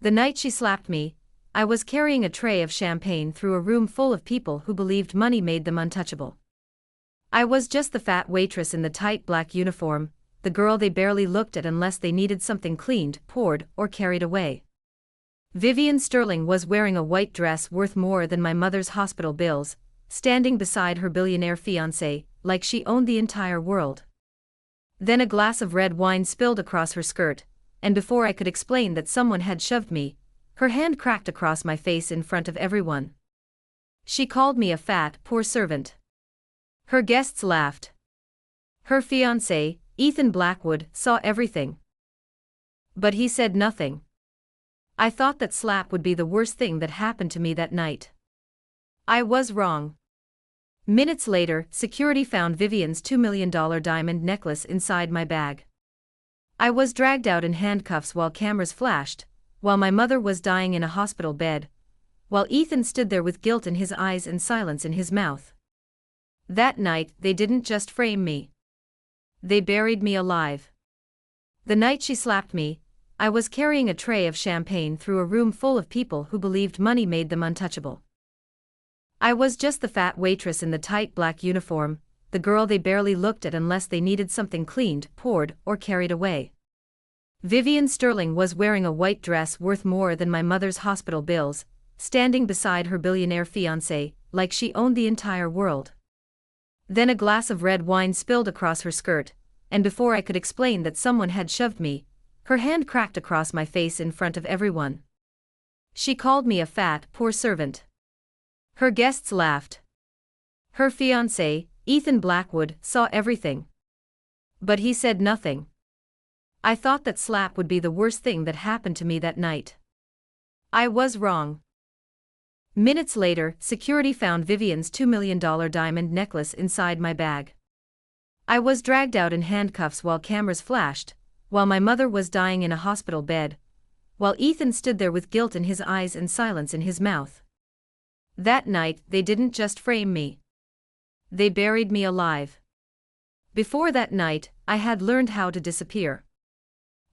The night she slapped me, I was carrying a tray of champagne through a room full of people who believed money made them untouchable. I was just the fat waitress in the tight black uniform, the girl they barely looked at unless they needed something cleaned, poured, or carried away. Vivian Sterling was wearing a white dress worth more than my mother's hospital bills, standing beside her billionaire fiancé, like she owned the entire world. Then a glass of red wine spilled across her skirt, and before I could explain that someone had shoved me, her hand cracked across my face in front of everyone. She called me a fat, poor servant. Her guests laughed. Her fiancé, Ethan Blackwood, saw everything. But he said nothing. I thought that slap would be the worst thing that happened to me that night. I was wrong. Minutes later, security found Vivian's $2 million diamond necklace inside my bag. I was dragged out in handcuffs while cameras flashed, while my mother was dying in a hospital bed, while Ethan stood there with guilt in his eyes and silence in his mouth. That night, they didn't just frame me. They buried me alive. The night she slapped me, I was carrying a tray of champagne through a room full of people who believed money made them untouchable. I was just the fat waitress in the tight black uniform, the girl they barely looked at unless they needed something cleaned, poured, or carried away. Vivian Sterling was wearing a white dress worth more than my mother's hospital bills, standing beside her billionaire fiancé, like she owned the entire world. Then a glass of red wine spilled across her skirt, and before I could explain that someone had shoved me, her hand cracked across my face in front of everyone. She called me a fat, poor servant. Her guests laughed. Her fiancé, Ethan Blackwood, saw everything. But he said nothing. I thought that slap would be the worst thing that happened to me that night. I was wrong. Minutes later, security found Vivian's $2 million diamond necklace inside my bag. I was dragged out in handcuffs while cameras flashed, while my mother was dying in a hospital bed, while Ethan stood there with guilt in his eyes and silence in his mouth. That night, they didn't just frame me. They buried me alive. Before that night, I had learned how to disappear.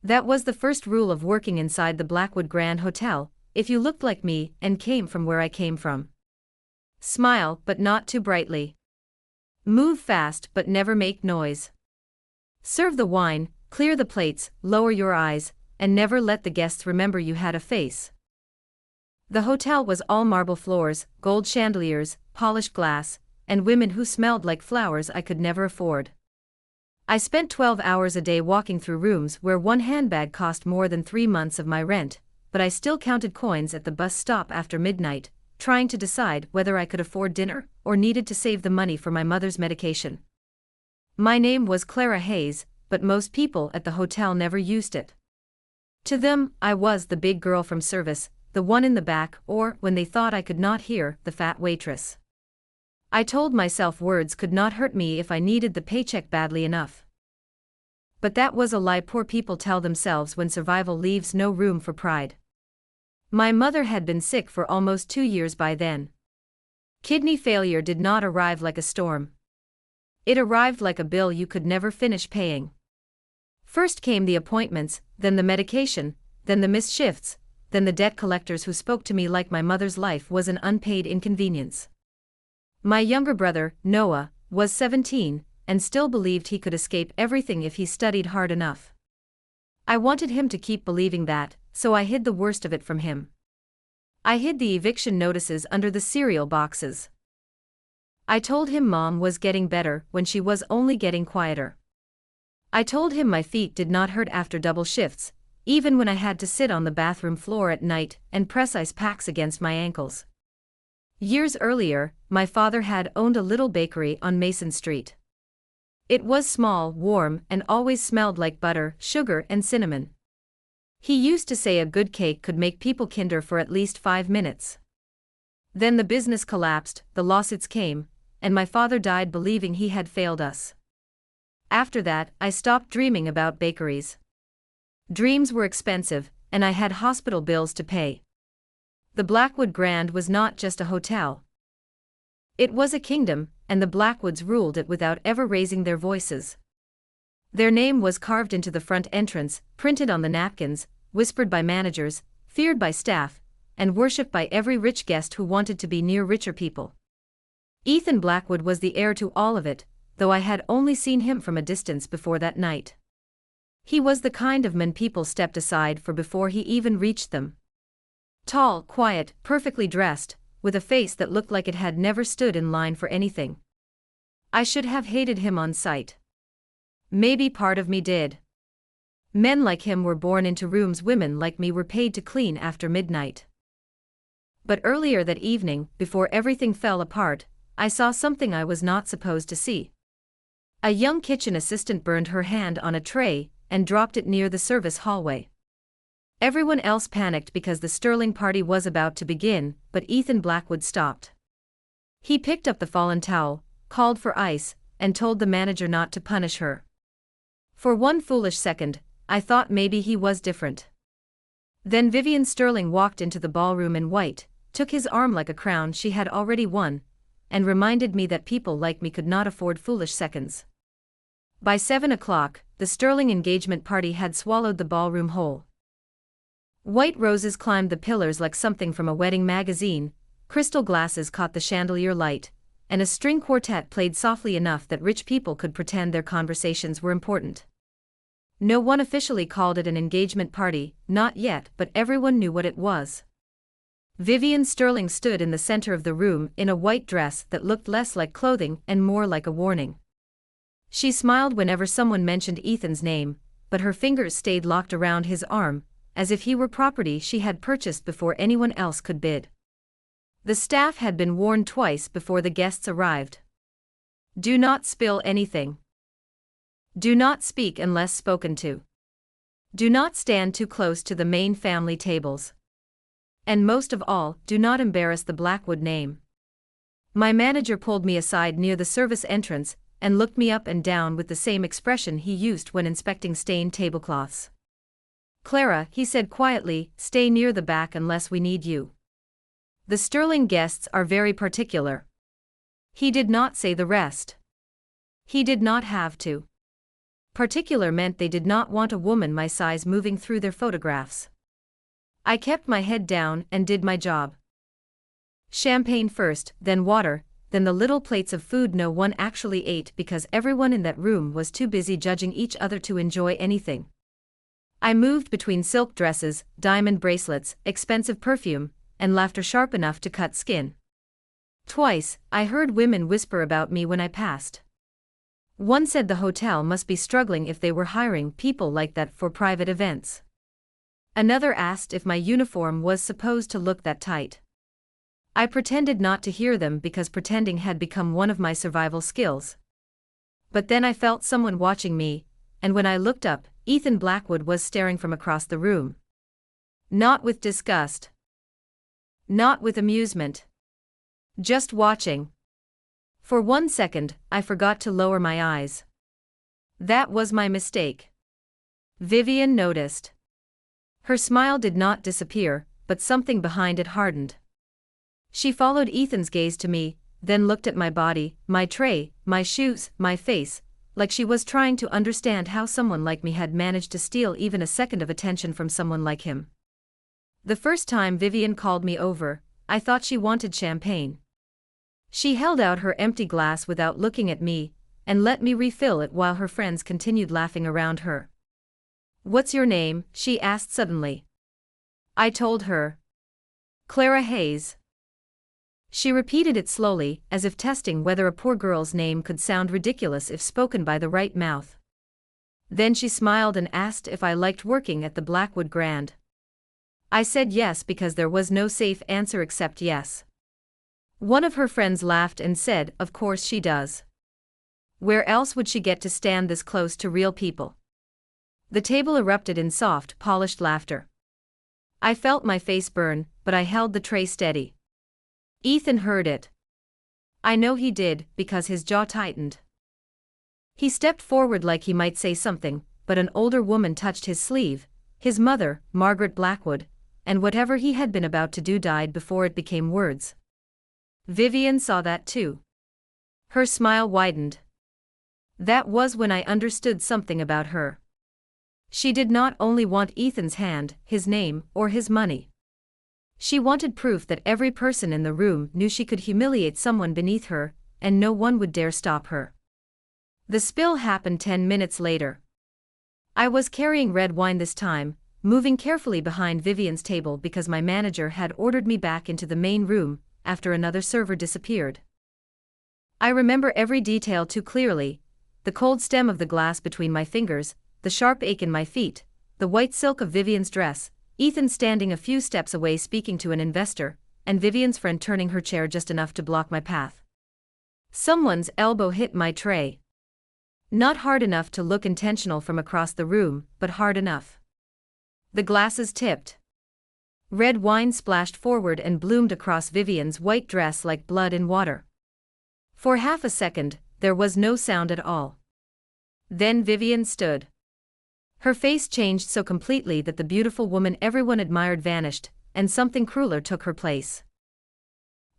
That was the first rule of working inside the Blackwood Grand Hotel: if you looked like me and came from where I came from. Smile, but not too brightly. Move fast, but never make noise. Serve the wine, clear the plates, lower your eyes, and never let the guests remember you had a face. The hotel was all marble floors, gold chandeliers, polished glass, and women who smelled like flowers I could never afford. I spent 12 hours a day walking through rooms where one handbag cost more than 3 months of my rent, but I still counted coins at the bus stop after midnight, trying to decide whether I could afford dinner or needed to save the money for my mother's medication. My name was Clara Hayes, but most people at the hotel never used it. To them, I was the big girl from service, the one in the back, or, when they thought I could not hear, the fat waitress. I told myself words could not hurt me if I needed the paycheck badly enough. But that was a lie poor people tell themselves when survival leaves no room for pride. My mother had been sick for almost 2 years by then. Kidney failure did not arrive like a storm. It arrived like a bill you could never finish paying. First came the appointments, then the medication, then the missed shifts, then the debt collectors who spoke to me like my mother's life was an unpaid inconvenience. My younger brother, Noah, was 17, and still believed he could escape everything if he studied hard enough. I wanted him to keep believing that, so I hid the worst of it from him. I hid the eviction notices under the cereal boxes. I told him Mom was getting better when she was only getting quieter. I told him my feet did not hurt after double shifts, even when I had to sit on the bathroom floor at night and press ice packs against my ankles. Years earlier, my father had owned a little bakery on Mason Street. It was small, warm, and always smelled like butter, sugar, and cinnamon. He used to say a good cake could make people kinder for at least 5 minutes. Then the business collapsed, the lawsuits came, and my father died believing he had failed us. After that, I stopped dreaming about bakeries. Dreams were expensive, and I had hospital bills to pay. The Blackwood Grand was not just a hotel. It was a kingdom, and the Blackwoods ruled it without ever raising their voices. Their name was carved into the front entrance, printed on the napkins, whispered by managers, feared by staff, and worshipped by every rich guest who wanted to be near richer people. Ethan Blackwood was the heir to all of it, though I had only seen him from a distance before that night. He was the kind of man people stepped aside for before he even reached them. Tall, quiet, perfectly dressed, with a face that looked like it had never stood in line for anything. I should have hated him on sight. Maybe part of me did. Men like him were born into rooms women like me were paid to clean after midnight. But earlier that evening, before everything fell apart, I saw something I was not supposed to see. A young kitchen assistant burned her hand on a tray and dropped it near the service hallway. Everyone else panicked because the Sterling party was about to begin, but Ethan Blackwood stopped. He picked up the fallen towel, called for ice, and told the manager not to punish her. For one foolish second, I thought maybe he was different. Then Vivian Sterling walked into the ballroom in white, took his arm like a crown she had already won, and reminded me that people like me could not afford foolish seconds. By 7 o'clock, the Sterling engagement party had swallowed the ballroom whole. White roses climbed the pillars like something from a wedding magazine, crystal glasses caught the chandelier light, and a string quartet played softly enough that rich people could pretend their conversations were important. No one officially called it an engagement party, not yet, but everyone knew what it was. Vivian Sterling stood in the center of the room in a white dress that looked less like clothing and more like a warning. She smiled whenever someone mentioned Ethan's name, but her fingers stayed locked around his arm, as if he were property she had purchased before anyone else could bid. The staff had been warned twice before the guests arrived. Do not spill anything. Do not speak unless spoken to. Do not stand too close to the main family tables. And most of all, do not embarrass the Blackwood name. My manager pulled me aside near the service entrance and looked me up and down with the same expression he used when inspecting stained tablecloths. Clara, he said quietly, stay near the back unless we need you. The Sterling guests are very particular. He did not say the rest. He did not have to. Particular meant they did not want a woman my size moving through their photographs. I kept my head down and did my job. Champagne first, then water, then the little plates of food no one actually ate because everyone in that room was too busy judging each other to enjoy anything. I moved between silk dresses, diamond bracelets, expensive perfume, and laughter sharp enough to cut skin. Twice, I heard women whisper about me when I passed. One said the hotel must be struggling if they were hiring people like that for private events. Another asked if my uniform was supposed to look that tight. I pretended not to hear them because pretending had become one of my survival skills. But then I felt someone watching me, and when I looked up, Ethan Blackwood was staring from across the room. Not with disgust. Not with amusement. Just watching. For 1 second, I forgot to lower my eyes. That was my mistake. Vivian noticed. Her smile did not disappear, but something behind it hardened. She followed Ethan's gaze to me, then looked at my body, my tray, my shoes, my face, like she was trying to understand how someone like me had managed to steal even a second of attention from someone like him. The first time Vivian called me over, I thought she wanted champagne. She held out her empty glass without looking at me, and let me refill it while her friends continued laughing around her. What's your name? She asked suddenly. I told her. Clara Hayes. She repeated it slowly, as if testing whether a poor girl's name could sound ridiculous if spoken by the right mouth. Then she smiled and asked if I liked working at the Blackwood Grand. I said yes because there was no safe answer except yes. One of her friends laughed and said, of course she does. Where else would she get to stand this close to real people? The table erupted in soft, polished laughter. I felt my face burn, but I held the tray steady. Ethan heard it. I know he did, because his jaw tightened. He stepped forward like he might say something, but an older woman touched his sleeve, his mother, Margaret Blackwood, and whatever he had been about to do died before it became words. Vivian saw that too. Her smile widened. That was when I understood something about her. She did not only want Ethan's hand, his name, or his money. She wanted proof that every person in the room knew she could humiliate someone beneath her, and no one would dare stop her. The spill happened 10 minutes later. I was carrying red wine this time, moving carefully behind Vivian's table because my manager had ordered me back into the main room after another server disappeared. I remember every detail too clearly: the cold stem of the glass between my fingers, the sharp ache in my feet, the white silk of Vivian's dress, Ethan standing a few steps away speaking to an investor, and Vivian's friend turning her chair just enough to block my path. Someone's elbow hit my tray. Not hard enough to look intentional from across the room, but hard enough. The glasses tipped. Red wine splashed forward and bloomed across Vivian's white dress like blood in water. For half a second, there was no sound at all. Then Vivian stood. Her face changed so completely that the beautiful woman everyone admired vanished, and something crueler took her place.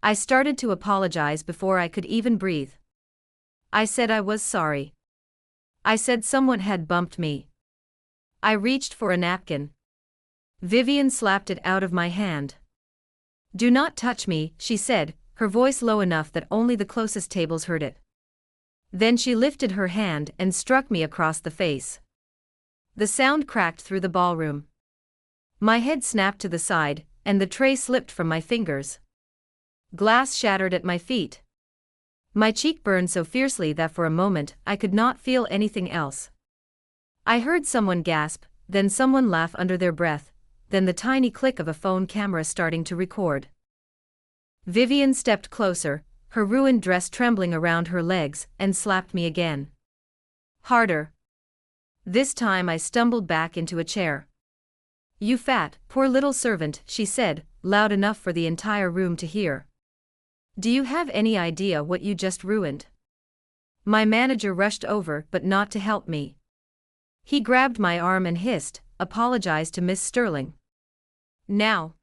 I started to apologize before I could even breathe. I said I was sorry. I said someone had bumped me. I reached for a napkin. Vivian slapped it out of my hand. "Do not touch me," she said, her voice low enough that only the closest tables heard it. Then she lifted her hand and struck me across the face. The sound cracked through the ballroom. My head snapped to the side, and the tray slipped from my fingers. Glass shattered at my feet. My cheek burned so fiercely that for a moment I could not feel anything else. I heard someone gasp, then someone laugh under their breath, then the tiny click of a phone camera starting to record. Vivian stepped closer, her ruined dress trembling around her legs, and slapped me again. Harder. This time I stumbled back into a chair. "You fat, poor little servant," she said, loud enough for the entire room to hear. "Do you have any idea what you just ruined?" My manager rushed over, but not to help me. He grabbed my arm and hissed, "Apologize to Miss Sterling." Now.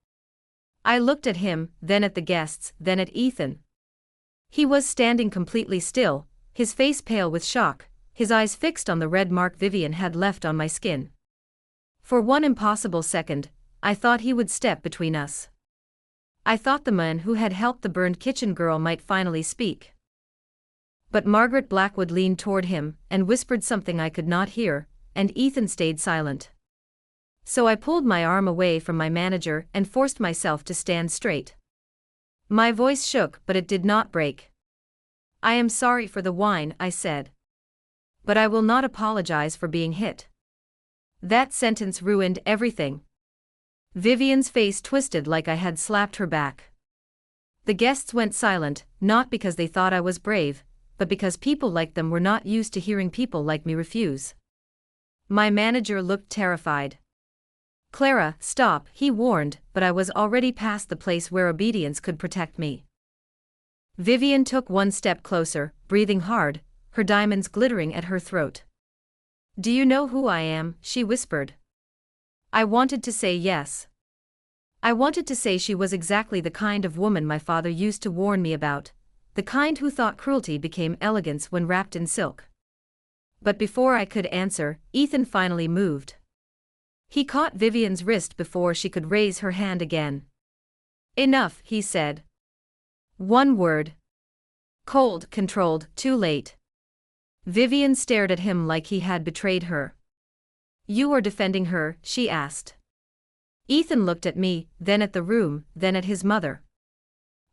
I looked at him, then at the guests, then at Ethan. He was standing completely still, his face pale with shock, his eyes fixed on the red mark Vivian had left on my skin. For one impossible second, I thought he would step between us. I thought the man who had helped the burned kitchen girl might finally speak. But Margaret Blackwood leaned toward him and whispered something I could not hear, and Ethan stayed silent. So I pulled my arm away from my manager and forced myself to stand straight. My voice shook, but it did not break. "I am sorry for the wine," I said. "But I will not apologize for being hit." That sentence ruined everything. Vivian's face twisted like I had slapped her back. The guests went silent, not because they thought I was brave, but because people like them were not used to hearing people like me refuse. My manager looked terrified. "Clara, stop," he warned, but I was already past the place where obedience could protect me. Vivian took one step closer, breathing hard, her diamonds glittering at her throat. "Do you know who I am?" she whispered. I wanted to say yes. I wanted to say she was exactly the kind of woman my father used to warn me about, the kind who thought cruelty became elegance when wrapped in silk. But before I could answer, Ethan finally moved. He caught Vivian's wrist before she could raise her hand again. "Enough," he said. One word. Cold, controlled, too late. Vivian stared at him like he had betrayed her. "You are defending her?" she asked. Ethan looked at me, then at the room, then at his mother.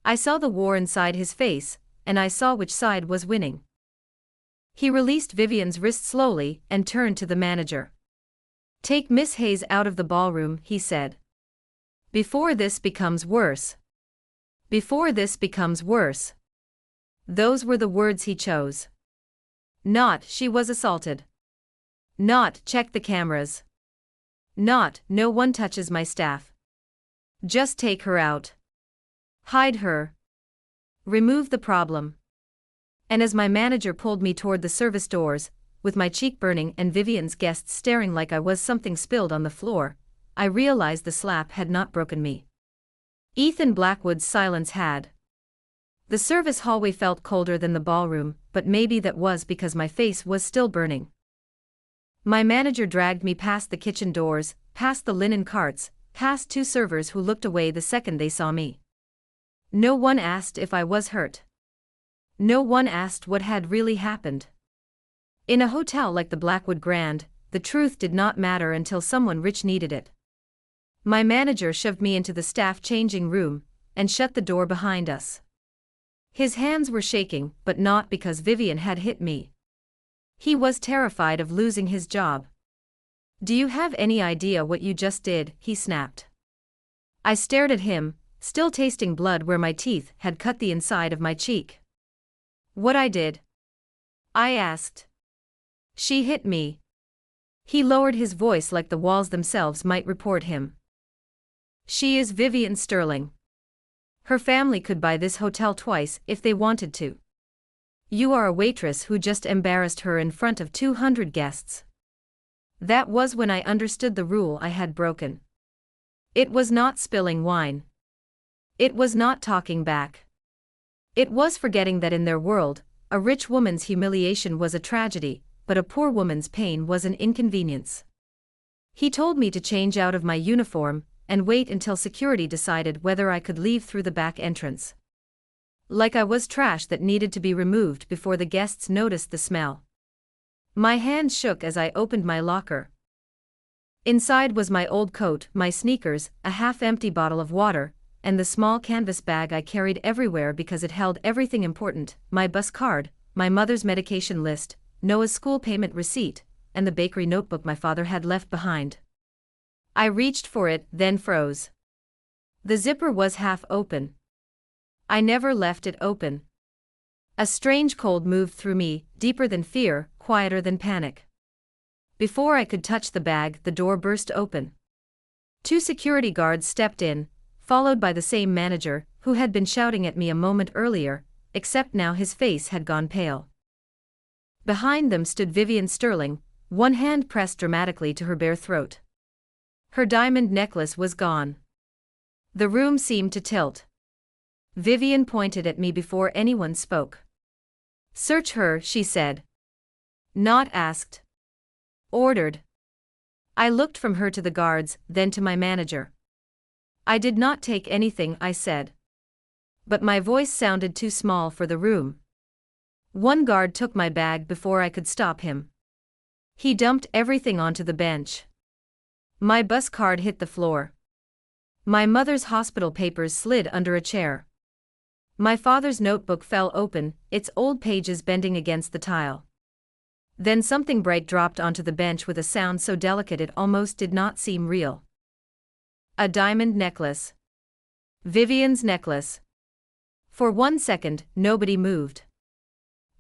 I saw the war inside his face, and I saw which side was winning. He released Vivian's wrist slowly and turned to the manager. "Take Miss Hayes out of the ballroom," he said. "Before this becomes worse. Before this becomes worse." Those were the words he chose. Not, "She was assaulted." Not, "Check the cameras." Not, "No one touches my staff." Just take her out. Hide her. Remove the problem. And as my manager pulled me toward the service doors, with my cheek burning and Vivian's guests staring like I was something spilled on the floor, I realized the slap had not broken me. Ethan Blackwood's silence had. The service hallway felt colder than the ballroom, but maybe that was because my face was still burning. My manager dragged me past the kitchen doors, past the linen carts, past 2 servers who looked away the second they saw me. No one asked if I was hurt. No one asked what had really happened. In a hotel like the Blackwood Grand, the truth did not matter until someone rich needed it. My manager shoved me into the staff changing room and shut the door behind us. His hands were shaking, but not because Vivian had hit me. He was terrified of losing his job. "Do you have any idea what you just did?" he snapped. I stared at him, still tasting blood where my teeth had cut the inside of my cheek. "What I did?" I asked. "She hit me." He lowered his voice like the walls themselves might report him. "She is Vivian Sterling. Her family could buy this hotel twice if they wanted to. You are a waitress who just embarrassed her in front of 200 guests." That was when I understood the rule I had broken. It was not spilling wine. It was not talking back. It was forgetting that in their world, a rich woman's humiliation was a tragedy, but a poor woman's pain was an inconvenience. He told me to change out of my uniform and wait until security decided whether I could leave through the back entrance. Like I was trash that needed to be removed before the guests noticed the smell. My hands shook as I opened my locker. Inside was my old coat, my sneakers, a half-empty bottle of water, and the small canvas bag I carried everywhere because it held everything important: my bus card, my mother's medication list, Noah's school payment receipt, and the bakery notebook my father had left behind. I reached for it, then froze. The zipper was half open. I never left it open. A strange cold moved through me, deeper than fear, quieter than panic. Before I could touch the bag, the door burst open. 2 security guards stepped in, followed by the same manager, who had been shouting at me a moment earlier, except now his face had gone pale. Behind them stood Vivian Sterling, one hand pressed dramatically to her bare throat. Her diamond necklace was gone. The room seemed to tilt. Vivian pointed at me before anyone spoke. "Search her," she said. Not asked. Ordered. I looked from her to the guards, then to my manager. "I did not take anything," I said. But my voice sounded too small for the room. One guard took my bag before I could stop him. He dumped everything onto the bench. My bus card hit the floor. My mother's hospital papers slid under a chair. My father's notebook fell open, its old pages bending against the tile. Then something bright dropped onto the bench with a sound so delicate it almost did not seem real. A diamond necklace. Vivian's necklace. For 1 second, nobody moved.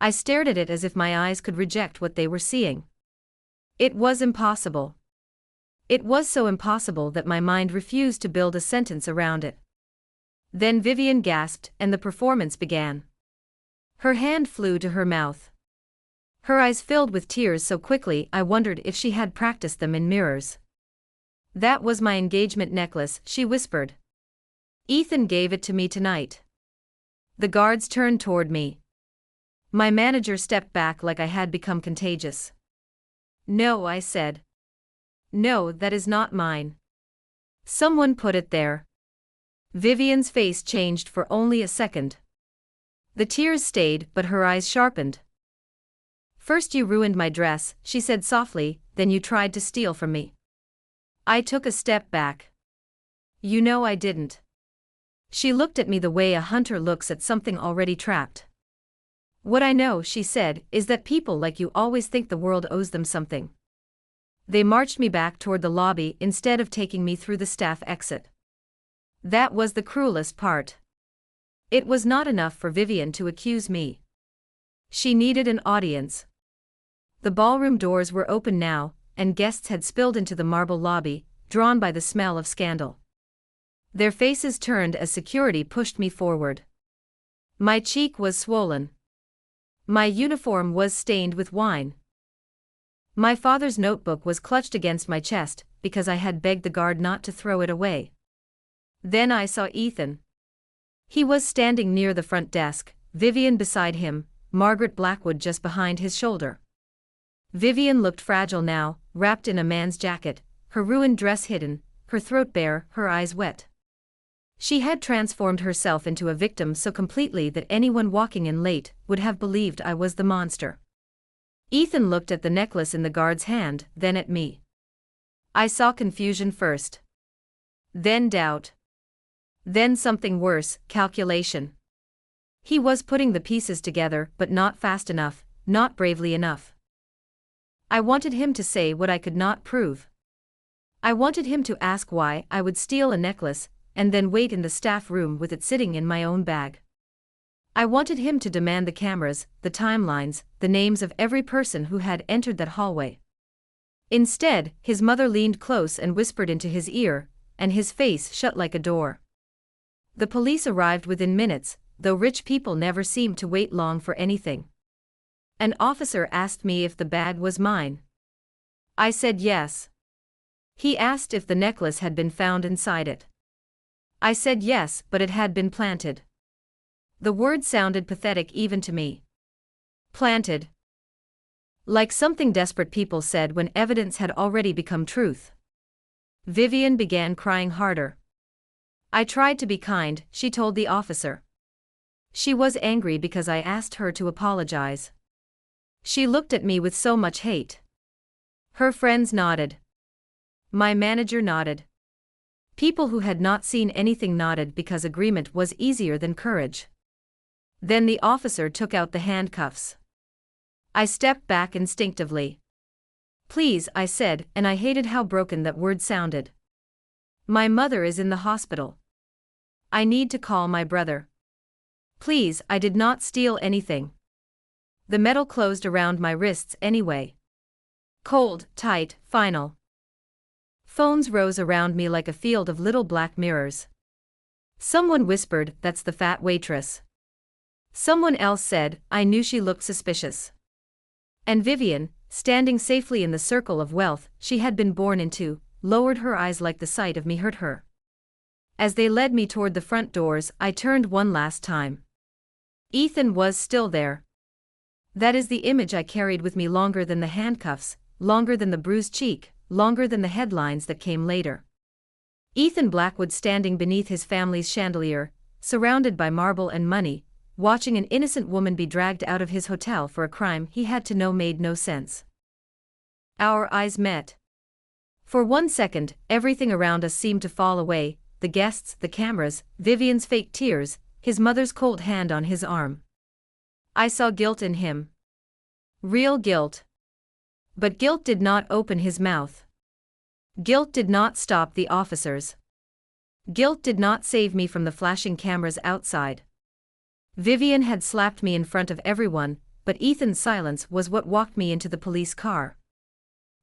I stared at it as if my eyes could reject what they were seeing. It was impossible. It was so impossible that my mind refused to build a sentence around it. Then Vivian gasped and the performance began. Her hand flew to her mouth. Her eyes filled with tears so quickly I wondered if she had practiced them in mirrors. "That was my engagement necklace," she whispered. "Ethan gave it to me tonight." The guards turned toward me. My manager stepped back like I had become contagious. "No," I said. "No, that is not mine. Someone put it there." Vivian's face changed for only a second. The tears stayed, but her eyes sharpened. "First you ruined my dress," she said softly, "then you tried to steal from me." I took a step back. "You know I didn't." She looked at me the way a hunter looks at something already trapped. "What I know," she said, "is that people like you always think the world owes them something." They marched me back toward the lobby instead of taking me through the staff exit. That was the cruelest part. It was not enough for Vivian to accuse me. She needed an audience. The ballroom doors were open now, and guests had spilled into the marble lobby, drawn by the smell of scandal. Their faces turned as security pushed me forward. My cheek was swollen. My uniform was stained with wine. My father's notebook was clutched against my chest because I had begged the guard not to throw it away. Then I saw Ethan. He was standing near the front desk, Vivian beside him, Margaret Blackwood just behind his shoulder. Vivian looked fragile now, wrapped in a man's jacket, her ruined dress hidden, her throat bare, her eyes wet. She had transformed herself into a victim so completely that anyone walking in late would have believed I was the monster. Ethan looked at the necklace in the guard's hand, then at me. I saw confusion first. Then doubt. Then something worse, calculation. He was putting the pieces together, but not fast enough, not bravely enough. I wanted him to say what I could not prove. I wanted him to ask why I would steal a necklace, and then wait in the staff room with it sitting in my own bag. I wanted him to demand the cameras, the timelines, the names of every person who had entered that hallway. Instead, his mother leaned close and whispered into his ear, and his face shut like a door. The police arrived within minutes, though rich people never seemed to wait long for anything. An officer asked me if the bag was mine. I said yes. He asked if the necklace had been found inside it. I said yes, but it had been planted. The word sounded pathetic even to me. Planted. Like something desperate people said when evidence had already become truth. Vivian began crying harder. I tried to be kind, she told the officer. She was angry because I asked her to apologize. She looked at me with so much hate. Her friends nodded. My manager nodded. People who had not seen anything nodded because agreement was easier than courage. Then the officer took out the handcuffs. I stepped back instinctively. Please, I said, and I hated how broken that word sounded. My mother is in the hospital. I need to call my brother. Please, I did not steal anything. The metal closed around my wrists anyway. Cold, tight, final. Phones rose around me like a field of little black mirrors. Someone whispered, "That's the fat waitress." Someone else said, "I knew she looked suspicious." And Vivian, standing safely in the circle of wealth she had been born into, lowered her eyes like the sight of me hurt her. As they led me toward the front doors, I turned one last time. Ethan was still there. That is the image I carried with me longer than the handcuffs, longer than the bruised cheek, longer than the headlines that came later. Ethan Blackwood standing beneath his family's chandelier, surrounded by marble and money, watching an innocent woman be dragged out of his hotel for a crime he had to know made no sense. Our eyes met. For 1 second, everything around us seemed to fall away, the guests, the cameras, Vivian's fake tears, his mother's cold hand on his arm. I saw guilt in him. Real guilt. But guilt did not open his mouth. Guilt did not stop the officers. Guilt did not save me from the flashing cameras outside. Vivian had slapped me in front of everyone, but Ethan's silence was what walked me into the police car.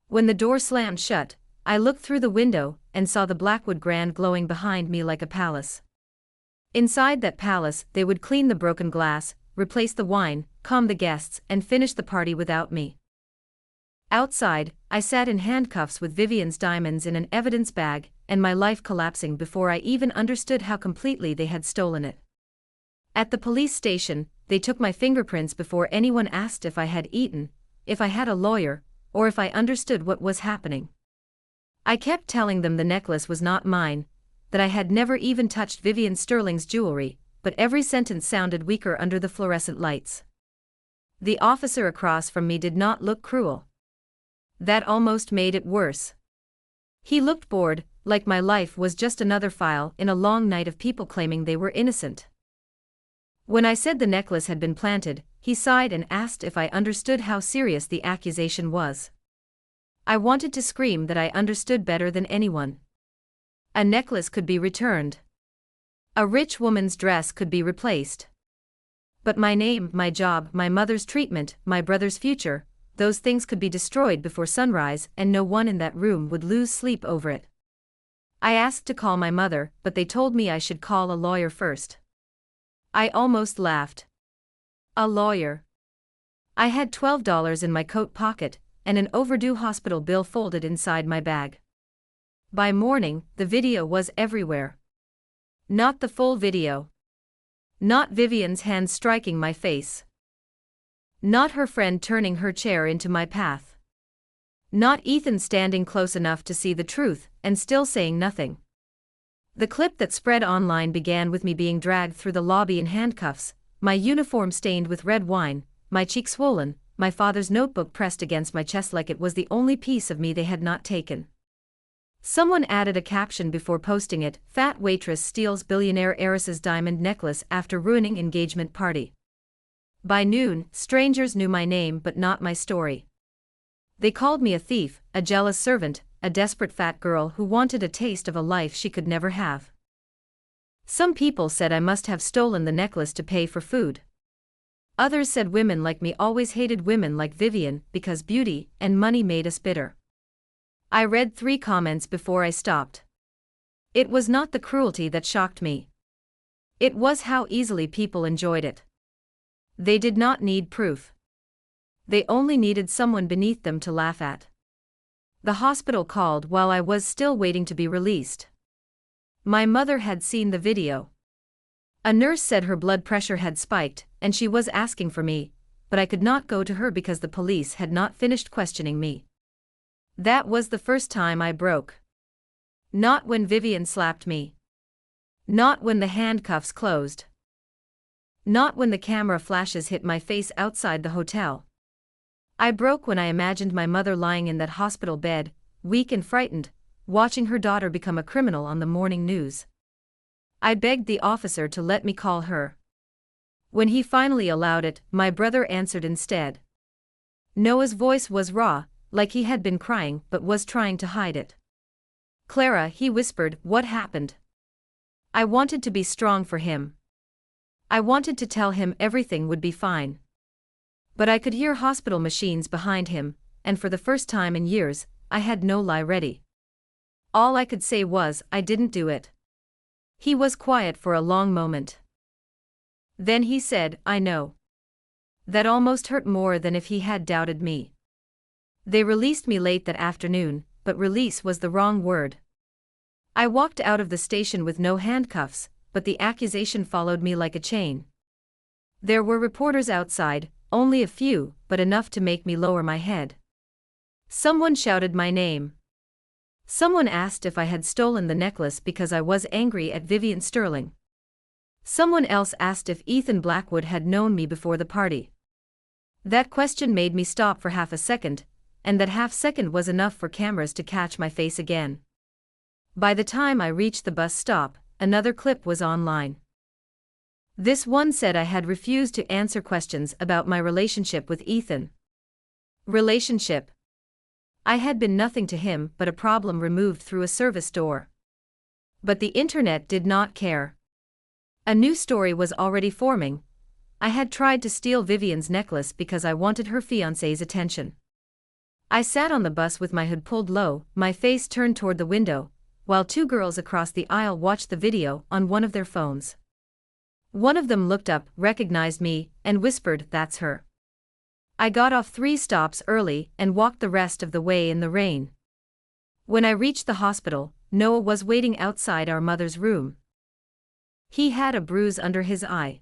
When the door slammed shut, I looked through the window and saw the Blackwood Grand glowing behind me like a palace. Inside that palace, they would clean the broken glass, replace the wine, calm the guests, and finish the party without me. Outside, I sat in handcuffs with Vivian's diamonds in an evidence bag, and my life collapsing before I even understood how completely they had stolen it. At the police station, they took my fingerprints before anyone asked if I had eaten, if I had a lawyer, or if I understood what was happening. I kept telling them the necklace was not mine, that I had never even touched Vivian Sterling's jewelry, but every sentence sounded weaker under the fluorescent lights. The officer across from me did not look cruel. That almost made it worse. He looked bored, like my life was just another file in a long night of people claiming they were innocent. When I said the necklace had been planted, he sighed and asked if I understood how serious the accusation was. I wanted to scream that I understood better than anyone. A necklace could be returned. A rich woman's dress could be replaced. But my name, my job, my mother's treatment, my brother's future, those things could be destroyed before sunrise, and no one in that room would lose sleep over it. I asked to call my mother, but they told me I should call a lawyer first. I almost laughed. A lawyer. I had $12 in my coat pocket, and an overdue hospital bill folded inside my bag. By morning, the video was everywhere. Not the full video. Not Vivian's hands striking my face. Not her friend turning her chair into my path. Not Ethan standing close enough to see the truth and still saying nothing. The clip that spread online began with me being dragged through the lobby in handcuffs, my uniform stained with red wine, my cheek swollen, my father's notebook pressed against my chest like it was the only piece of me they had not taken. Someone added a caption before posting it: "Fat waitress steals billionaire heiress's diamond necklace after ruining engagement party." By noon, strangers knew my name but not my story. They called me a thief, a jealous servant, a desperate fat girl who wanted a taste of a life she could never have. Some people said I must have stolen the necklace to pay for food. Others said women like me always hated women like Vivian because beauty and money made us bitter. I read 3 comments before I stopped. It was not the cruelty that shocked me. It was how easily people enjoyed it. They did not need proof. They only needed someone beneath them to laugh at. The hospital called while I was still waiting to be released. My mother had seen the video. A nurse said her blood pressure had spiked and she was asking for me, but I could not go to her because the police had not finished questioning me. That was the first time I broke. Not when Vivian slapped me. Not when the handcuffs closed. Not when the camera flashes hit my face outside the hotel. I broke when I imagined my mother lying in that hospital bed, weak and frightened, watching her daughter become a criminal on the morning news. I begged the officer to let me call her. When he finally allowed it, my brother answered instead. Noah's voice was raw, like he had been crying but was trying to hide it. "Clara," he whispered, "what happened?" I wanted to be strong for him. I wanted to tell him everything would be fine. But I could hear hospital machines behind him, and for the first time in years, I had no lie ready. All I could say was, "I didn't do it." He was quiet for a long moment. Then he said, "I know." That almost hurt more than if he had doubted me. They released me late that afternoon, but release was the wrong word. I walked out of the station with no handcuffs, but the accusation followed me like a chain. There were reporters outside, only a few, but enough to make me lower my head. Someone shouted my name. Someone asked if I had stolen the necklace because I was angry at Vivian Sterling. Someone else asked if Ethan Blackwood had known me before the party. That question made me stop for half a second, and that half second was enough for cameras to catch my face again. By the time I reached the bus stop, another clip was online. This one said I had refused to answer questions about my relationship with Ethan. Relationship. I had been nothing to him but a problem removed through a service door. But the internet did not care. A new story was already forming. I had tried to steal Vivian's necklace because I wanted her fiancé's attention. I sat on the bus with my hood pulled low, my face turned toward the window, while 2 girls across the aisle watched the video on one of their phones. One of them looked up, recognized me, and whispered, "That's her." I got off 3 stops early and walked the rest of the way in the rain. When I reached the hospital, Noah was waiting outside our mother's room. He had a bruise under his eye.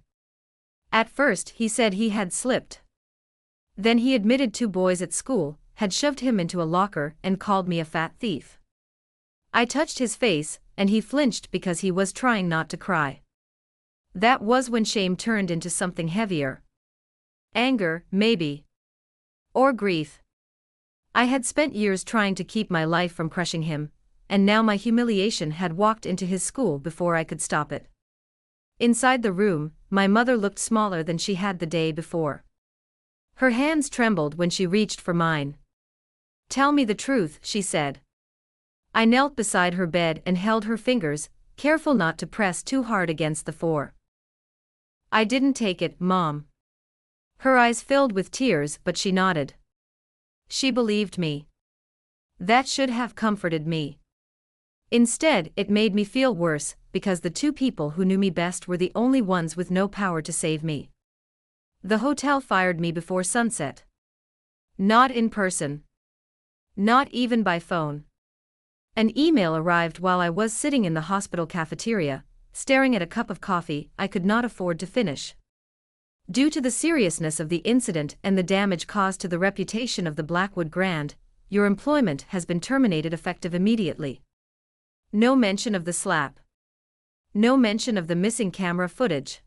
At first he said he had slipped. Then he admitted 2 boys at school had shoved him into a locker and called me a fat thief. I touched his face, and he flinched because he was trying not to cry. That was when shame turned into something heavier. Anger, maybe. Or grief. I had spent years trying to keep my life from crushing him, and now my humiliation had walked into his school before I could stop it. Inside the room, my mother looked smaller than she had the day before. Her hands trembled when she reached for mine. "Tell me the truth," she said. I knelt beside her bed and held her fingers, careful not to press too hard against the floor. "I didn't take it, Mom." Her eyes filled with tears, but she nodded. She believed me. That should have comforted me. Instead, it made me feel worse, because the 2 people who knew me best were the only ones with no power to save me. The hotel fired me before sunset. Not in person. Not even by phone. An email arrived while I was sitting in the hospital cafeteria, staring at a cup of coffee I could not afford to finish. Due to the seriousness of the incident and the damage caused to the reputation of the Blackwood Grand, your employment has been terminated effective immediately. No mention of the slap. No mention of the missing camera footage.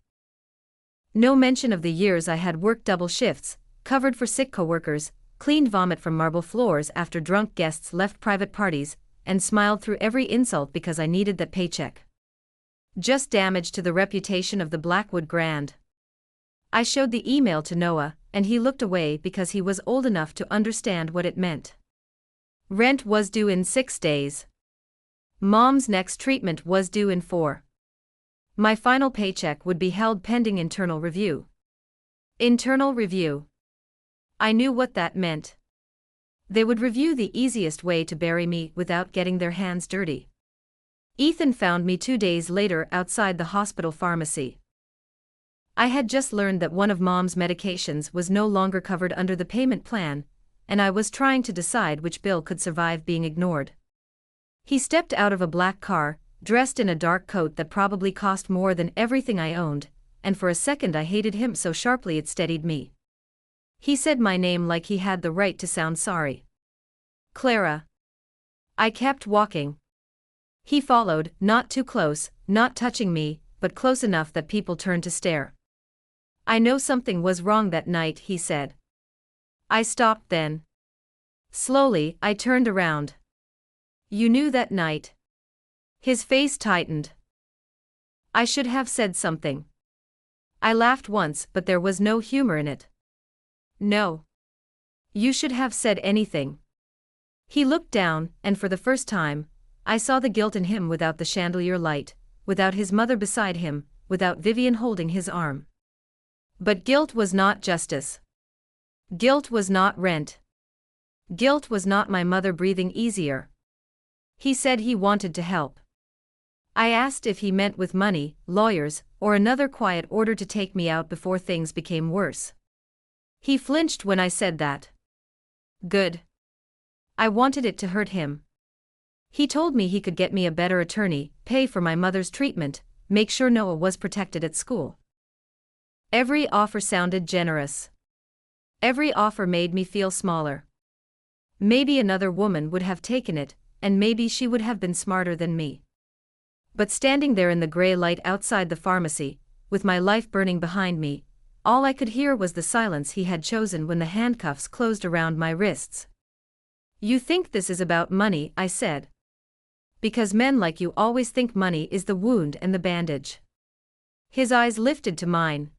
No mention of the years I had worked double shifts, covered for sick coworkers, cleaned vomit from marble floors after drunk guests left private parties, and smiled through every insult because I needed that paycheck. Just damage to the reputation of the Blackwood Grand. I showed the email to Noah, and he looked away because he was old enough to understand what it meant. Rent was due in 6 days. Mom's next treatment was due in 4. My final paycheck would be held pending internal review. Internal review. I knew what that meant. They would review the easiest way to bury me without getting their hands dirty. Ethan found me 2 days later outside the hospital pharmacy. I had just learned that one of Mom's medications was no longer covered under the payment plan, and I was trying to decide which bill could survive being ignored. He stepped out of a black car, dressed in a dark coat that probably cost more than everything I owned, and for a second I hated him so sharply it steadied me. He said my name like he had the right to sound sorry. Clara. I kept walking. He followed, not too close, not touching me, but close enough that people turned to stare. I know something was wrong that night, he said. I stopped then. Slowly, I turned around. You knew that night? His face tightened. I should have said something. I laughed once, but there was no humor in it. No. You should have said anything. He looked down, and for the first time, I saw the guilt in him without the chandelier light, without his mother beside him, without Vivian holding his arm. But guilt was not justice. Guilt was not rent. Guilt was not my mother breathing easier. He said he wanted to help. I asked if he meant with money, lawyers, or another quiet order to take me out before things became worse. He flinched when I said that. Good. I wanted it to hurt him. He told me he could get me a better attorney, pay for my mother's treatment, make sure Noah was protected at school. Every offer sounded generous. Every offer made me feel smaller. Maybe another woman would have taken it, and maybe she would have been smarter than me. But standing there in the gray light outside the pharmacy, with my life burning behind me, all I could hear was the silence he had chosen when the handcuffs closed around my wrists. You think this is about money, I said. Because men like you always think money is the wound and the bandage. His eyes lifted to mine.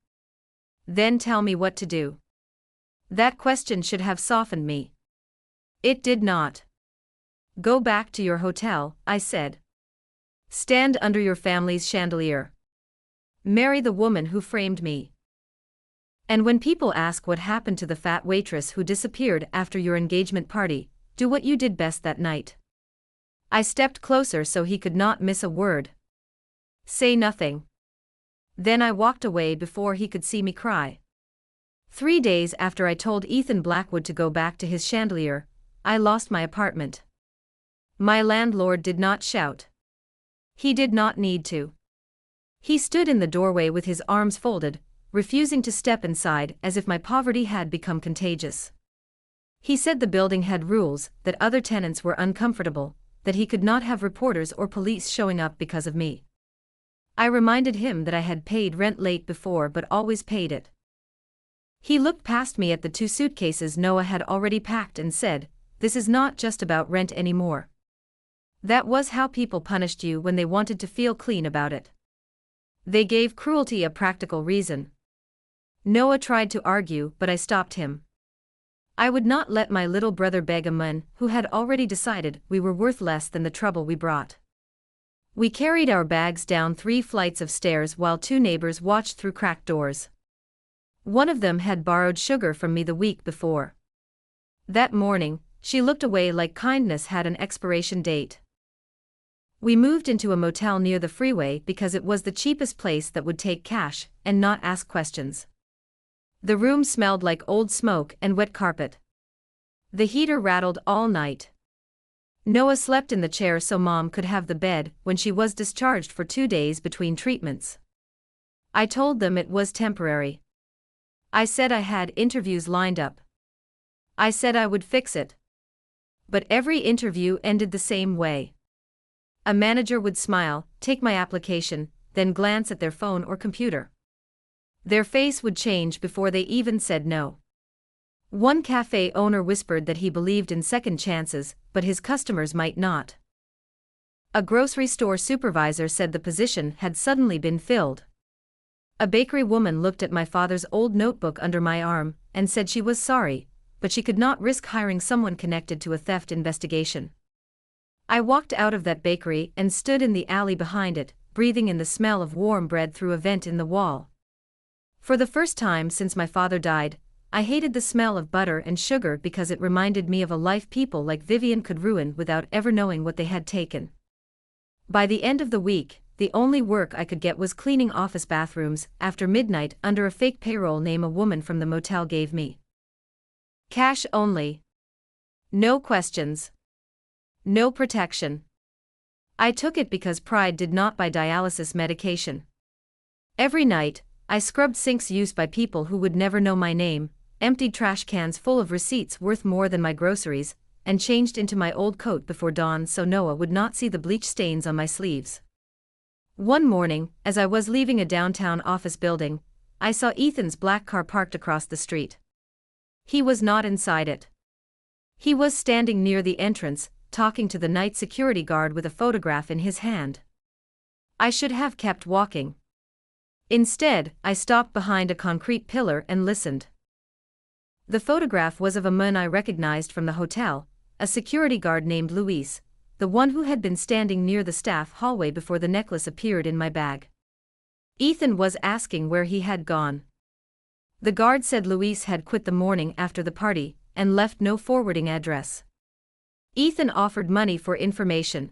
Then tell me what to do. That question should have softened me. It did not. Go back to your hotel, I said. Stand under your family's chandelier. Marry the woman who framed me. And when people ask what happened to the fat waitress who disappeared after your engagement party, do what you did best that night. I stepped closer so he could not miss a word. Say nothing. Then I walked away before he could see me cry. 3 days after I told Ethan Blackwood to go back to his chandelier, I lost my apartment. My landlord did not shout. He did not need to. He stood in the doorway with his arms folded, refusing to step inside as if my poverty had become contagious. He said the building had rules, that other tenants were uncomfortable, that he could not have reporters or police showing up because of me. I reminded him that I had paid rent late before but always paid it. He looked past me at the 2 suitcases Noah had already packed and said, "This is not just about rent anymore. That was how people punished you when they wanted to feel clean about it. They gave cruelty a practical reason." Noah tried to argue, but I stopped him. I would not let my little brother beg a man who had already decided we were worth less than the trouble we brought. We carried our bags down 3 flights of stairs while 2 neighbors watched through cracked doors. One of them had borrowed sugar from me the week before. That morning, she looked away like kindness had an expiration date. We moved into a motel near the freeway because it was the cheapest place that would take cash and not ask questions. The room smelled like old smoke and wet carpet. The heater rattled all night. Noah slept in the chair so Mom could have the bed when she was discharged for 2 days between treatments. I told them it was temporary. I said I had interviews lined up. I said I would fix it. But every interview ended the same way. A manager would smile, take my application, then glance at their phone or computer. Their face would change before they even said no. One cafe owner whispered that he believed in second chances, but his customers might not. A grocery store supervisor said the position had suddenly been filled. A bakery woman looked at my father's old notebook under my arm and said she was sorry, but she could not risk hiring someone connected to a theft investigation. I walked out of that bakery and stood in the alley behind it, breathing in the smell of warm bread through a vent in the wall. For the first time since my father died, I hated the smell of butter and sugar because it reminded me of a life people like Vivian could ruin without ever knowing what they had taken. By the end of the week, the only work I could get was cleaning office bathrooms after midnight under a fake payroll name a woman from the motel gave me. Cash only. No questions. No protection. I took it because pride did not buy dialysis medication. Every night, I scrubbed sinks used by people who would never know my name, emptied trash cans full of receipts worth more than my groceries, and changed into my old coat before dawn so Noah would not see the bleach stains on my sleeves. One morning, as I was leaving a downtown office building, I saw Ethan's black car parked across the street. He was not inside it. He was standing near the entrance, talking to the night security guard with a photograph in his hand. I should have kept walking. Instead, I stopped behind a concrete pillar and listened. The photograph was of a man I recognized from the hotel, a security guard named Luis, the one who had been standing near the staff hallway before the necklace appeared in my bag. Ethan was asking where he had gone. The guard said Luis had quit the morning after the party and left no forwarding address. Ethan offered money for information.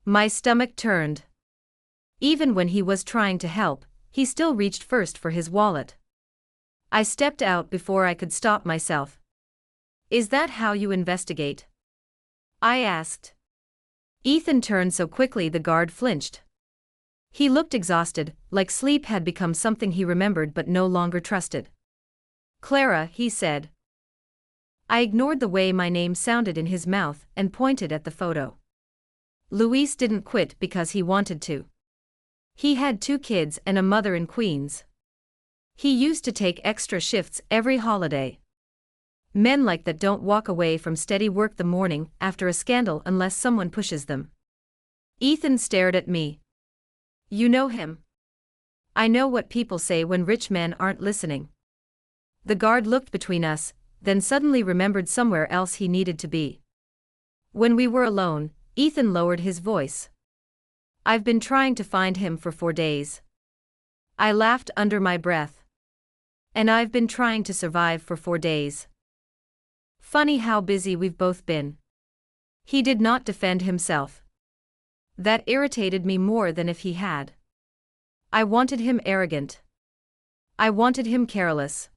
My stomach turned. Even when he was trying to help, he still reached first for his wallet. I stepped out before I could stop myself. "Is that how you investigate?" I asked. Ethan turned so quickly the guard flinched. He looked exhausted, like sleep had become something he remembered but no longer trusted. "Clara," he said. I ignored the way my name sounded in his mouth and pointed at the photo. Luis didn't quit because he wanted to. He had 2 kids and a mother in Queens. He used to take extra shifts every holiday. Men like that don't walk away from steady work the morning after a scandal unless someone pushes them. Ethan stared at me. "You know him?" "I know what people say when rich men aren't listening." The guard looked between us, then suddenly remembered somewhere else he needed to be. When we were alone, Ethan lowered his voice. "I've been trying to find him for 4 days." I laughed under my breath. "And I've been trying to survive for 4 days. Funny how busy we've both been." He did not defend himself. That irritated me more than if he had. I wanted him arrogant. I wanted him careless.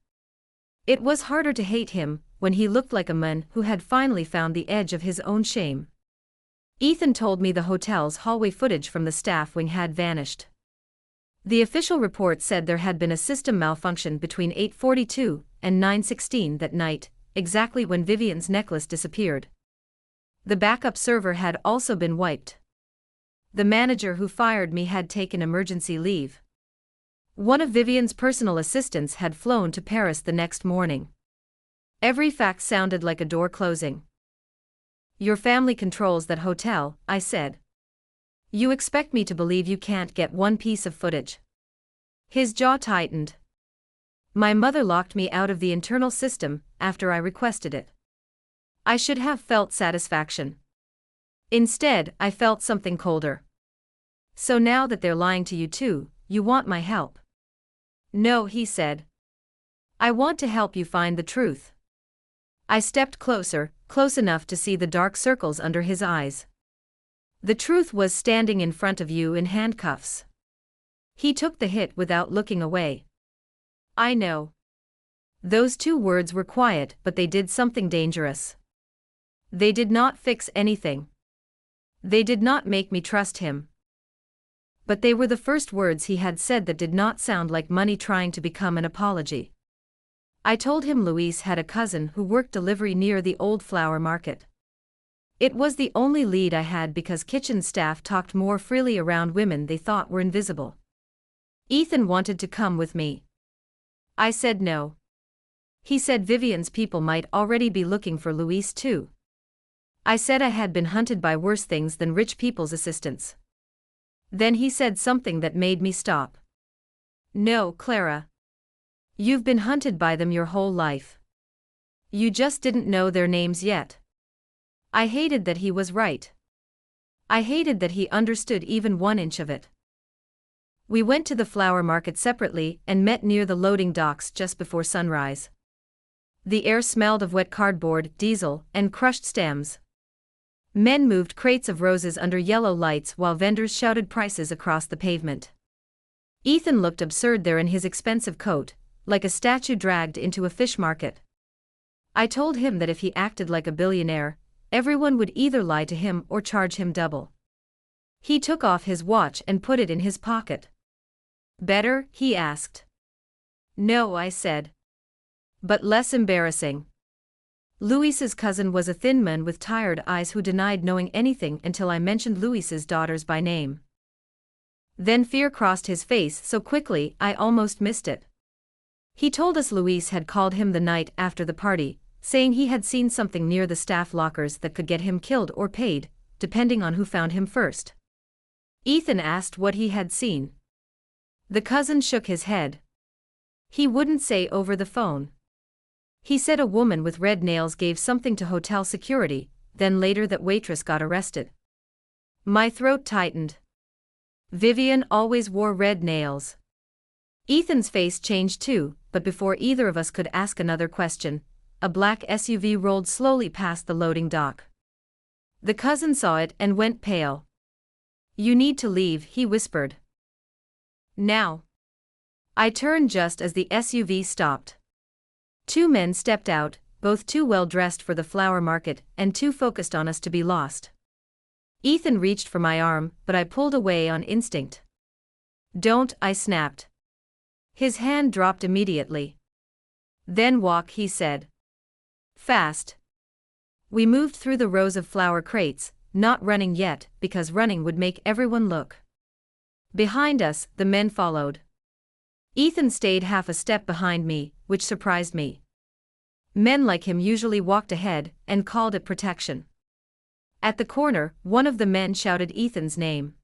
It was harder to hate him when he looked like a man who had finally found the edge of his own shame. Ethan told me the hotel's hallway footage from the staff wing had vanished. The official report said there had been a system malfunction between 8:42 and 9:16 that night, exactly when Vivian's necklace disappeared. The backup server had also been wiped. The manager who fired me had taken emergency leave. One of Vivian's personal assistants had flown to Paris the next morning. Every fact sounded like a door closing. "Your family controls that hotel," I said. "You expect me to believe you can't get one piece of footage?" His jaw tightened. "My mother locked me out of the internal system after I requested it." I should have felt satisfaction. Instead, I felt something colder. "So now that they're lying to you too, you want my help?" "No," he said. "I want to help you find the truth." I stepped closer, close enough to see the dark circles under his eyes. "The truth was standing in front of you in handcuffs." He took the hit without looking away. "I know." Those 2 words were quiet, but they did something dangerous. They did not fix anything. They did not make me trust him. But they were the first words he had said that did not sound like money trying to become an apology. I told him Luis had a cousin who worked delivery near the old flower market. It was the only lead I had because kitchen staff talked more freely around women they thought were invisible. Ethan wanted to come with me. I said no. He said Vivian's people might already be looking for Luis too. I said I had been hunted by worse things than rich people's assistants. Then he said something that made me stop. No, Clara. You've been hunted by them your whole life. You just didn't know their names yet. I hated that he was right. I hated that he understood even 1 inch of it. We went to the flower market separately and met near the loading docks just before sunrise. The air smelled of wet cardboard, diesel, and crushed stems. Men moved crates of roses under yellow lights while vendors shouted prices across the pavement. Ethan looked absurd there in his expensive coat, like a statue dragged into a fish market. I told him that if he acted like a billionaire, everyone would either lie to him or charge him double. He took off his watch and put it in his pocket. Better, he asked. No, I said. But less embarrassing. Luis's cousin was a thin man with tired eyes who denied knowing anything until I mentioned Luis's daughters by name. Then fear crossed his face so quickly I almost missed it. He told us Luis had called him the night after the party, saying he had seen something near the staff lockers that could get him killed or paid, depending on who found him first. Ethan asked what he had seen. The cousin shook his head. He wouldn't say over the phone. He said a woman with red nails gave something to hotel security, then later that waitress got arrested. My throat tightened. Vivian always wore red nails. Ethan's face changed too, but before either of us could ask another question, a black SUV rolled slowly past the loading dock. The cousin saw it and went pale. You need to leave, he whispered. Now. I turned just as the SUV stopped. 2 men stepped out, both too well dressed for the flower market and too focused on us to be lost. Ethan reached for my arm, but I pulled away on instinct. Don't, I snapped. His hand dropped immediately. Then walk, he said. Fast. We moved through the rows of flower crates, not running yet, because running would make everyone look. Behind us, the men followed. Ethan stayed half a step behind me, which surprised me. Men like him usually walked ahead and called it protection. At the corner, one of the men shouted Ethan's name.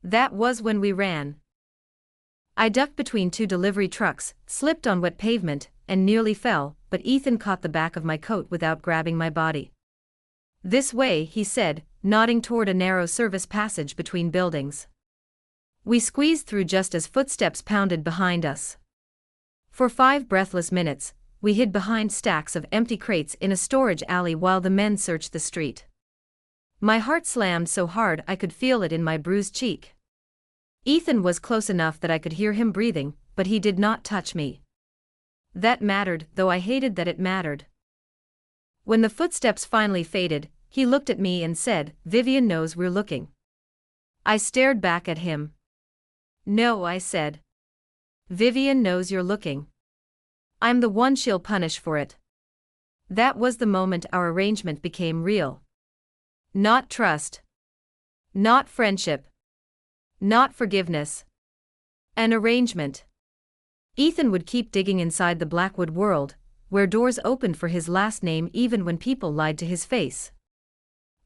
That was when we ran. I ducked between 2 delivery trucks, slipped on wet pavement, and nearly fell, but Ethan caught the back of my coat without grabbing my body. This way, he said, nodding toward a narrow service passage between buildings. We squeezed through just as footsteps pounded behind us. For 5 breathless minutes, we hid behind stacks of empty crates in a storage alley while the men searched the street. My heart slammed so hard I could feel it in my bruised cheek. Ethan was close enough that I could hear him breathing, but he did not touch me. That mattered, though I hated that it mattered. When the footsteps finally faded, he looked at me and said, Vivian knows we're looking. I stared back at him. No, I said. Vivian knows you're looking. I'm the one she'll punish for it. That was the moment our arrangement became real. Not trust. Not friendship. Not forgiveness. An arrangement. Ethan would keep digging inside the Blackwood world, where doors opened for his last name even when people lied to his face.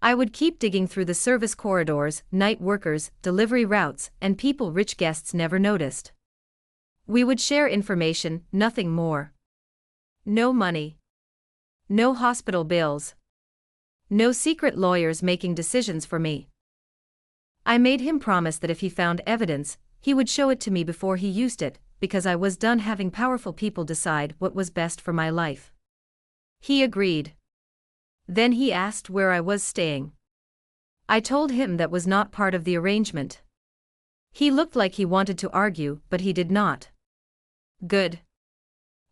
I would keep digging through the service corridors, night workers, delivery routes, and people rich guests never noticed. We would share information, nothing more. No money. No hospital bills. No secret lawyers making decisions for me. I made him promise that if he found evidence, he would show it to me before he used it, because I was done having powerful people decide what was best for my life. He agreed. Then he asked where I was staying. I told him that was not part of the arrangement. He looked like he wanted to argue, but he did not. Good.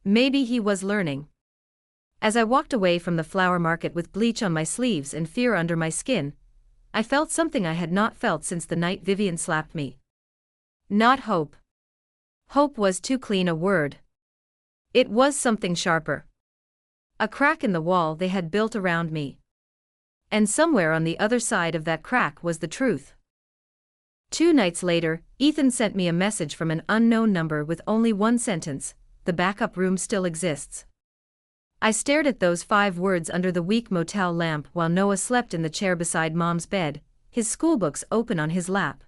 Maybe he was learning. As I walked away from the flower market with bleach on my sleeves and fear under my skin, I felt something I had not felt since the night Vivian slapped me. Not hope. Hope was too clean a word. It was something sharper. A crack in the wall they had built around me. And somewhere on the other side of that crack was the truth. 2 nights later, Ethan sent me a message from an unknown number with only one sentence: "The backup room still exists." I stared at those 5 words under the weak motel lamp while Noah slept in the chair beside Mom's bed, his schoolbooks open on his lap.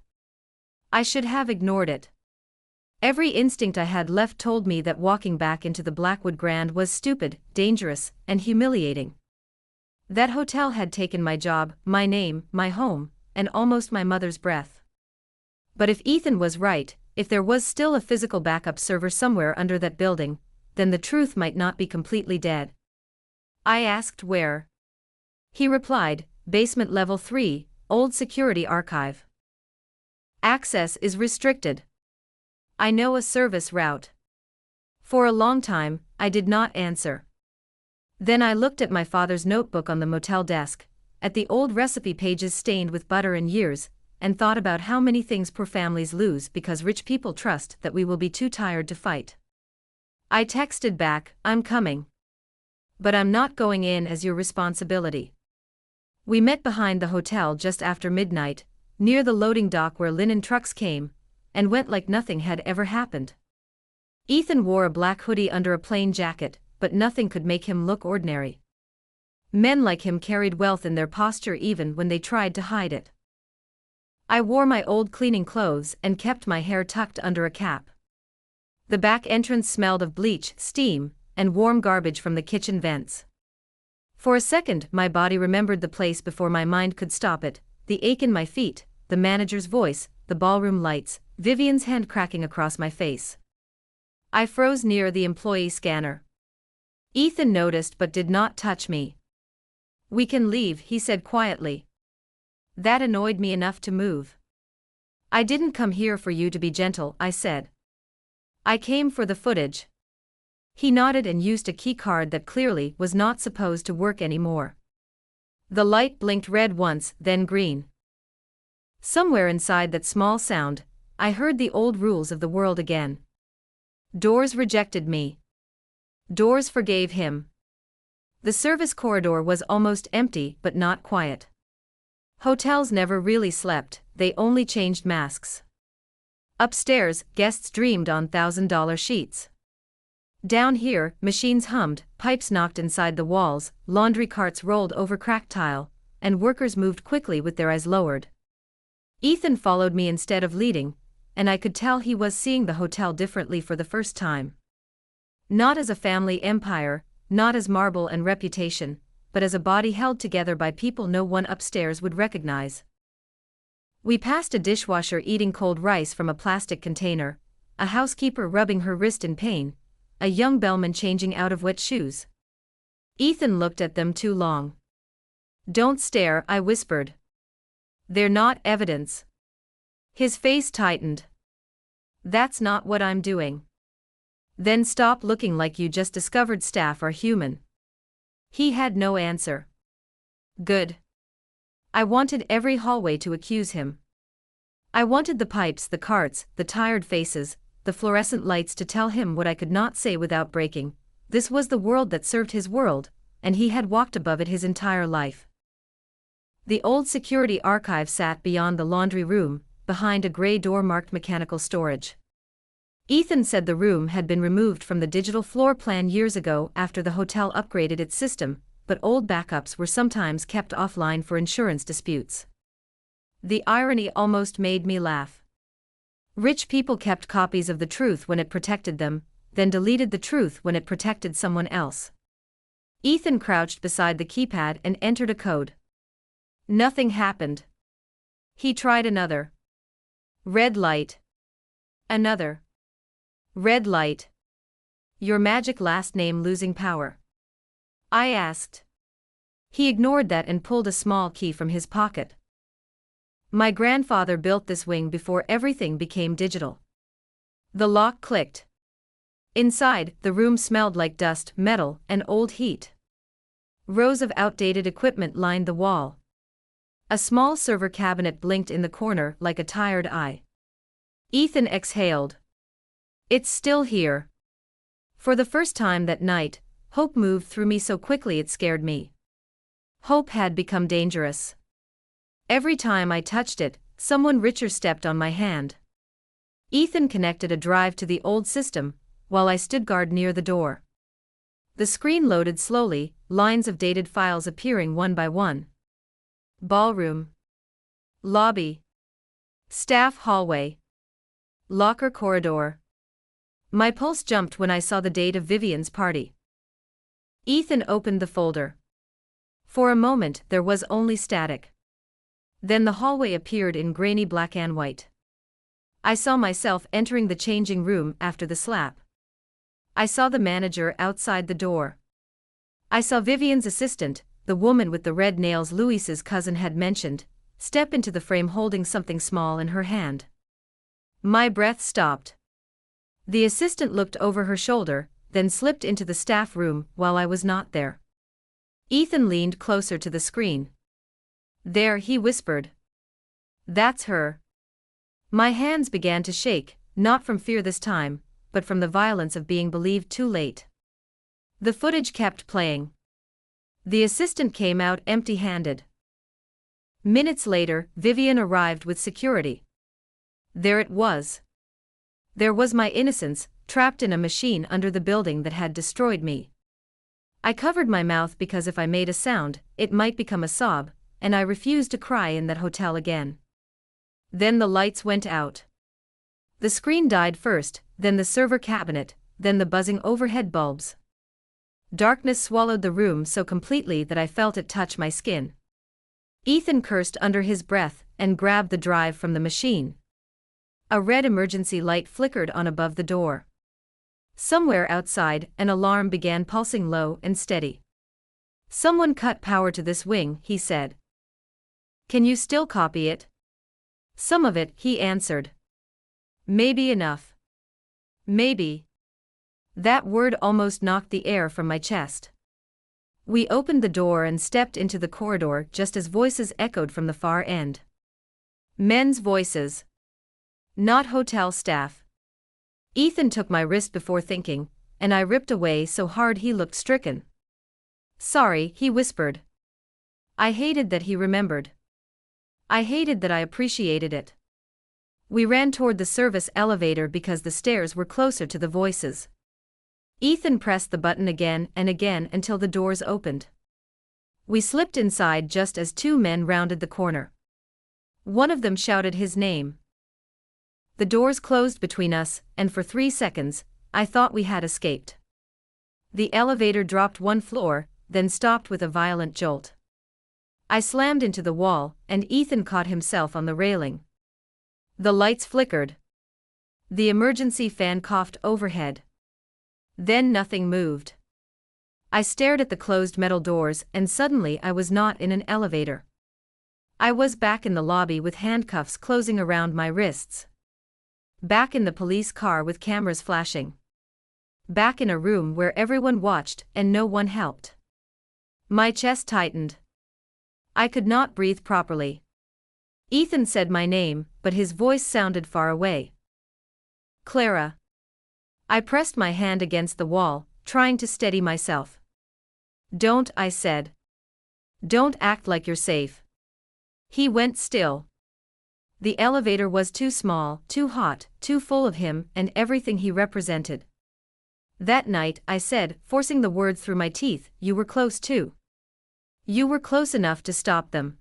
I should have ignored it. Every instinct I had left told me that walking back into the Blackwood Grand was stupid, dangerous, and humiliating. That hotel had taken my job, my name, my home, and almost my mother's breath. But if Ethan was right, if there was still a physical backup server somewhere under that building, then the truth might not be completely dead. I asked where. He replied, "Basement level 3, old security archive. Access is restricted. I know a service route." For a long time, I did not answer. Then I looked at my father's notebook on the motel desk, at the old recipe pages stained with butter and years, and thought about how many things poor families lose because rich people trust that we will be too tired to fight. I texted back, "I'm coming. But I'm not going in as your responsibility." We met behind the hotel just after midnight, near the loading dock where linen trucks came and went like nothing had ever happened. Ethan wore a black hoodie under a plain jacket, but nothing could make him look ordinary. Men like him carried wealth in their posture even when they tried to hide it. I wore my old cleaning clothes and kept my hair tucked under a cap. The back entrance smelled of bleach, steam, and warm garbage from the kitchen vents. For a second, my body remembered the place before my mind could stop it: the ache in my feet, the manager's voice, the ballroom lights, Vivian's hand cracking across my face. I froze near the employee scanner. Ethan noticed but did not touch me. "We can leave," he said quietly. That annoyed me enough to move. "I didn't come here for you to be gentle," I said. "I came for the footage." He nodded and used a key card that clearly was not supposed to work anymore. The light blinked red once, then green. Somewhere inside that small sound, I heard the old rules of the world again. Doors rejected me. Doors forgave him. The service corridor was almost empty but not quiet. Hotels never really slept, they only changed masks. Upstairs, guests dreamed on $1,000 sheets. Down here, machines hummed, pipes knocked inside the walls, laundry carts rolled over cracked tile, and workers moved quickly with their eyes lowered. Ethan followed me instead of leading, and I could tell he was seeing the hotel differently for the first time. Not as a family empire, not as marble and reputation, but as a body held together by people no one upstairs would recognize. We passed a dishwasher eating cold rice from a plastic container, a housekeeper rubbing her wrist in pain, a young bellman changing out of wet shoes. Ethan looked at them too long. "Don't stare," I whispered. "They're not evidence." His face tightened. "That's not what I'm doing." "Then stop looking like you just discovered staff are human." He had no answer. Good. I wanted every hallway to accuse him. I wanted the pipes, the carts, the tired faces, the fluorescent lights to tell him what I could not say without breaking. This was the world that served his world, and he had walked above it his entire life. The old security archive sat beyond the laundry room, behind a gray door marked mechanical storage. Ethan said the room had been removed from the digital floor plan years ago after the hotel upgraded its system, but old backups were sometimes kept offline for insurance disputes. The irony almost made me laugh. Rich people kept copies of the truth when it protected them, then deleted the truth when it protected someone else. Ethan crouched beside the keypad and entered a code. Nothing happened. He tried another. Red light. Another. Red light. Your magic last name losing power? I asked. He ignored that and pulled a small key from his pocket. My grandfather built this wing before everything became digital. The lock clicked. Inside, the room smelled like dust, metal, and old heat. Rows of outdated equipment lined the wall. A small server cabinet blinked in the corner like a tired eye. Ethan exhaled. It's still here. For the first time that night, hope moved through me so quickly it scared me. Hope had become dangerous. Every time I touched it, someone richer stepped on my hand. Ethan connected a drive to the old system, while I stood guard near the door. The screen loaded slowly, lines of dated files appearing one by one. Ballroom. Lobby. Staff hallway. Locker corridor. My pulse jumped when I saw the date of Vivian's party. Ethan opened the folder. For a moment there was only static. Then the hallway appeared in grainy black and white. I saw myself entering the changing room after the slap. I saw the manager outside the door. I saw Vivian's assistant, the woman with the red nails Luis's cousin had mentioned, step into the frame holding something small in her hand. My breath stopped. The assistant looked over her shoulder, then slipped into the staff room while I was not there. Ethan leaned closer to the screen. "There," he whispered. "That's her." My hands began to shake, not from fear this time, but from the violence of being believed too late. The footage kept playing. The assistant came out empty-handed. Minutes later, Vivian arrived with security. There it was. There was my innocence, trapped in a machine under the building that had destroyed me. I covered my mouth because if I made a sound, it might become a sob, and I refused to cry in that hotel again. Then the lights went out. The screen died first, then the server cabinet, then the buzzing overhead bulbs. Darkness swallowed the room so completely that I felt it touch my skin. Ethan cursed under his breath and grabbed the drive from the machine. A red emergency light flickered on above the door. Somewhere outside, an alarm began pulsing low and steady. "Someone cut power to this wing," he said. "Can you still copy it?" "Some of it," he answered. "Maybe enough." Maybe. That word almost knocked the air from my chest. We opened the door and stepped into the corridor just as voices echoed from the far end. Men's voices. Not hotel staff. Ethan took my wrist before thinking, and I ripped away so hard he looked stricken. "Sorry," he whispered. I hated that he remembered. I hated that I appreciated it. We ran toward the service elevator because the stairs were closer to the voices. Ethan pressed the button again and again until the doors opened. We slipped inside just as two men rounded the corner. One of them shouted his name. The doors closed between us, and for 3 seconds, I thought we had escaped. The elevator dropped one floor, then stopped with a violent jolt. I slammed into the wall, and Ethan caught himself on the railing. The lights flickered. The emergency fan coughed overhead. Then nothing moved. I stared at the closed metal doors, and suddenly I was not in an elevator. I was back in the lobby with handcuffs closing around my wrists. Back in the police car with cameras flashing. Back in a room where everyone watched and no one helped. My chest tightened. I could not breathe properly. Ethan said my name, but his voice sounded far away. "Clara." I pressed my hand against the wall, trying to steady myself. "Don't," I said. "Don't act like you're safe." He went still. The elevator was too small, too hot, too full of him and everything he represented. "That night," I said, forcing the words through my teeth, "you were close too. You were close enough to stop them."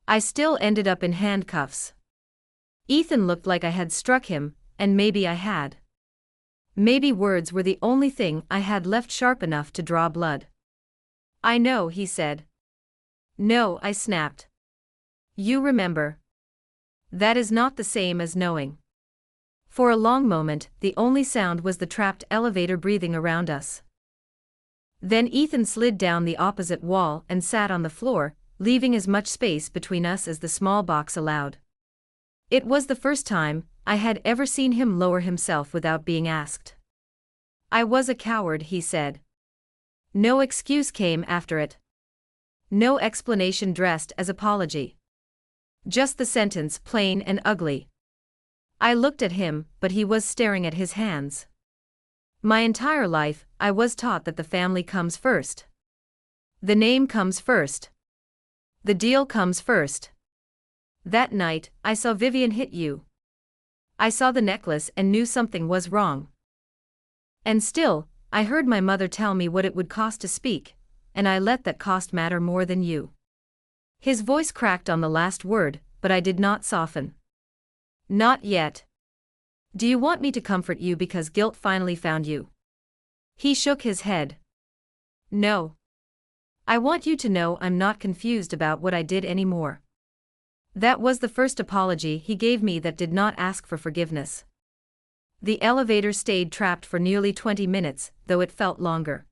I still ended up in handcuffs. Ethan looked like I had struck him, and maybe I had. Maybe words were the only thing I had left sharp enough to draw blood. "I know," he said. "No," I snapped. "You remember. That is not the same as knowing." For a long moment, the only sound was the trapped elevator breathing around us. Then Ethan slid down the opposite wall and sat on the floor, leaving as much space between us as the small box allowed. It was the first time I had ever seen him lower himself without being asked. "I was a coward," he said. No excuse came after it. No explanation dressed as apology. Just the sentence, plain and ugly. I looked at him, but he was staring at his hands. My entire life, I was taught that the family comes first. The name comes first. The deal comes first. That night, I saw Vivian hit you. I saw the necklace and knew something was wrong. And still, I heard my mother tell me what it would cost to speak, and I let that cost matter more than you. His voice cracked on the last word, but I did not soften. Not yet. Do you want me to comfort you because guilt finally found you? He shook his head. No. I want you to know I'm not confused about what I did anymore. That was the first apology he gave me that did not ask for forgiveness. The elevator stayed trapped for nearly 20 minutes, though it felt longer.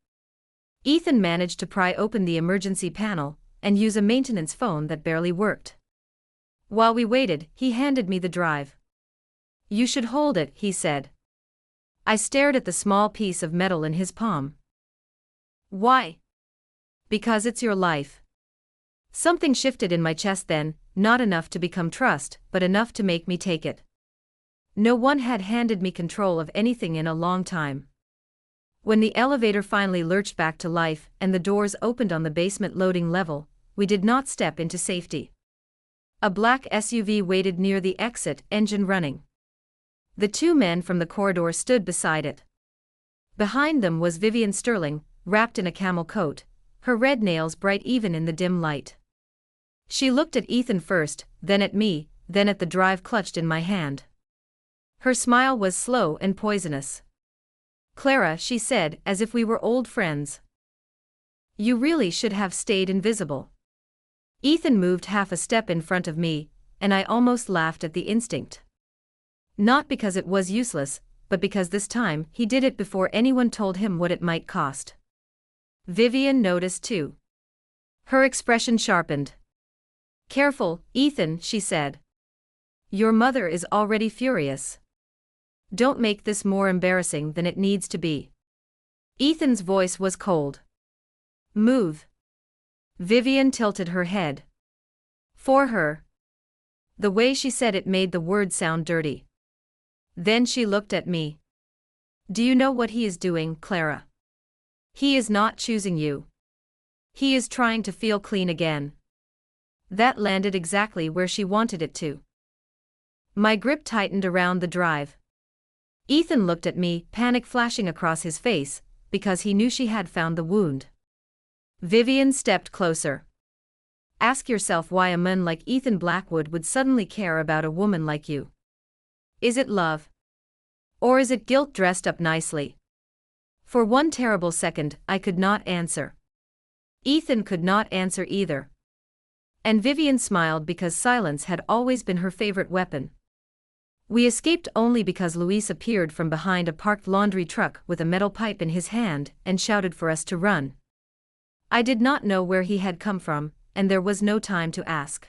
Ethan managed to pry open the emergency panel and use a maintenance phone that barely worked. While we waited, he handed me the drive. You should hold it, he said. I stared at the small piece of metal in his palm. Why? Because it's your life. Something shifted in my chest then, not enough to become trust, but enough to make me take it. No one had handed me control of anything in a long time. When the elevator finally lurched back to life and the doors opened on the basement loading level, we did not step into safety. A black SUV waited near the exit, engine running. The two men from the corridor stood beside it. Behind them was Vivian Sterling, wrapped in a camel coat, her red nails bright even in the dim light. She looked at Ethan first, then at me, then at the drive clutched in my hand. Her smile was slow and poisonous. Clara, she said, as if we were old friends. You really should have stayed invisible. Ethan moved half a step in front of me, and I almost laughed at the instinct. Not because it was useless, but because this time he did it before anyone told him what it might cost. Vivian noticed too. Her expression sharpened. Careful, Ethan, she said. Your mother is already furious. Don't make this more embarrassing than it needs to be. Ethan's voice was cold. Move. Vivian tilted her head. For her. The way she said it made the word sound dirty. Then she looked at me. Do you know what he is doing, Clara? He is not choosing you. He is trying to feel clean again. That landed exactly where she wanted it to. My grip tightened around the drive. Ethan looked at me, panic flashing across his face, because he knew she had found the wound. Vivian stepped closer. Ask yourself why a man like Ethan Blackwood would suddenly care about a woman like you. Is it love? Or is it guilt dressed up nicely? For one terrible second, I could not answer. Ethan could not answer either. And Vivian smiled because silence had always been her favorite weapon. We escaped only because Luis appeared from behind a parked laundry truck with a metal pipe in his hand and shouted for us to run. I did not know where he had come from, and there was no time to ask.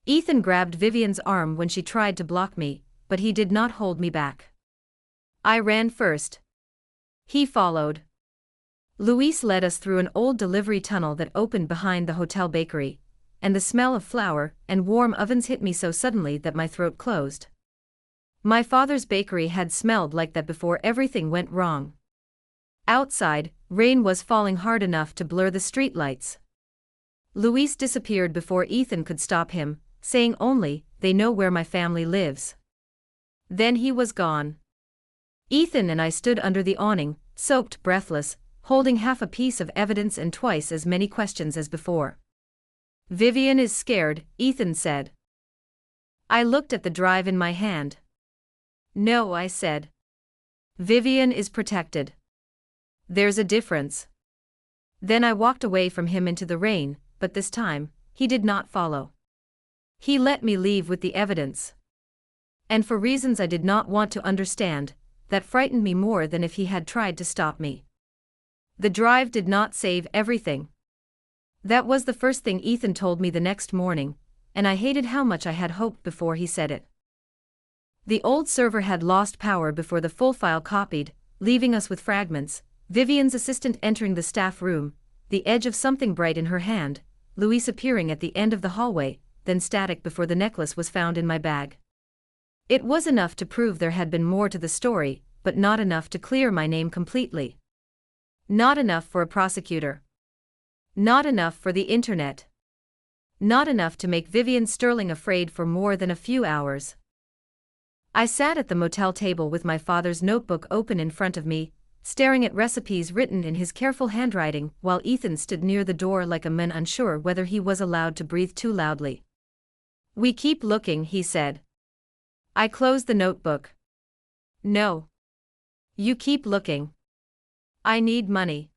Ethan grabbed Vivian's arm when she tried to block me, but he did not hold me back. I ran first. He followed. Luis led us through an old delivery tunnel that opened behind the hotel bakery, and the smell of flour and warm ovens hit me so suddenly that my throat closed. My father's bakery had smelled like that before everything went wrong. Outside, rain was falling hard enough to blur the streetlights. Luis disappeared before Ethan could stop him, saying only, "They know where my family lives." Then he was gone. Ethan and I stood under the awning, soaked, breathless, holding half a piece of evidence and twice as many questions as before. Vivian is scared, Ethan said. I looked at the drive in my hand. No, I said. Vivian is protected. There's a difference. Then I walked away from him into the rain, but this time, he did not follow. He let me leave with the evidence. And for reasons I did not want to understand, that frightened me more than if he had tried to stop me. The drive did not save everything. That was the first thing Ethan told me the next morning, and I hated how much I had hoped before he said it. The old server had lost power before the full file copied, leaving us with fragments, Vivian's assistant entering the staff room, the edge of something bright in her hand, Luis appearing at the end of the hallway, then static before the necklace was found in my bag. It was enough to prove there had been more to the story, but not enough to clear my name completely. Not enough for a prosecutor. Not enough for the internet. Not enough to make Vivian Sterling afraid for more than a few hours. I sat at the motel table with my father's notebook open in front of me, staring at recipes written in his careful handwriting while Ethan stood near the door like a man unsure whether he was allowed to breathe too loudly. "We keep looking," he said. I closed the notebook. "No. You keep looking. I need money."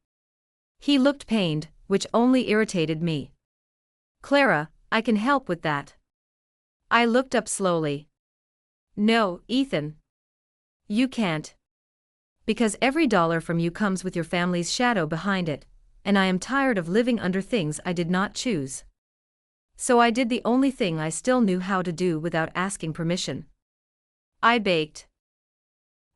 He looked pained, which only irritated me. "Clara, I can help with that." I looked up slowly. "No, Ethan. You can't. Because every dollar from you comes with your family's shadow behind it, and I am tired of living under things I did not choose. So I did the only thing I still knew how to do without asking permission. I baked."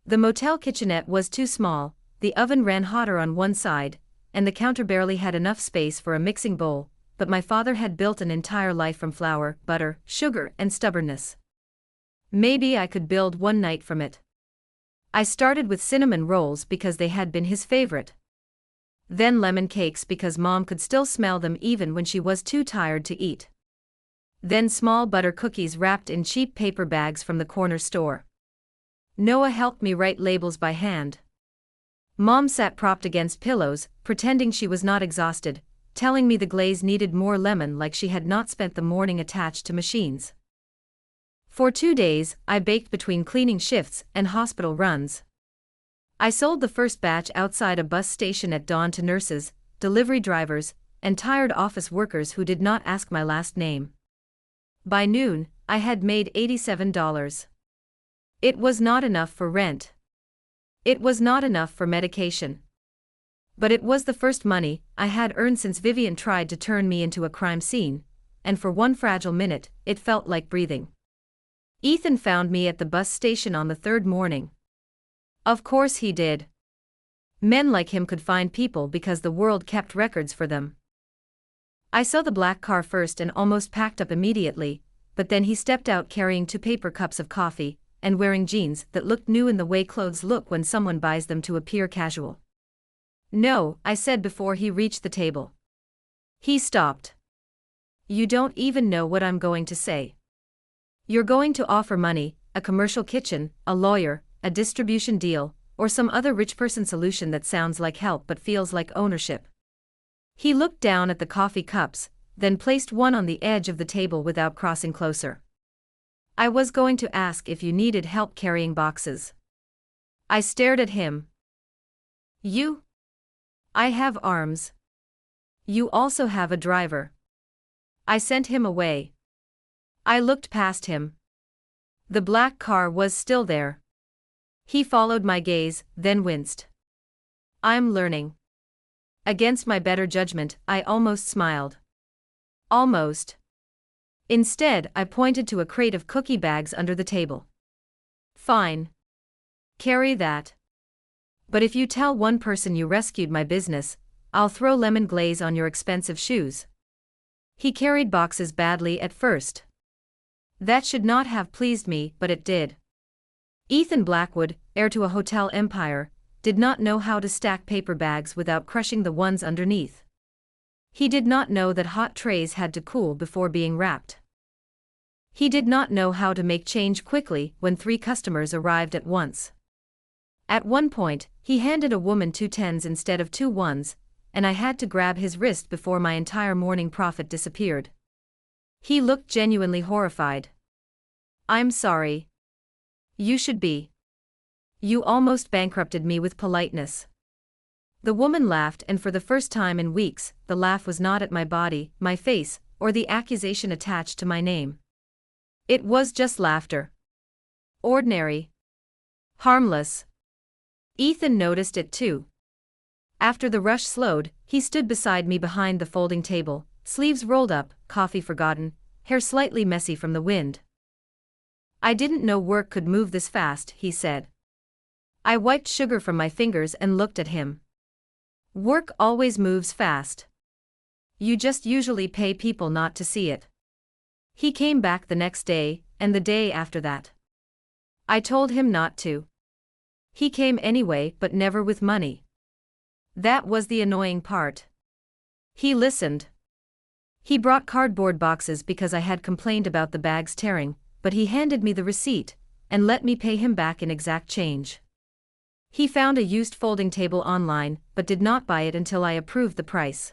The motel kitchenette was too small, the oven ran hotter on one side, and the counter barely had enough space for a mixing bowl, but my father had built an entire life from flour, butter, sugar, and stubbornness. Maybe I could build one night from it. I started with cinnamon rolls because they had been his favorite. Then lemon cakes because Mom could still smell them even when she was too tired to eat. Then small butter cookies wrapped in cheap paper bags from the corner store. Noah helped me write labels by hand. Mom sat propped against pillows, pretending she was not exhausted, telling me the glaze needed more lemon like she had not spent the morning attached to machines. For 2 days, I baked between cleaning shifts and hospital runs. I sold the first batch outside a bus station at dawn to nurses, delivery drivers, and tired office workers who did not ask my last name. By noon, I had made $87. It was not enough for rent. It was not enough for medication. But it was the first money I had earned since Vivian tried to turn me into a crime scene, and for one fragile minute, it felt like breathing. Ethan found me at the bus station on the third morning. Of course he did. Men like him could find people because the world kept records for them. I saw the black car first and almost packed up immediately, but then he stepped out carrying 2 paper cups of coffee, and wearing jeans that looked new in the way clothes look when someone buys them to appear casual. "No," I said before he reached the table. He stopped. "You don't even know what I'm going to say. You're going to offer money, a commercial kitchen, a lawyer, a distribution deal, or some other rich person solution that sounds like help but feels like ownership." He looked down at the coffee cups, then placed one on the edge of the table without crossing closer. "I was going to ask if you needed help carrying boxes." I stared at him. "You? I have arms. You also have a driver." I sent him away. I looked past him. The black car was still there. He followed my gaze, then winced. "I'm learning." Against my better judgment, I almost smiled. Almost. Instead, I pointed to a crate of cookie bags under the table. "Fine. Carry that. But if you tell one person you rescued my business, I'll throw lemon glaze on your expensive shoes." He carried boxes badly at first. That should not have pleased me, but it did. Ethan Blackwood, heir to a hotel empire, did not know how to stack paper bags without crushing the ones underneath. He did not know that hot trays had to cool before being wrapped. He did not know how to make change quickly when 3 customers arrived at once. At one point, he handed a woman 2 tens instead of 2 ones, and I had to grab his wrist before my entire morning profit disappeared. He looked genuinely horrified. "I'm sorry. You should be. You almost bankrupted me with politeness." The woman laughed, and for the first time in weeks, the laugh was not at my body, my face, or the accusation attached to my name. It was just laughter. Ordinary. Harmless. Ethan noticed it too. After the rush slowed, he stood beside me behind the folding table, sleeves rolled up, coffee forgotten, hair slightly messy from the wind. "I didn't know work could move this fast," he said. I wiped sugar from my fingers and looked at him. "Work always moves fast. You just usually pay people not to see it." He came back the next day, and the day after that. I told him not to. He came anyway, but never with money. That was the annoying part. He listened. He brought cardboard boxes because I had complained about the bags tearing, but he handed me the receipt and let me pay him back in exact change. He found a used folding table online, but did not buy it until I approved the price.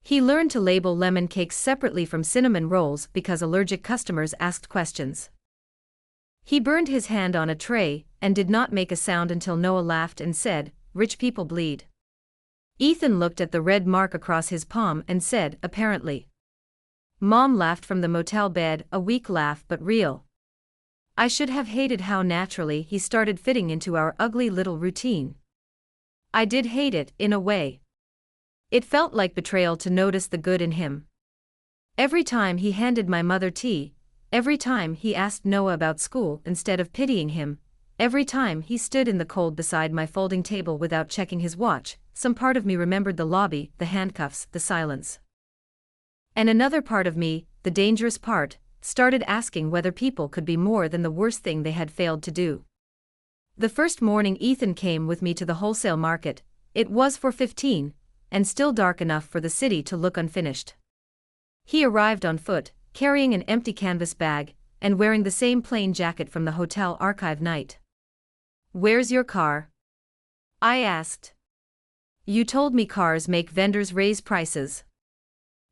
He learned to label lemon cakes separately from cinnamon rolls because allergic customers asked questions. He burned his hand on a tray and did not make a sound until Noah laughed and said, "Rich people bleed." Ethan looked at the red mark across his palm and said, "Apparently." Mom laughed from the motel bed, a weak laugh but real. I should have hated how naturally he started fitting into our ugly little routine. I did hate it, in a way. It felt like betrayal to notice the good in him. Every time he handed my mother tea, every time he asked Noah about school instead of pitying him, every time he stood in the cold beside my folding table without checking his watch, some part of me remembered the lobby, the handcuffs, the silence. And another part of me, the dangerous part, started asking whether people could be more than the worst thing they had failed to do. The first morning Ethan came with me to the wholesale market, it was 4:15, and still dark enough for the city to look unfinished. He arrived on foot, carrying an empty canvas bag, and wearing the same plain jacket from the hotel archive night. "Where's your car?" I asked. "You told me cars make vendors raise prices."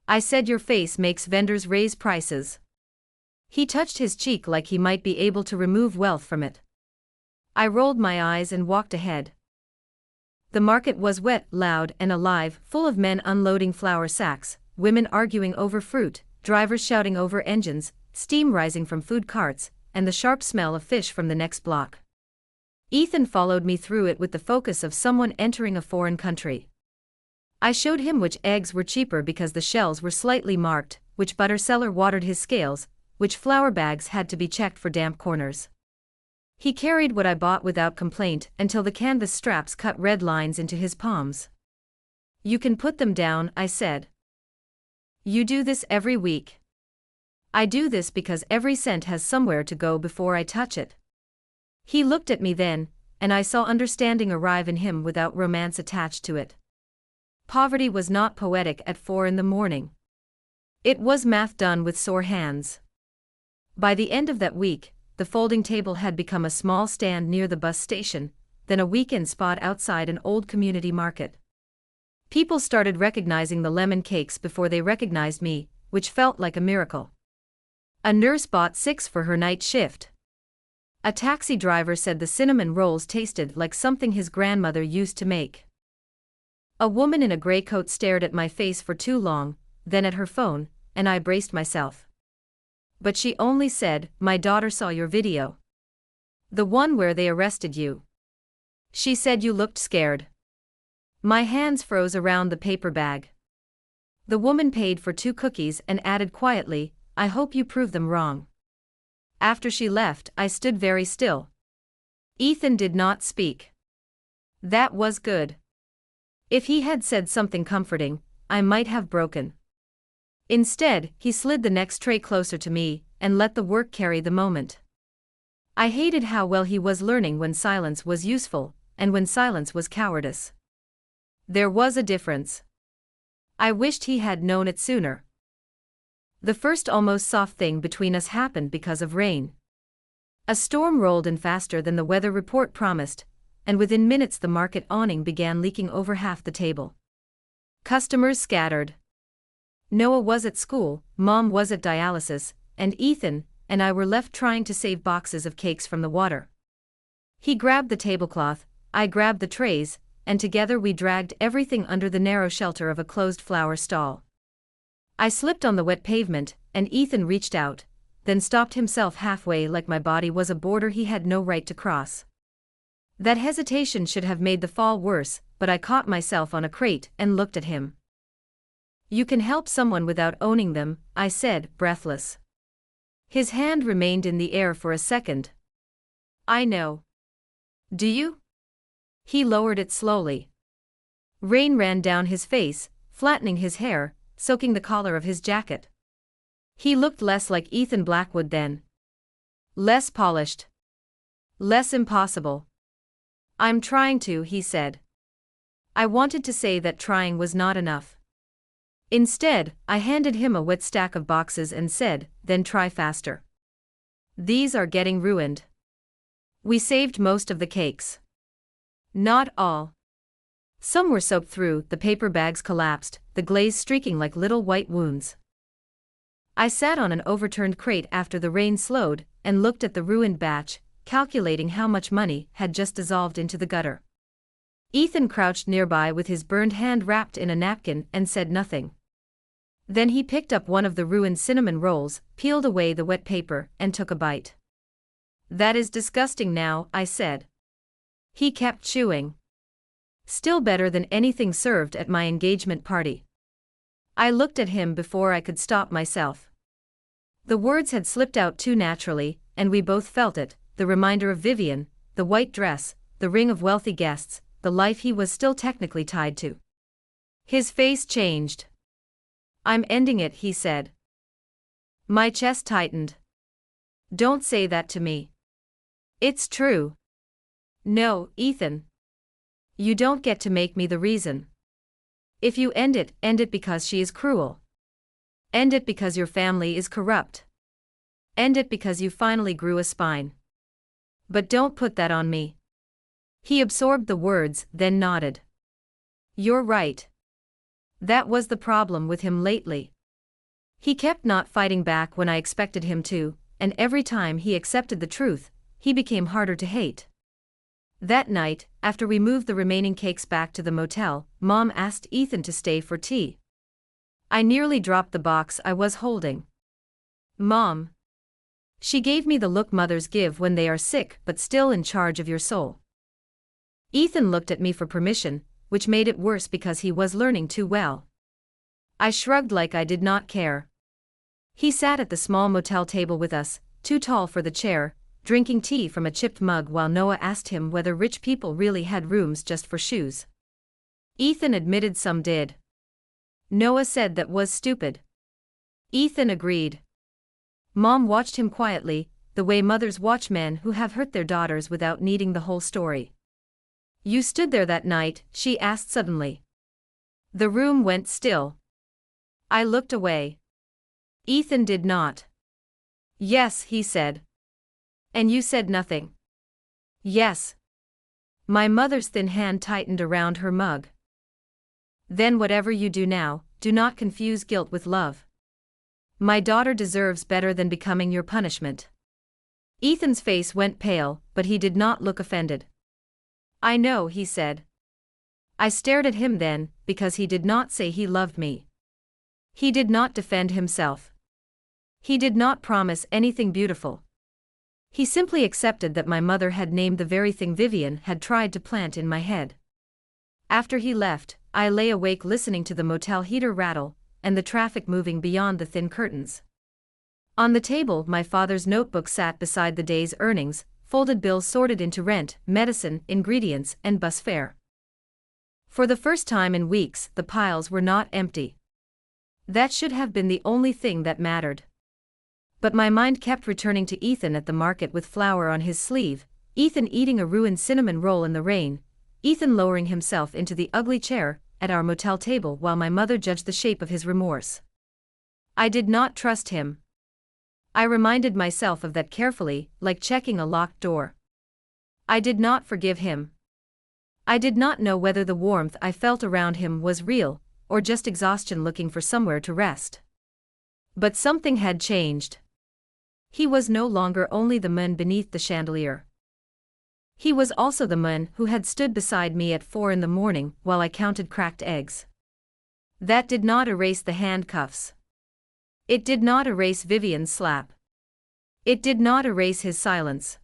I said your face makes vendors raise prices. He touched his cheek like he might be able to remove wealth from it. I rolled my eyes and walked ahead. The market was wet, loud, and alive, full of men unloading flour sacks, women arguing over fruit, drivers shouting over engines, steam rising from food carts, and the sharp smell of fish from the next block. Ethan followed me through it with the focus of someone entering a foreign country. I showed him which eggs were cheaper because the shells were slightly marked, which butter seller watered his scales, which flour bags had to be checked for damp corners. He carried what I bought without complaint until the canvas straps cut red lines into his palms. "You can put them down," I said. "You do this every week." "I do this because every cent has somewhere to go before I touch it." He looked at me then, and I saw understanding arrive in him without romance attached to it. Poverty was not poetic at 4 in the morning. It was math done with sore hands. By the end of that week, the folding table had become a small stand near the bus station, then a weekend spot outside an old community market. People started recognizing the lemon cakes before they recognized me, which felt like a miracle. A nurse bought 6 for her night shift. A taxi driver said the cinnamon rolls tasted like something his grandmother used to make. A woman in a gray coat stared at my face for too long, then at her phone, and I braced myself. But she only said, "My daughter saw your video. The one where they arrested you. She said you looked scared." My hands froze around the paper bag. The woman paid for 2 cookies and added quietly, "I hope you prove them wrong." After she left, I stood very still. Ethan did not speak. That was good. If he had said something comforting, I might have broken. Instead, he slid the next tray closer to me and let the work carry the moment. I hated how well he was learning when silence was useful, and when silence was cowardice. There was a difference. I wished he had known it sooner. The first almost soft thing between us happened because of rain. A storm rolled in faster than the weather report promised, and within minutes the market awning began leaking over half the table. Customers scattered. Noah was at school, Mom was at dialysis, and Ethan and I were left trying to save boxes of cakes from the water. He grabbed the tablecloth, I grabbed the trays, and together we dragged everything under the narrow shelter of a closed flower stall. I slipped on the wet pavement, and Ethan reached out, then stopped himself halfway like my body was a border he had no right to cross. That hesitation should have made the fall worse, but I caught myself on a crate and looked at him. "You can help someone without owning them," I said, breathless. His hand remained in the air for a second. "I know." "Do you?" He lowered it slowly. Rain ran down his face, flattening his hair, soaking the collar of his jacket. He looked less like Ethan Blackwood then. Less polished. Less impossible. "I'm trying to," he said. I wanted to say that trying was not enough. Instead, I handed him a wet stack of boxes and said, "Then try faster. These are getting ruined." We saved most of the cakes. Not all. Some were soaked through, the paper bags collapsed, the glaze streaking like little white wounds. I sat on an overturned crate after the rain slowed, and looked at the ruined batch, calculating how much money had just dissolved into the gutter. Ethan crouched nearby with his burned hand wrapped in a napkin and said nothing. Then he picked up one of the ruined cinnamon rolls, peeled away the wet paper, and took a bite. "That is disgusting now," I said. He kept chewing. "Still better than anything served at my engagement party." I looked at him before I could stop myself. The words had slipped out too naturally, and we both felt it, the reminder of Vivian, the white dress, the ring of wealthy guests, the life he was still technically tied to. His face changed. "I'm ending it," he said. My chest tightened. "Don't say that to me. It's true." "No, Ethan. You don't get to make me the reason. If you end it because she is cruel. End it because your family is corrupt. End it because you finally grew a spine. But don't put that on me." He absorbed the words, then nodded. "You're right. That was the problem with him lately. He kept not fighting back when I expected him to, and every time he accepted the truth, he became harder to hate." That night, after we moved the remaining cakes back to the motel, Mom asked Ethan to stay for tea. I nearly dropped the box I was holding. "Mom." She gave me the look mothers give when they are sick but still in charge of your soul. Ethan looked at me for permission, which made it worse because he was learning too well. I shrugged like I did not care. He sat at the small motel table with us, too tall for the chair, drinking tea from a chipped mug while Noah asked him whether rich people really had rooms just for shoes. Ethan admitted some did. Noah said that was stupid. Ethan agreed. Mom watched him quietly, the way mothers watch men who have hurt their daughters without needing the whole story. "You stood there that night?" she asked suddenly. The room went still. I looked away. Ethan did not. "Yes," he said. "And you said nothing?" "Yes." My mother's thin hand tightened around her mug. "Then whatever you do now, do not confuse guilt with love. My daughter deserves better than becoming your punishment." Ethan's face went pale, but he did not look offended. "I know," he said. I stared at him then, because he did not say he loved me. He did not defend himself. He did not promise anything beautiful. He simply accepted that my mother had named the very thing Vivian had tried to plant in my head. After he left, I lay awake listening to the motel heater rattle, and the traffic moving beyond the thin curtains. On the table, my father's notebook sat beside the day's earnings, folded bills sorted into rent, medicine, ingredients, and bus fare. For the first time in weeks, the piles were not empty. That should have been the only thing that mattered. But my mind kept returning to Ethan at the market with flour on his sleeve, Ethan eating a ruined cinnamon roll in the rain, Ethan lowering himself into the ugly chair at our motel table while my mother judged the shape of his remorse. I did not trust him. I reminded myself of that carefully, like checking a locked door. I did not forgive him. I did not know whether the warmth I felt around him was real, or just exhaustion looking for somewhere to rest. But something had changed. He was no longer only the man beneath the chandelier. He was also the man who had stood beside me at 4 a.m. while I counted cracked eggs. That did not erase the handcuffs. It did not erase Vivian's slap. It did not erase his silence.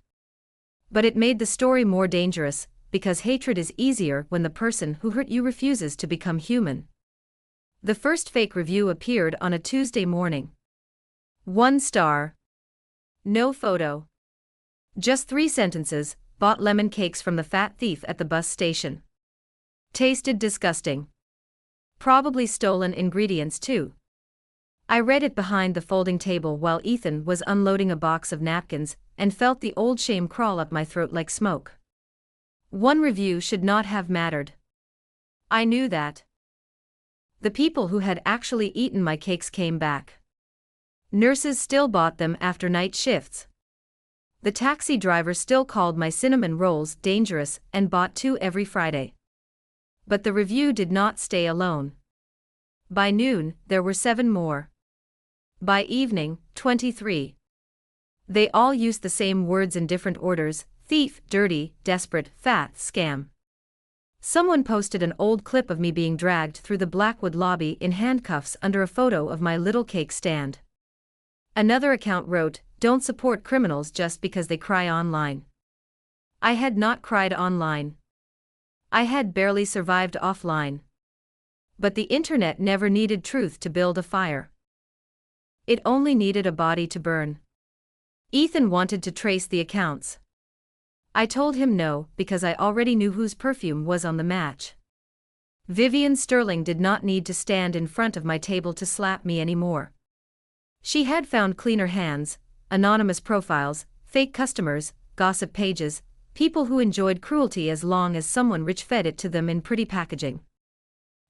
But it made the story more dangerous, because hatred is easier when the person who hurt you refuses to become human. The first fake review appeared on a Tuesday morning. 1 star. No photo. Just 3 sentences, bought lemon cakes from the fat thief at the bus station. Tasted disgusting. Probably stolen ingredients too. I read it behind the folding table while Ethan was unloading a box of napkins, and felt the old shame crawl up my throat like smoke. One review should not have mattered. I knew that. The people who had actually eaten my cakes came back. Nurses still bought them after night shifts. The taxi driver still called my cinnamon rolls dangerous and bought 2 every Friday. But the review did not stay alone. By noon, there were 7 more. By evening, 23. They all used the same words in different orders: thief, dirty, desperate, fat, scam. Someone posted an old clip of me being dragged through the Blackwood lobby in handcuffs under a photo of my little cake stand. Another account wrote, "Don't support criminals just because they cry online." I had not cried online. I had barely survived offline. But the internet never needed truth to build a fire. It only needed a body to burn. Ethan wanted to trace the accounts. I told him no, because I already knew whose perfume was on the match. Vivian Sterling did not need to stand in front of my table to slap me anymore. She had found cleaner hands, anonymous profiles, fake customers, gossip pages, people who enjoyed cruelty as long as someone rich fed it to them in pretty packaging.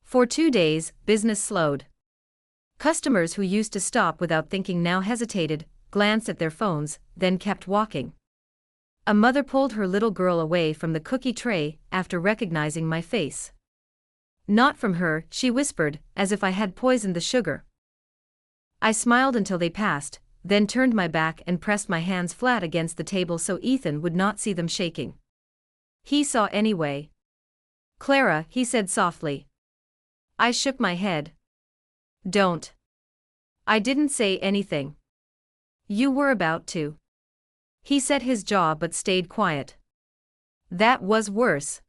For 2 days, business slowed. Customers who used to stop without thinking now hesitated, glanced at their phones, then kept walking. A mother pulled her little girl away from the cookie tray after recognizing my face. "Not from her," she whispered, as if I had poisoned the sugar. I smiled until they passed, then turned my back and pressed my hands flat against the table so Ethan would not see them shaking. He saw anyway. "Clara," he said softly. I shook my head. "Don't." I didn't say anything. "You were about to." He set his jaw but stayed quiet. That was worse.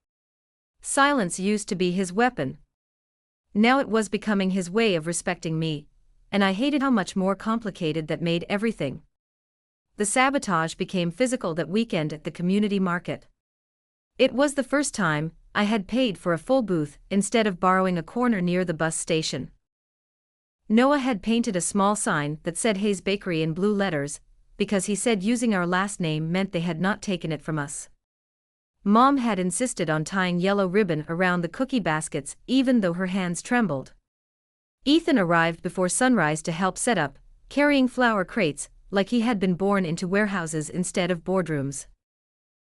Silence used to be his weapon. Now it was becoming his way of respecting me, and I hated how much more complicated that made everything. The sabotage became physical that weekend at the community market. It was the first time I had paid for a full booth instead of borrowing a corner near the bus station. Noah had painted a small sign that said Hayes Bakery in blue letters, because he said using our last name meant they had not taken it from us. Mom had insisted on tying yellow ribbon around the cookie baskets even though her hands trembled. Ethan arrived before sunrise to help set up, carrying flour crates, like he had been born into warehouses instead of boardrooms.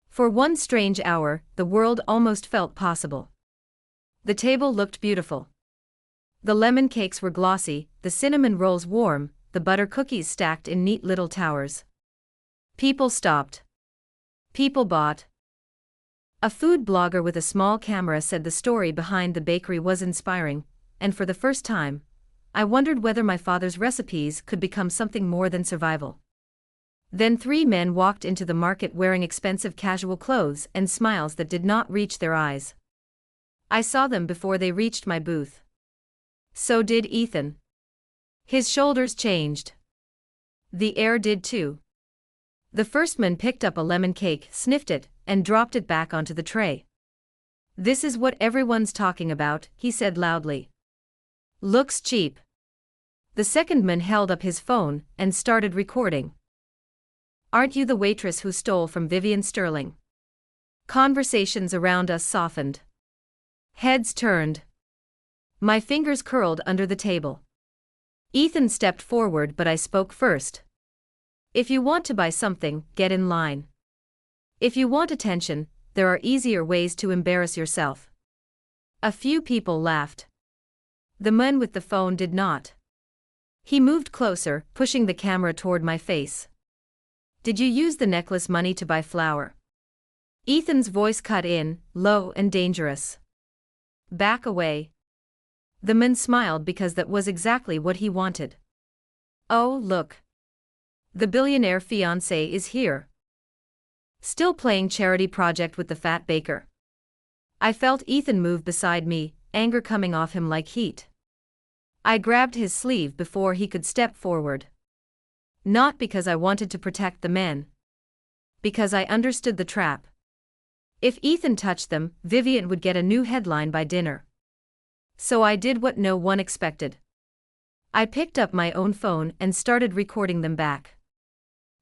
For one strange hour, the world almost felt possible. The table looked beautiful. The lemon cakes were glossy, the cinnamon rolls warm, the butter cookies stacked in neat little towers. People stopped. People bought. A food blogger with a small camera said the story behind the bakery was inspiring, and for the first time, I wondered whether my father's recipes could become something more than survival. Then 3 men walked into the market wearing expensive casual clothes and smiles that did not reach their eyes. I saw them before they reached my booth. So did Ethan. His shoulders changed. The air did too. The first man picked up a lemon cake, sniffed it, and dropped it back onto the tray. "This is what everyone's talking about," he said loudly. "Looks cheap." The second man held up his phone and started recording. "Aren't you the waitress who stole from Vivian Sterling?" Conversations around us softened. Heads turned. My fingers curled under the table. Ethan stepped forward, but I spoke first. "If you want to buy something, get in line. If you want attention, there are easier ways to embarrass yourself." A few people laughed. The man with the phone did not. He moved closer, pushing the camera toward my face. "Did you use the necklace money to buy flour?" Ethan's voice cut in, low and dangerous. "Back away." The man smiled because that was exactly what he wanted. "Oh, look. The billionaire fiancé is here. Still playing charity project with the fat baker." I felt Ethan move beside me, anger coming off him like heat. I grabbed his sleeve before he could step forward. Not because I wanted to protect the men. Because I understood the trap. If Ethan touched them, Vivian would get a new headline by dinner. So I did what no one expected. I picked up my own phone and started recording them back.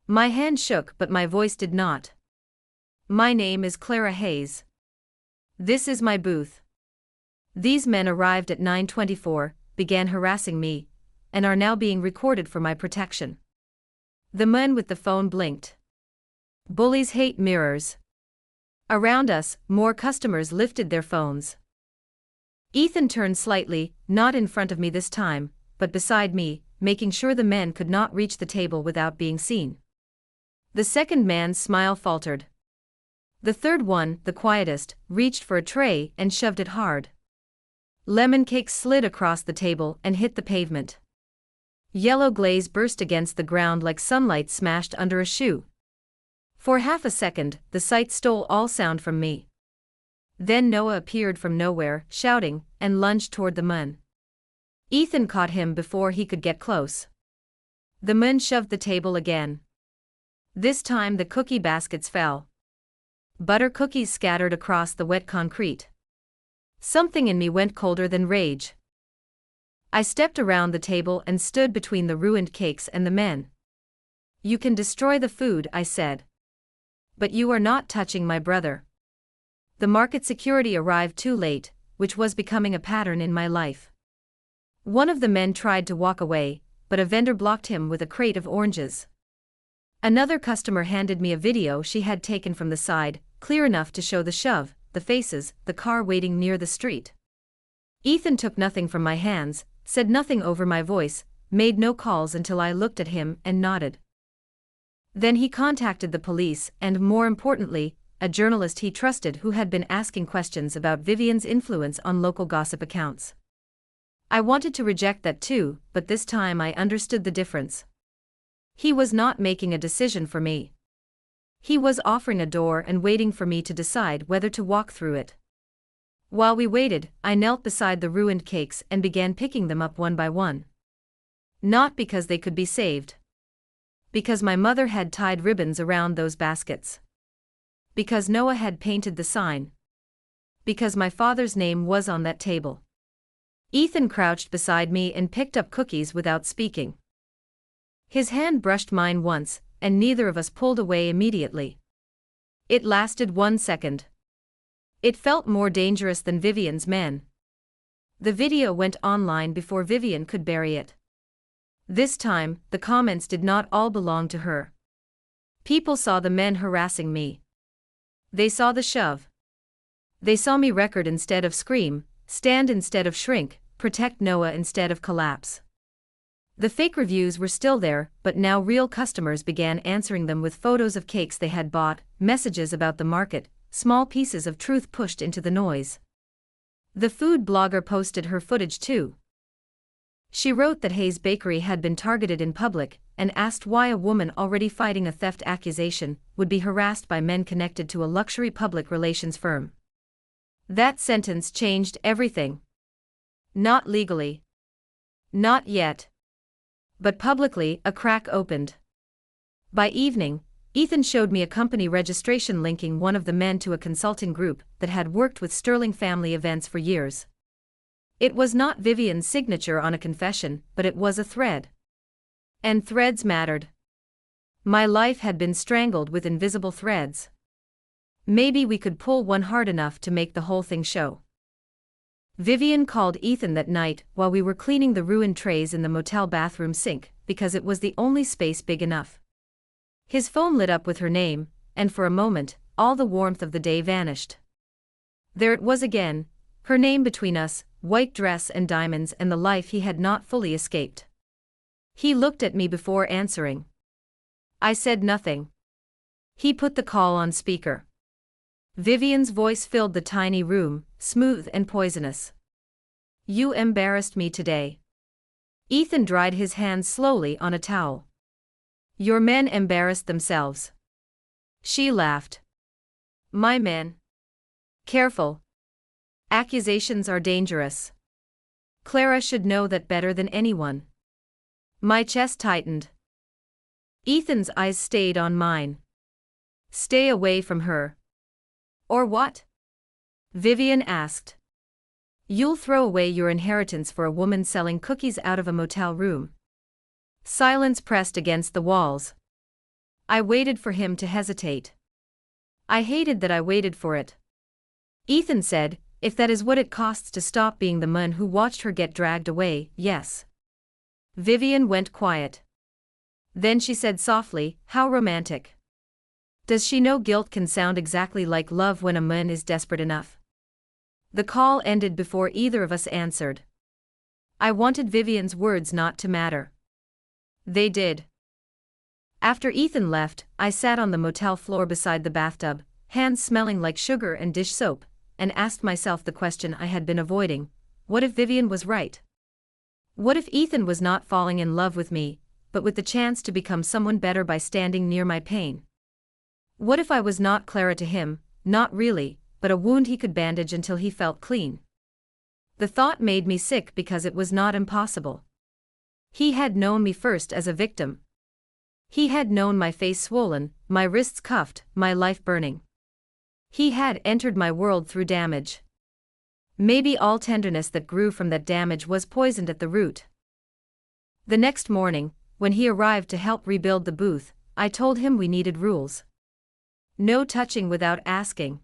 My hand shook but my voice did not. "My name is Clara Hayes. This is my booth. These men arrived at 9:24, began harassing me, and are now being recorded for my protection. The man with the phone blinked. Bullies hate mirrors. Around us, more customers lifted their phones. Ethan turned slightly, not in front of me this time, but beside me, making sure the men could not reach the table without being seen. The second man's smile faltered. The third one, the quietest, reached for a tray and shoved it hard. Lemon cakes slid across the table and hit the pavement. Yellow glaze burst against the ground like sunlight smashed under a shoe. For half a second, the sight stole all sound from me. Then Noah appeared from nowhere, shouting, and lunged toward the man. Ethan caught him before he could get close. The man shoved the table again. This time the cookie baskets fell. Butter cookies scattered across the wet concrete. Something in me went colder than rage. I stepped around the table and stood between the ruined cakes and the men. "You can destroy the food," I said. "But you are not touching my brother." The market security arrived too late, which was becoming a pattern in my life. One of the men tried to walk away, but a vendor blocked him with a crate of oranges. Another customer handed me a video she had taken from the side, clear enough to show the shove, the faces, the car waiting near the street. Ethan took nothing from my hands, said nothing over my voice, made no calls until I looked at him and nodded. Then he contacted the police and, more importantly, a journalist he trusted who had been asking questions about Vivian's influence on local gossip accounts. I wanted to reject that too, but this time I understood the difference. He was not making a decision for me. He was offering a door and waiting for me to decide whether to walk through it. While we waited, I knelt beside the ruined cakes and began picking them up one by one. Not because they could be saved. Because my mother had tied ribbons around those baskets. Because Noah had painted the sign. Because my father's name was on that table. Ethan crouched beside me and picked up cookies without speaking. His hand brushed mine once, and neither of us pulled away immediately. It lasted 1 second. It felt more dangerous than Vivian's men. The video went online before Vivian could bury it. This time, the comments did not all belong to her. People saw the men harassing me. They saw the shove. They saw me record instead of scream, stand instead of shrink, protect Noah instead of collapse. The fake reviews were still there, but now real customers began answering them with photos of cakes they had bought, messages about the market, small pieces of truth pushed into the noise. The food blogger posted her footage too. She wrote that Hayes Bakery had been targeted in public, and asked why a woman already fighting a theft accusation would be harassed by men connected to a luxury public relations firm. That sentence changed everything. Not legally. Not yet. But publicly, a crack opened. By evening, Ethan showed me a company registration linking one of the men to a consulting group that had worked with Sterling family events for years. It was not Vivian's signature on a confession, but it was a thread. And threads mattered. My life had been strangled with invisible threads. Maybe we could pull one hard enough to make the whole thing show. Vivian called Ethan that night while we were cleaning the ruined trays in the motel bathroom sink, because it was the only space big enough. His phone lit up with her name, and for a moment, all the warmth of the day vanished. There it was again, her name between us, white dress and diamonds and the life he had not fully escaped. He looked at me before answering. I said nothing. He put the call on speaker. Vivian's voice filled the tiny room, smooth and poisonous. "You embarrassed me today." Ethan dried his hands slowly on a towel. "Your men embarrassed themselves." She laughed. "My men? Careful. Accusations are dangerous. Clara should know that better than anyone." My chest tightened. Ethan's eyes stayed on mine. "Stay away from her." "Or what?" Vivian asked. "You'll throw away your inheritance for a woman selling cookies out of a motel room." Silence pressed against the walls. I waited for him to hesitate. I hated that I waited for it. Ethan said, If that is what it costs to stop being the man who watched her get dragged away, yes. Vivian went quiet. Then she said softly, "How romantic. Does she know guilt can sound exactly like love when a man is desperate enough?" The call ended before either of us answered. I wanted Vivian's words not to matter. They did. After Ethan left, I sat on the motel floor beside the bathtub, hands smelling like sugar and dish soap, and asked myself the question I had been avoiding: what if Vivian was right? What if Ethan was not falling in love with me, but with the chance to become someone better by standing near my pain? What if I was not Clara to him, not really, but a wound he could bandage until he felt clean? The thought made me sick because it was not impossible. He had known me first as a victim. He had known my face swollen, my wrists cuffed, my life burning. He had entered my world through damage. Maybe all tenderness that grew from that damage was poisoned at the root. The next morning, when he arrived to help rebuild the booth, I told him we needed rules. No touching without asking.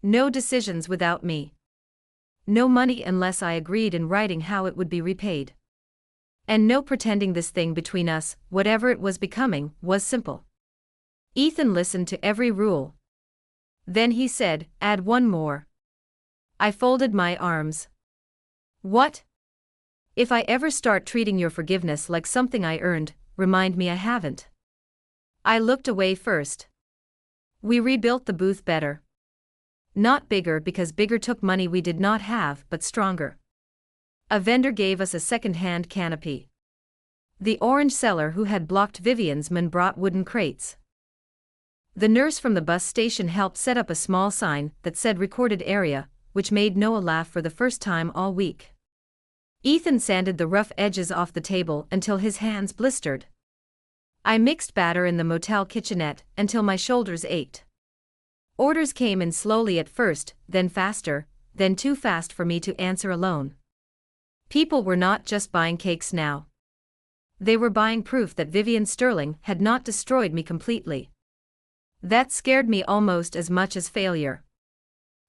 No decisions without me. No money unless I agreed in writing how it would be repaid. And no pretending this thing between us, whatever it was becoming, was simple. Ethan listened to every rule. Then he said, "Add one more." I folded my arms. "What?" "If I ever start treating your forgiveness like something I earned, remind me I haven't." I looked away first. We rebuilt the booth better. Not bigger because bigger took money we did not have, but stronger. A vendor gave us a second-hand canopy. The orange seller who had blocked Vivian's man brought wooden crates. The nurse from the bus station helped set up a small sign that said "recorded area," which made Noah laugh for the first time all week. Ethan sanded the rough edges off the table until his hands blistered. I mixed batter in the motel kitchenette until my shoulders ached. Orders came in slowly at first, then faster, then too fast for me to answer alone. People were not just buying cakes now. They were buying proof that Vivian Sterling had not destroyed me completely. That scared me almost as much as failure.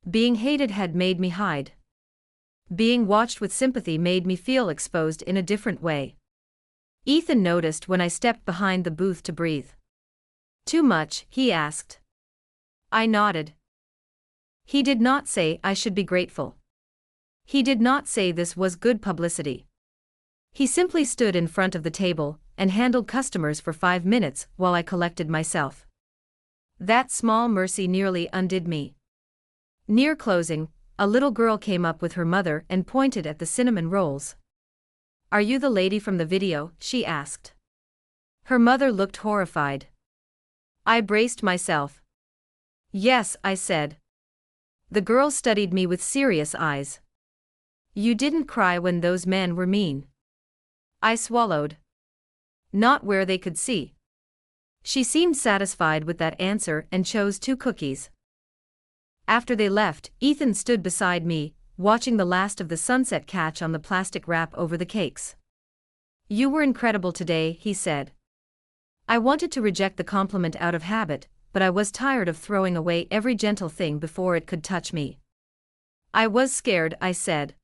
Being hated had made me hide. Being watched with sympathy made me feel exposed in a different way. Ethan noticed when I stepped behind the booth to breathe. "Too much?" he asked. I nodded. He did not say I should be grateful. He did not say this was good publicity. He simply stood in front of the table and handled customers for 5 minutes while I collected myself. That small mercy nearly undid me. Near closing, a little girl came up with her mother and pointed at the cinnamon rolls. "Are you the lady from the video?" she asked. Her mother looked horrified. I braced myself. "Yes," I said. The girl studied me with serious eyes. "You didn't cry when those men were mean?" I swallowed. "Not where they could see." She seemed satisfied with that answer and chose 2 cookies. After they left, Ethan stood beside me, watching the last of the sunset catch on the plastic wrap over the cakes. "You were incredible today," he said. I wanted to reject the compliment out of habit, but I was tired of throwing away every gentle thing before it could touch me. "I was scared," I said.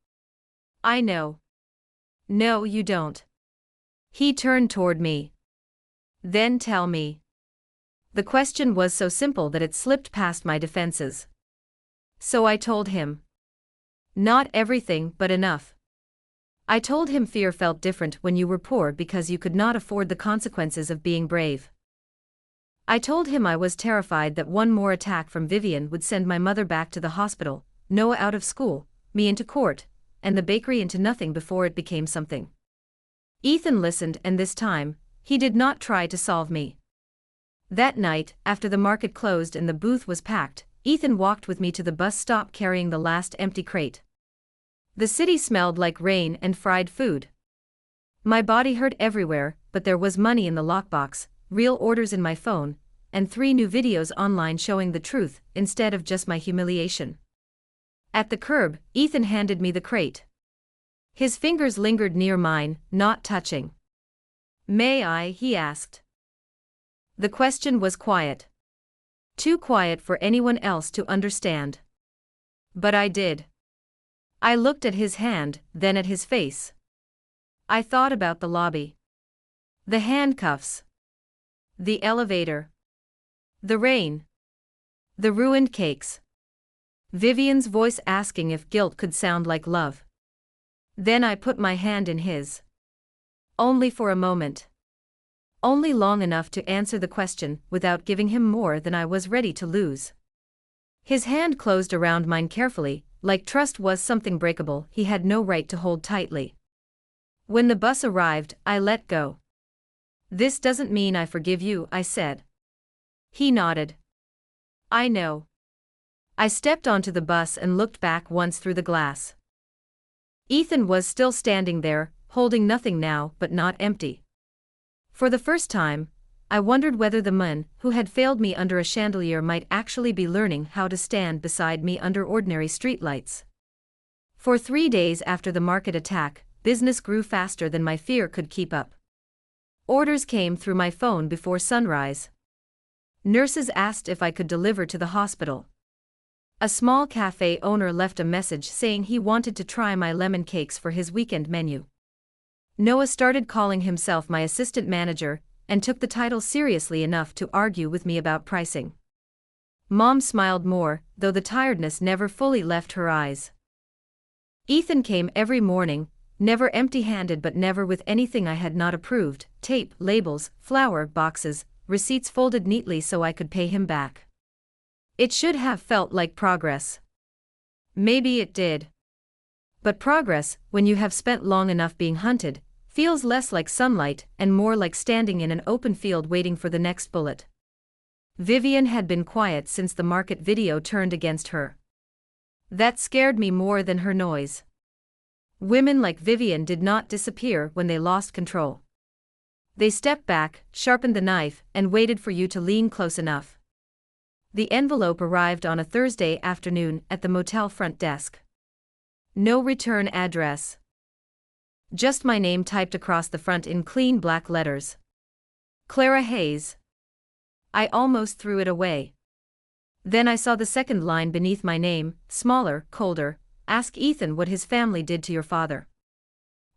"I know." "No, you don't." He turned toward me. "Then tell me." The question was so simple that it slipped past my defenses. So I told him. Not everything, but enough. I told him fear felt different when you were poor because you could not afford the consequences of being brave. I told him I was terrified that one more attack from Vivian would send my mother back to the hospital, Noah out of school, me into court, and the bakery into nothing before it became something. Ethan listened, and this time, he did not try to solve me. That night, after the market closed and the booth was packed, Ethan walked with me to the bus stop carrying the last empty crate. The city smelled like rain and fried food. My body hurt everywhere, but there was money in the lockbox, real orders in my phone, and 3 new videos online showing the truth instead of just my humiliation. At the curb, Ethan handed me the crate. His fingers lingered near mine, not touching. "May I?" he asked. The question was quiet. Too quiet for anyone else to understand. But I did. I looked at his hand, then at his face. I thought about the lobby. The handcuffs. The elevator. The rain. The ruined cakes. Vivian's voice asking if guilt could sound like love. Then I put my hand in his. Only for a moment. Only long enough to answer the question without giving him more than I was ready to lose. His hand closed around mine carefully, like trust was something breakable he had no right to hold tightly. When the bus arrived, I let go. "This doesn't mean I forgive you," I said. He nodded. "I know." I stepped onto the bus and looked back once through the glass. Ethan was still standing there, holding nothing now but not empty. For the first time, I wondered whether the man who had failed me under a chandelier might actually be learning how to stand beside me under ordinary streetlights. For 3 days after the market attack, business grew faster than my fear could keep up. Orders came through my phone before sunrise. Nurses asked if I could deliver to the hospital. A small cafe owner left a message saying he wanted to try my lemon cakes for his weekend menu. Noah started calling himself my assistant manager, and took the title seriously enough to argue with me about pricing. Mom smiled more, though the tiredness never fully left her eyes. Ethan came every morning, never empty-handed but never with anything I had not approved: tape, labels, flower boxes, receipts folded neatly so I could pay him back. It should have felt like progress. Maybe it did. But progress, when you have spent long enough being hunted, feels less like sunlight and more like standing in an open field waiting for the next bullet. Vivian had been quiet since the market video turned against her. That scared me more than her noise. Women like Vivian did not disappear when they lost control. They stepped back, sharpened the knife, and waited for you to lean close enough. The envelope arrived on a Thursday afternoon at the motel front desk. No return address. Just my name typed across the front in clean black letters. Clara Hayes. I almost threw it away. Then I saw the second line beneath my name, smaller, colder: "Ask Ethan what his family did to your father."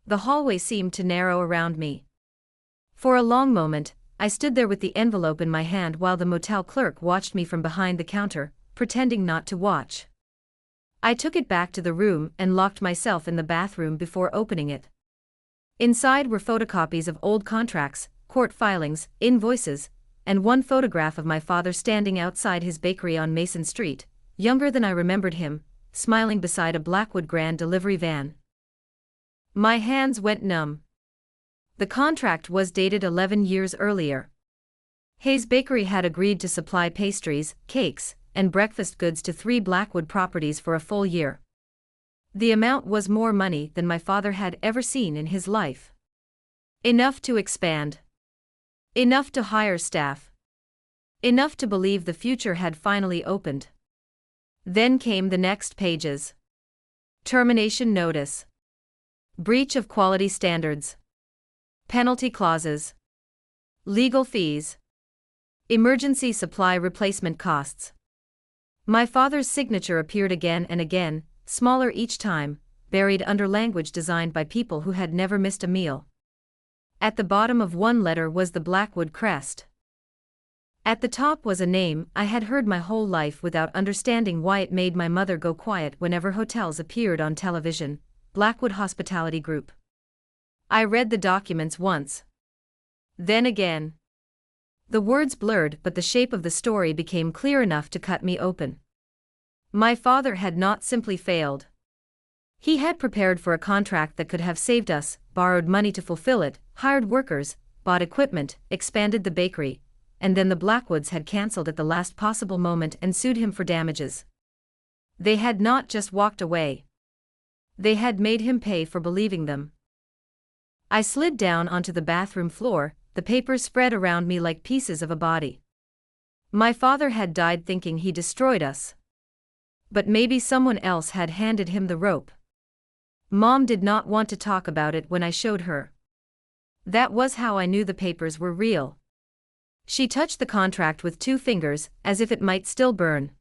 The hallway seemed to narrow around me. For a long moment, I stood there with the envelope in my hand while the motel clerk watched me from behind the counter, pretending not to watch. I took it back to the room and locked myself in the bathroom before opening it. Inside were photocopies of old contracts, court filings, invoices, and one photograph of my father standing outside his bakery on Mason Street, younger than I remembered him, smiling beside a Blackwood Grand delivery van. My hands went numb. The contract was dated 11 years earlier. Hayes Bakery had agreed to supply pastries, cakes, and breakfast goods to 3 Blackwood properties for a full year. The amount was more money than my father had ever seen in his life. Enough to expand. Enough to hire staff. Enough to believe the future had finally opened. Then came the next pages. Termination notice. Breach of quality standards. Penalty clauses. Legal fees. Emergency supply replacement costs. My father's signature appeared again and again, smaller each time, buried under language designed by people who had never missed a meal. At the bottom of one letter was the Blackwood crest. At the top was a name I had heard my whole life without understanding why it made my mother go quiet whenever hotels appeared on television: Blackwood Hospitality Group. I read the documents once. Then again. The words blurred, but the shape of the story became clear enough to cut me open. My father had not simply failed. He had prepared for a contract that could have saved us, borrowed money to fulfill it, hired workers, bought equipment, expanded the bakery, and then the Blackwoods had cancelled at the last possible moment and sued him for damages. They had not just walked away. They had made him pay for believing them. I slid down onto the bathroom floor, the papers spread around me like pieces of a body. My father had died thinking he destroyed us. But maybe someone else had handed him the rope. Mom did not want to talk about it when I showed her. That was how I knew the papers were real. She touched the contract with 2 fingers, as if it might still burn.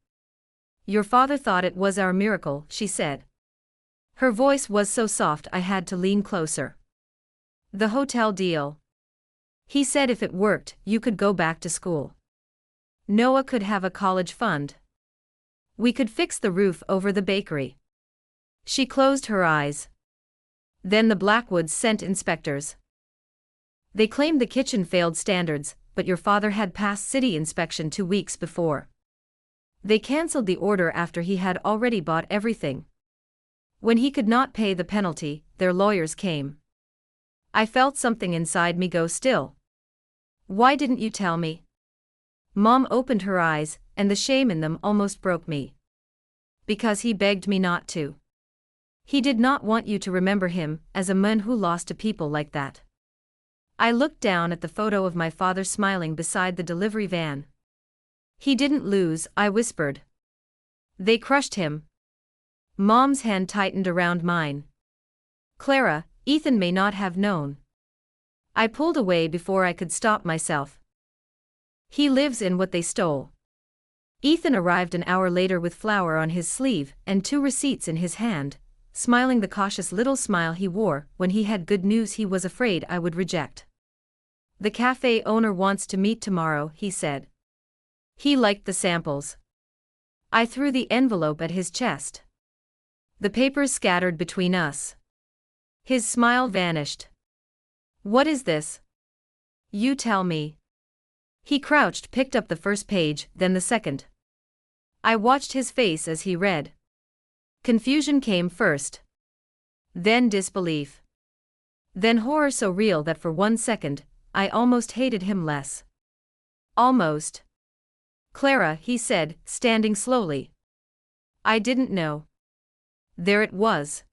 "Your father thought it was our miracle," she said. Her voice was so soft I had to lean closer. The hotel deal. He said if it worked, you could go back to school. Noah could have a college fund. We could fix the roof over the bakery. She closed her eyes. Then the Blackwoods sent inspectors. They claimed the kitchen failed standards, but your father had passed city inspection 2 weeks before. They cancelled the order after he had already bought everything. When he could not pay the penalty, their lawyers came. I felt something inside me go still. Why didn't you tell me? Mom opened her eyes, and the shame in them almost broke me. Because he begged me not to. He did not want you to remember him as a man who lost to people like that. I looked down at the photo of my father smiling beside the delivery van. He didn't lose, I whispered. They crushed him. Mom's hand tightened around mine. Clara, Ethan may not have known. I pulled away before I could stop myself. He lives in what they stole. Ethan arrived an hour later with flour on his sleeve and 2 receipts in his hand, smiling the cautious little smile he wore when he had good news he was afraid I would reject. The cafe owner wants to meet tomorrow, he said. He liked the samples. I threw the envelope at his chest. The papers scattered between us. His smile vanished. What is this? You tell me. He crouched, picked up the first page, then the second. I watched his face as he read. Confusion came first. Then disbelief. Then horror so real that for 1 second, I almost hated him less. Almost. Clara, he said, standing slowly. I didn't know. There it was.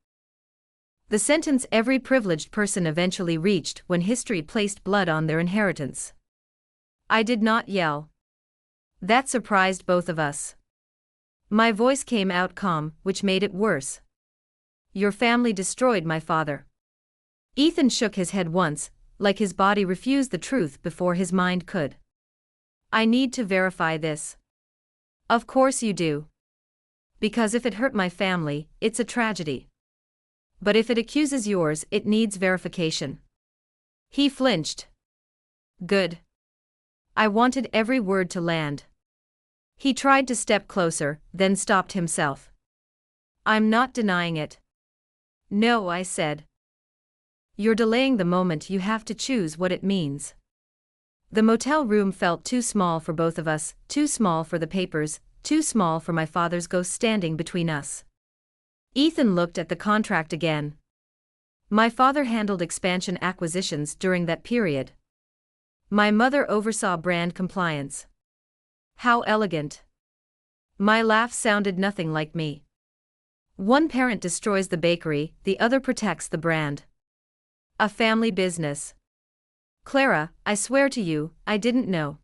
The sentence every privileged person eventually reached when history placed blood on their inheritance. I did not yell. That surprised both of us. My voice came out calm, which made it worse. Your family destroyed my father. Ethan shook his head once, like his body refused the truth before his mind could. I need to verify this. Of course you do. Because if it hurt my family, it's a tragedy. But if it accuses yours, it needs verification. He flinched. Good. I wanted every word to land. He tried to step closer, then stopped himself. I'm not denying it. No, I said. You're delaying the moment you have to choose what it means. The motel room felt too small for both of us, too small for the papers, too small for my father's ghost standing between us. Ethan looked at the contract again. My father handled expansion acquisitions during that period. My mother oversaw brand compliance. How elegant. My laugh sounded nothing like me. One parent destroys the bakery, the other protects the brand. A family business. Clara, I swear to you, I didn't know.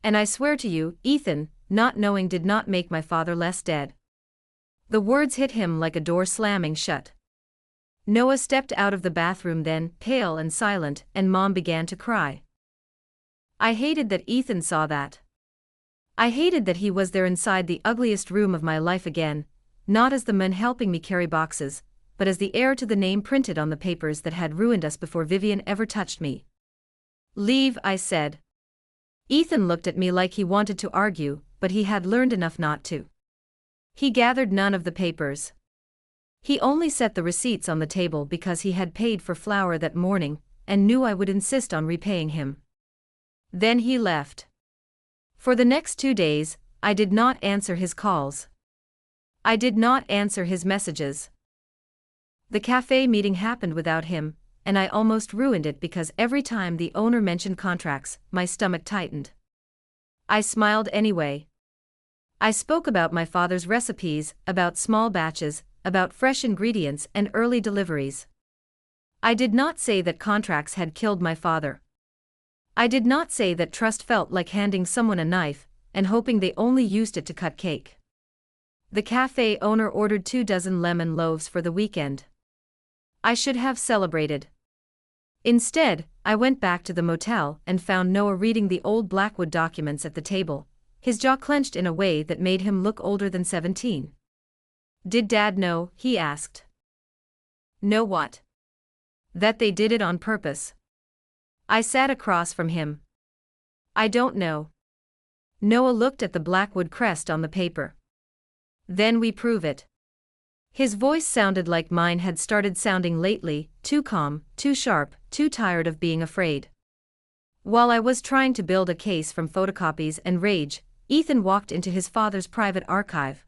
And I swear to you, Ethan, not knowing did not make my father less dead. The words hit him like a door slamming shut. Noah stepped out of the bathroom then, pale and silent, and Mom began to cry. I hated that Ethan saw that. I hated that he was there inside the ugliest room of my life again, not as the man helping me carry boxes, but as the heir to the name printed on the papers that had ruined us before Vivian ever touched me. Leave, I said. Ethan looked at me like he wanted to argue, but he had learned enough not to. He gathered none of the papers. He only set the receipts on the table because he had paid for flour that morning, and knew I would insist on repaying him. Then he left. For the next 2 days, I did not answer his calls. I did not answer his messages. The cafe meeting happened without him, and I almost ruined it because every time the owner mentioned contracts, my stomach tightened. I smiled anyway. I spoke about my father's recipes, about small batches, about fresh ingredients and early deliveries. I did not say that contracts had killed my father. I did not say that trust felt like handing someone a knife and hoping they only used it to cut cake. The cafe owner ordered 24 lemon loaves for the weekend. I should have celebrated. Instead, I went back to the motel and found Noah reading the old Blackwood documents at the table, his jaw clenched in a way that made him look older than 17. Did Dad know? He asked. Know what? That they did it on purpose. I sat across from him. I don't know. Noah looked at the Blackwood crest on the paper. Then we prove it. His voice sounded like mine had started sounding lately, too calm, too sharp, too tired of being afraid. While I was trying to build a case from photocopies and rage, Ethan walked into his father's private archive.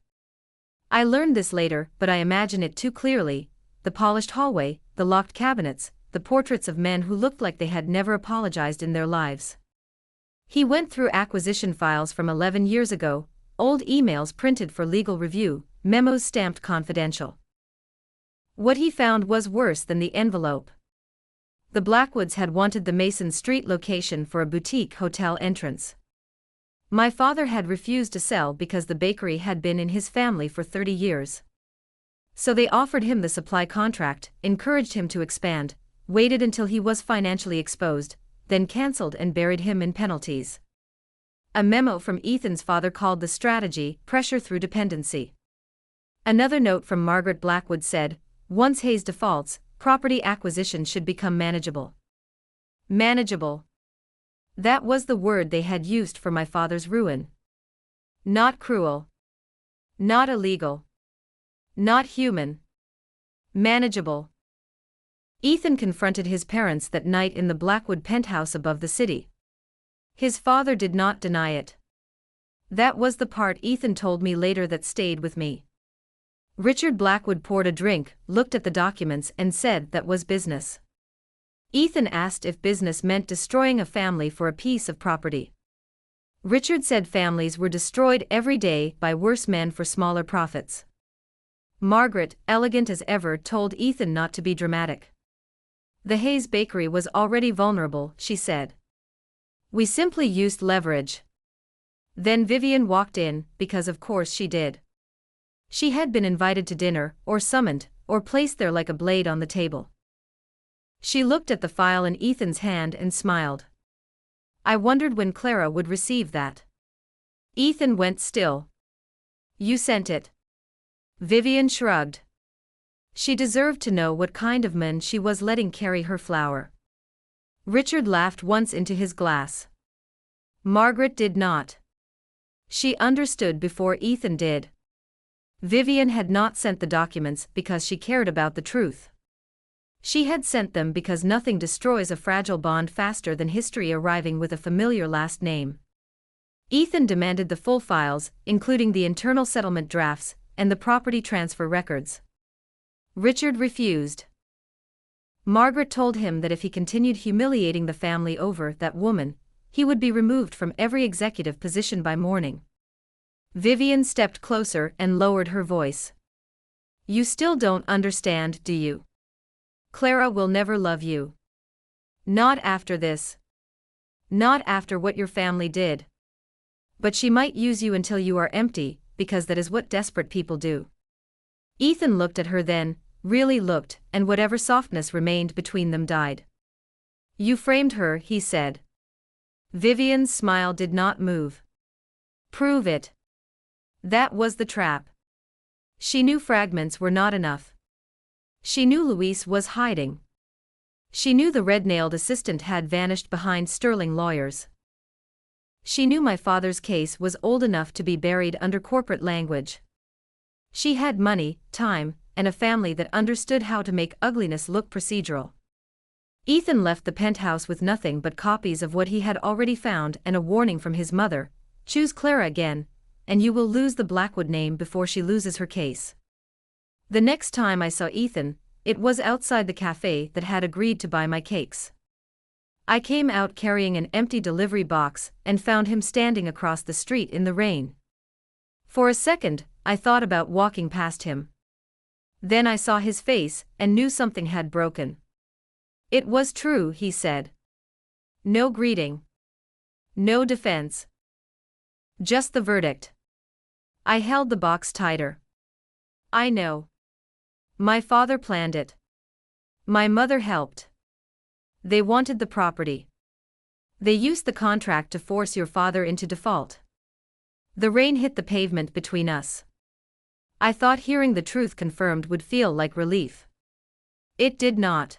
I learned this later, but I imagine it too clearly: the polished hallway, the locked cabinets, the portraits of men who looked like they had never apologized in their lives. He went through acquisition files from 11 years ago, old emails printed for legal review, memos stamped confidential. What he found was worse than the envelope. The Blackwoods had wanted the Mason Street location for a boutique hotel entrance. My father had refused to sell because the bakery had been in his family for 30 years. So they offered him the supply contract, encouraged him to expand, waited until he was financially exposed, then cancelled and buried him in penalties. A memo from Ethan's father called the strategy pressure through dependency. Another note from Margaret Blackwood said, once Hayes defaults, property acquisition should become manageable. Manageable. That was the word they had used for my father's ruin. Not cruel. Not illegal. Not human. Manageable. Ethan confronted his parents that night in the Blackwood penthouse above the city. His father did not deny it. That was the part Ethan told me later that stayed with me. Richard Blackwood poured a drink, looked at the documents and said that was business. Ethan asked if business meant destroying a family for a piece of property. Richard said families were destroyed every day by worse men for smaller profits. Margaret, elegant as ever, told Ethan not to be dramatic. The Hayes bakery was already vulnerable, she said. We simply used leverage. Then Vivian walked in, because of course she did. She had been invited to dinner, or summoned, or placed there like a blade on the table. She looked at the file in Ethan's hand and smiled. I wondered when Clara would receive that. Ethan went still. You sent it. Vivian shrugged. She deserved to know what kind of man she was letting carry her flower. Richard laughed once into his glass. Margaret did not. She understood before Ethan did. Vivian had not sent the documents because she cared about the truth. She had sent them because nothing destroys a fragile bond faster than history arriving with a familiar last name. Ethan demanded the full files, including the internal settlement drafts and the property transfer records. Richard refused. Margaret told him that if he continued humiliating the family over that woman, he would be removed from every executive position by morning. Vivian stepped closer and lowered her voice. You still don't understand, do you? Clara will never love you. Not after this. Not after what your family did. But she might use you until you are empty, because that is what desperate people do. Ethan looked at her then, really looked, and whatever softness remained between them died. You framed her, he said. Vivian's smile did not move. Prove it. That was the trap. She knew fragments were not enough. She knew Luis was hiding. She knew the red-nailed assistant had vanished behind sterling lawyers. She knew my father's case was old enough to be buried under corporate language. She had money, time, and a family that understood how to make ugliness look procedural. Ethan left the penthouse with nothing but copies of what he had already found and a warning from his mother: choose Clara again, and you will lose the Blackwood name before she loses her case. The next time I saw Ethan, it was outside the cafe that had agreed to buy my cakes. I came out carrying an empty delivery box and found him standing across the street in the rain. For a second, I thought about walking past him. Then I saw his face and knew something had broken. It was true, he said. No greeting. No defense. Just the verdict. I held the box tighter. I know. My father planned it. My mother helped. They wanted the property. They used the contract to force your father into default. The rain hit the pavement between us. I thought hearing the truth confirmed would feel like relief. It did not.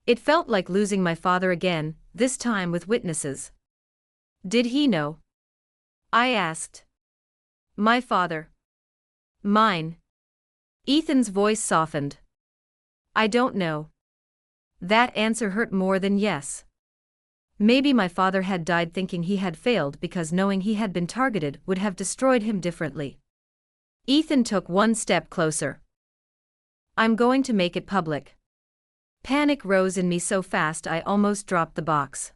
It felt like losing my father again, this time with witnesses. Did he know? I asked. My father. Mine. Ethan's voice softened. I don't know. That answer hurt more than yes. Maybe my father had died thinking he had failed because knowing he had been targeted would have destroyed him differently. Ethan took one step closer. I'm going to make it public. Panic rose in me so fast I almost dropped the box.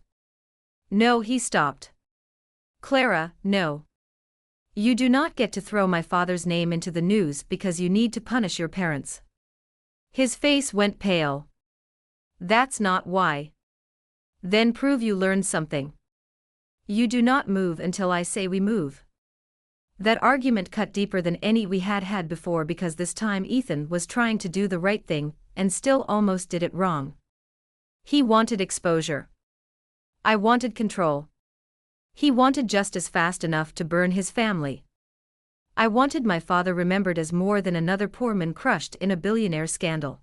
No, he stopped. Clara, no. You do not get to throw my father's name into the news because you need to punish your parents. His face went pale. That's not why. Then prove you learned something. You do not move until I say we move. That argument cut deeper than any we had had before because this time Ethan was trying to do the right thing and still almost did it wrong. He wanted exposure. I wanted control. He wanted justice fast enough to burn his family. I wanted my father remembered as more than another poor man crushed in a billionaire scandal.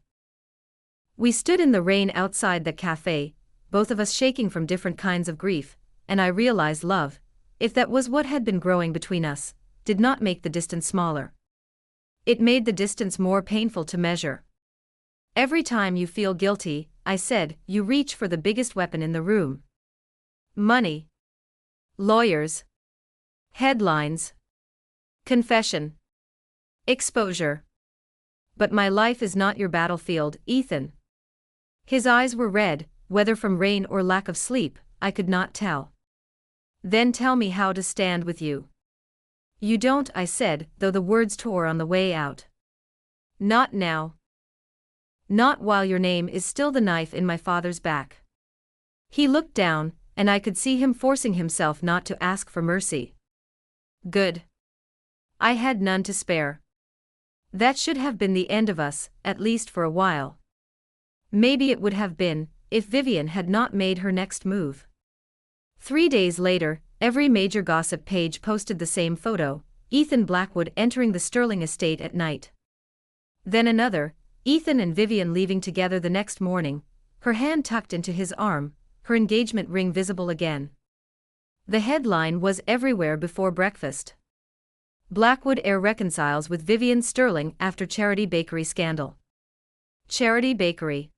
We stood in the rain outside the cafe, both of us shaking from different kinds of grief, and I realized love, if that was what had been growing between us, did not make the distance smaller. It made the distance more painful to measure. Every time you feel guilty, I said, you reach for the biggest weapon in the room. Money. Lawyers. Headlines. Confession. Exposure. But my life is not your battlefield, Ethan. His eyes were red, whether from rain or lack of sleep, I could not tell. Then tell me how to stand with you. You don't, I said, though the words tore on the way out. Not now. Not while your name is still the knife in my father's back. He looked down, and I could see him forcing himself not to ask for mercy. Good. I had none to spare. That should have been the end of us, at least for a while. Maybe it would have been, if Vivian had not made her next move. 3 days later, every major gossip page posted the same photo, Ethan Blackwood entering the Sterling estate at night. Then another, Ethan and Vivian leaving together the next morning, her hand tucked into his arm, her engagement ring visible again. The headline was everywhere before breakfast. Blackwood heir reconciles with Vivian Sterling after Charity Bakery scandal. Charity Bakery.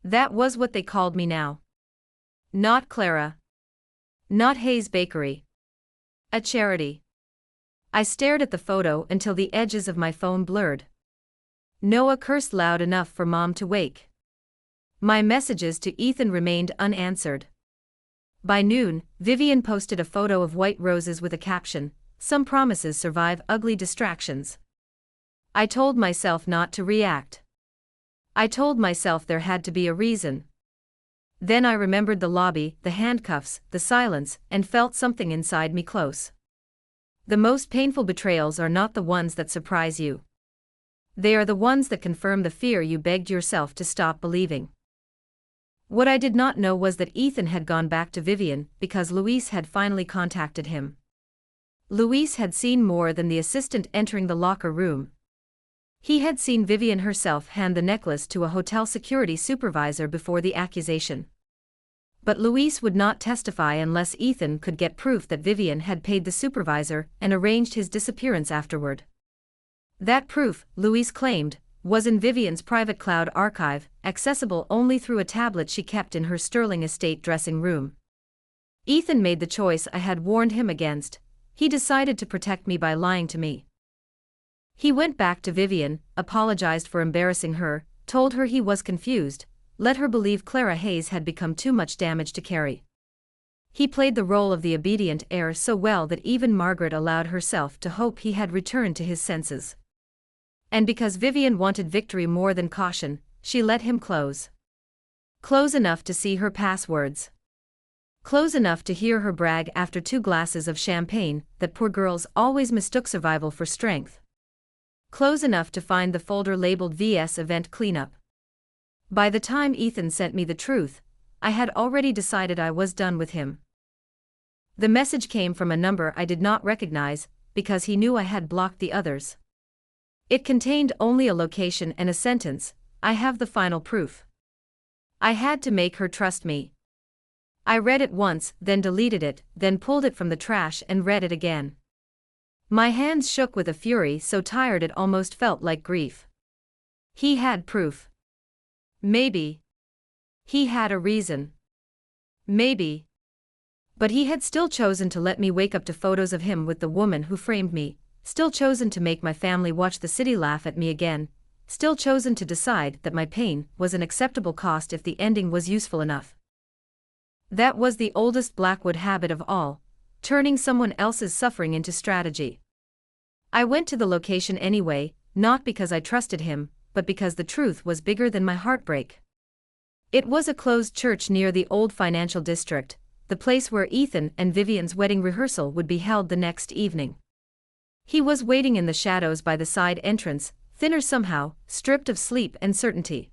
That was what they called me now. Not Clara. Not Hayes Bakery. A charity. I stared at the photo until the edges of my phone blurred. Noah cursed loud enough for Mom to wake. My messages to Ethan remained unanswered. By noon, Vivian posted a photo of white roses with a caption, "Some promises survive ugly distractions." I told myself not to react. I told myself there had to be a reason. Then I remembered the lobby, the handcuffs, the silence, and felt something inside me close. The most painful betrayals are not the ones that surprise you. They are the ones that confirm the fear you begged yourself to stop believing. What I did not know was that Ethan had gone back to Vivian because Louise had finally contacted him. Louise had seen more than the assistant entering the locker room. He had seen Vivian herself hand the necklace to a hotel security supervisor before the accusation. But Louise would not testify unless Ethan could get proof that Vivian had paid the supervisor and arranged his disappearance afterward. That proof, Louise claimed, was in Vivian's private cloud archive, accessible only through a tablet she kept in her Sterling estate dressing room. Ethan made the choice I had warned him against. He decided to protect me by lying to me. He went back to Vivian, apologized for embarrassing her, told her he was confused, let her believe Clara Hayes had become too much damage to carry. He played the role of the obedient heir so well that even Margaret allowed herself to hope he had returned to his senses. And because Vivian wanted victory more than caution, she let him close. Close enough to see her passwords. Close enough to hear her brag after 2 glasses of champagne that poor girls always mistook survival for strength. Close enough to find the folder labeled VS Event Cleanup. By the time Ethan sent me the truth, I had already decided I was done with him. The message came from a number I did not recognize, because he knew I had blocked the others. It contained only a location and a sentence, I have the final proof. I had to make her trust me. I read it once, then deleted it, then pulled it from the trash and read it again. My hands shook with a fury so tired it almost felt like grief. He had proof. Maybe. He had a reason. Maybe. But he had still chosen to let me wake up to photos of him with the woman who framed me, still chosen to make my family watch the city laugh at me again, still chosen to decide that my pain was an acceptable cost if the ending was useful enough. That was the oldest Blackwood habit of all, turning someone else's suffering into strategy. I went to the location anyway, not because I trusted him, but because the truth was bigger than my heartbreak. It was a closed church near the old financial district, the place where Ethan and Vivian's wedding rehearsal would be held the next evening. He was waiting in the shadows by the side entrance, thinner somehow, stripped of sleep and certainty.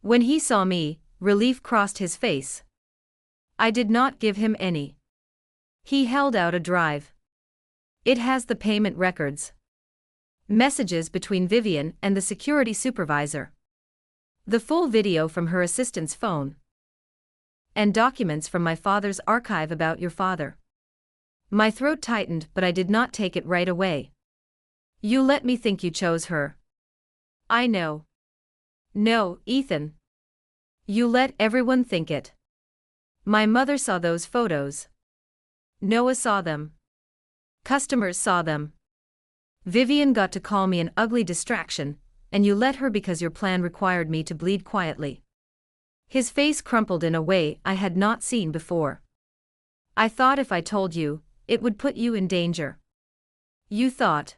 When he saw me, relief crossed his face. I did not give him any. He held out a drive. It has the payment records. Messages between Vivian and the security supervisor. The full video from her assistant's phone. And documents from my father's archive about your father. My throat tightened, but I did not take it right away. You let me think you chose her. I know. No, Ethan. You let everyone think it. My mother saw those photos. Noah saw them. Customers saw them. Vivian got to call me an ugly distraction, and you let her because your plan required me to bleed quietly. His face crumpled in a way I had not seen before. I thought if I told you, it would put you in danger. You thought.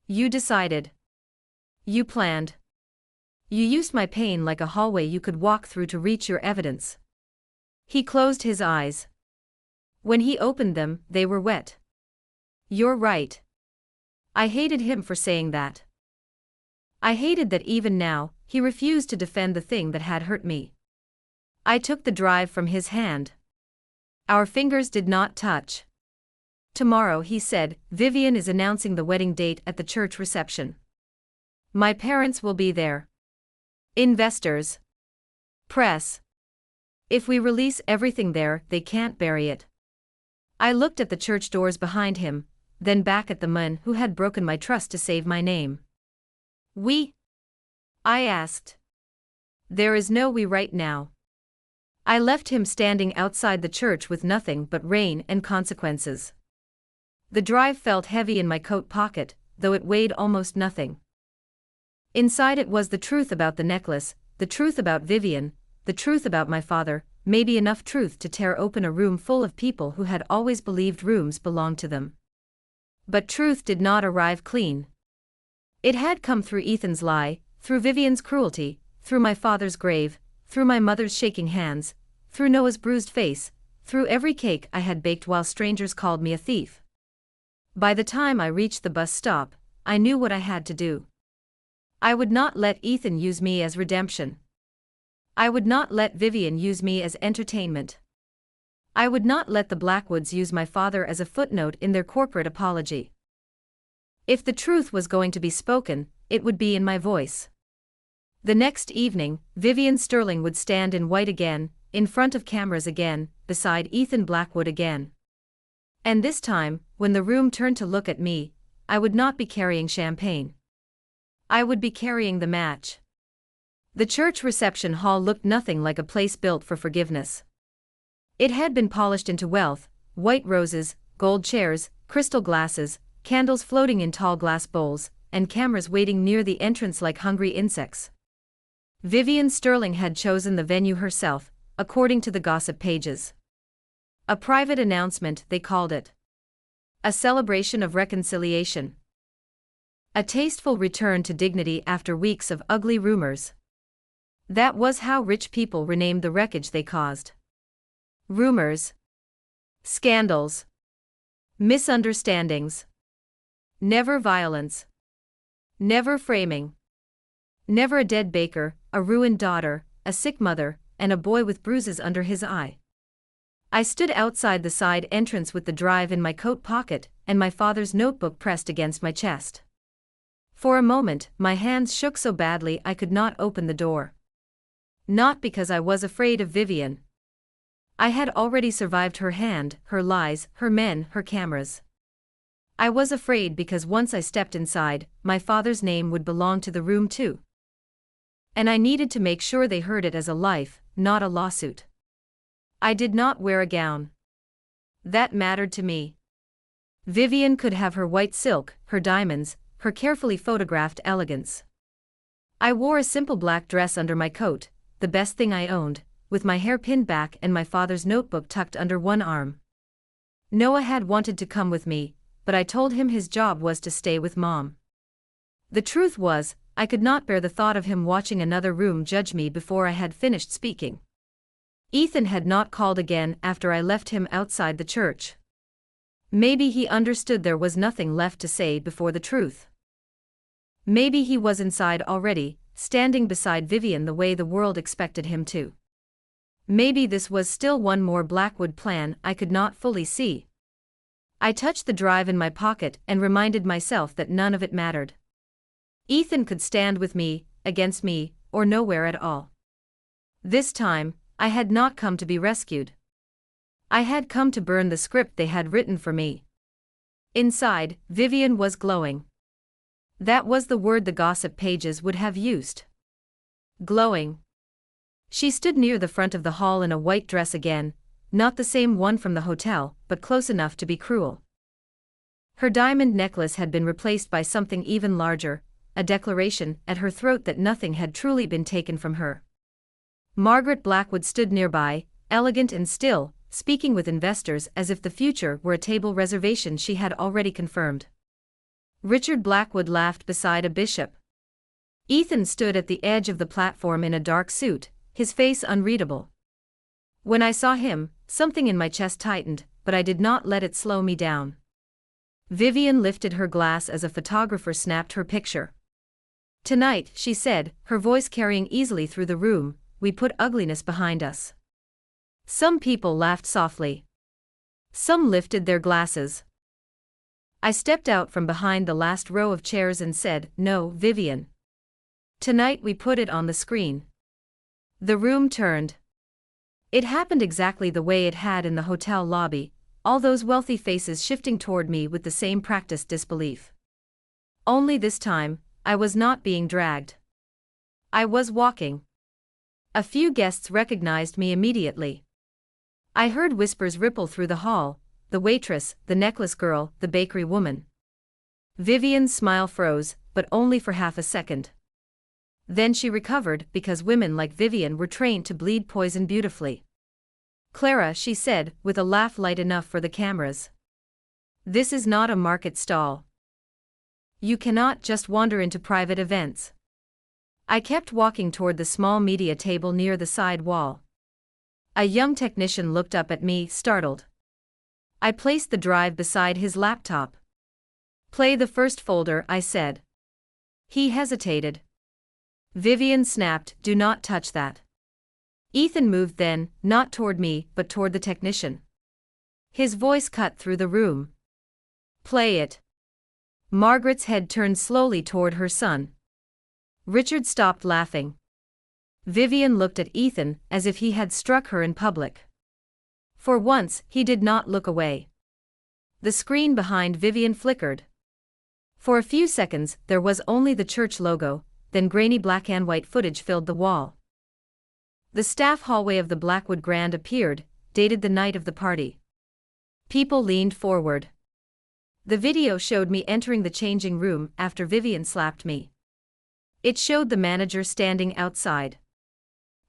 You decided. You planned. You used my pain like a hallway you could walk through to reach your evidence. He closed his eyes. When he opened them, they were wet. You're right. I hated him for saying that. I hated that even now, he refused to defend the thing that had hurt me. I took the drive from his hand. Our fingers did not touch. Tomorrow, he said, Vivian is announcing the wedding date at the church reception. My parents will be there. Investors. Press. If we release everything there, they can't bury it. I looked at the church doors behind him, then back at the man who had broken my trust to save my name. We? I asked. There is no we right now. I left him standing outside the church with nothing but rain and consequences. The drive felt heavy in my coat pocket, though it weighed almost nothing. Inside it was the truth about the necklace, the truth about Vivian, the truth about my father, maybe enough truth to tear open a room full of people who had always believed rooms belonged to them. But truth did not arrive clean. It had come through Ethan's lie, through Vivian's cruelty, through my father's grave, through my mother's shaking hands, through Noah's bruised face, through every cake I had baked while strangers called me a thief. By the time I reached the bus stop, I knew what I had to do. I would not let Ethan use me as redemption. I would not let Vivian use me as entertainment. I would not let the Blackwoods use my father as a footnote in their corporate apology. If the truth was going to be spoken, it would be in my voice. The next evening, Vivian Sterling would stand in white again, in front of cameras again, beside Ethan Blackwood again. And this time, when the room turned to look at me, I would not be carrying champagne. I would be carrying the match. The church reception hall looked nothing like a place built for forgiveness. It had been polished into wealth, white roses, gold chairs, crystal glasses, candles floating in tall glass bowls, and cameras waiting near the entrance like hungry insects. Vivian Sterling had chosen the venue herself, according to the gossip pages. A private announcement, they called it. A celebration of reconciliation. A tasteful return to dignity after weeks of ugly rumors. That was how rich people renamed the wreckage they caused. Rumors. Scandals. Misunderstandings. Never violence. Never framing. Never a dead baker, a ruined daughter, a sick mother, and a boy with bruises under his eye. I stood outside the side entrance with the drive in my coat pocket and my father's notebook pressed against my chest. For a moment, my hands shook so badly I could not open the door. Not because I was afraid of Vivian. I had already survived her hand, her lies, her men, her cameras. I was afraid because once I stepped inside, my father's name would belong to the room too. And I needed to make sure they heard it as a life, not a lawsuit. I did not wear a gown. That mattered to me. Vivian could have her white silk, her diamonds, her carefully photographed elegance. I wore a simple black dress under my coat, the best thing I owned, with my hair pinned back and my father's notebook tucked under one arm. Noah had wanted to come with me, but I told him his job was to stay with Mom. The truth was, I could not bear the thought of him watching another room judge me before I had finished speaking. Ethan had not called again after I left him outside the church. Maybe he understood there was nothing left to say before the truth. Maybe he was inside already, standing beside Vivian the way the world expected him to. Maybe this was still one more Blackwood plan I could not fully see. I touched the drive in my pocket and reminded myself that none of it mattered. Ethan could stand with me, against me, or nowhere at all. This time, I had not come to be rescued. I had come to burn the script they had written for me. Inside, Vivian was glowing. That was the word the gossip pages would have used. Glowing. She stood near the front of the hall in a white dress again, not the same one from the hotel, but close enough to be cruel. Her diamond necklace had been replaced by something even larger, a declaration at her throat that nothing had truly been taken from her. Margaret Blackwood stood nearby, elegant and still, speaking with investors as if the future were a table reservation she had already confirmed. Richard Blackwood laughed beside a bishop. Ethan stood at the edge of the platform in a dark suit, his face unreadable. When I saw him, something in my chest tightened, but I did not let it slow me down. Vivian lifted her glass as a photographer snapped her picture. "Tonight," she said, her voice carrying easily through the room, "we put ugliness behind us." Some people laughed softly. Some lifted their glasses. I stepped out from behind the last row of chairs and said, "No, Vivian. Tonight we put it on the screen." The room turned. It happened exactly the way it had in the hotel lobby, all those wealthy faces shifting toward me with the same practiced disbelief. Only this time, I was not being dragged. I was walking. A few guests recognized me immediately. I heard whispers ripple through the hall, the waitress, the necklace girl, the bakery woman. Vivian's smile froze, but only for half a second. Then she recovered because women like Vivian were trained to bleed poison beautifully. "Clara," she said, with a laugh light enough for the cameras. "This is not a market stall. You cannot just wander into private events." I kept walking toward the small media table near the side wall. A young technician looked up at me, startled. I placed the drive beside his laptop. "Play the first folder," I said. He hesitated. Vivian snapped, "Do not touch that." Ethan moved then, not toward me, but toward the technician. His voice cut through the room. "Play it." Margaret's head turned slowly toward her son. Richard stopped laughing. Vivian looked at Ethan as if he had struck her in public. For once, he did not look away. The screen behind Vivian flickered. For a few seconds, there was only the church logo, then grainy black and white footage filled the wall. The staff hallway of the Blackwood Grand appeared, dated the night of the party. People leaned forward. The video showed me entering the changing room after Vivian slapped me. It showed the manager standing outside.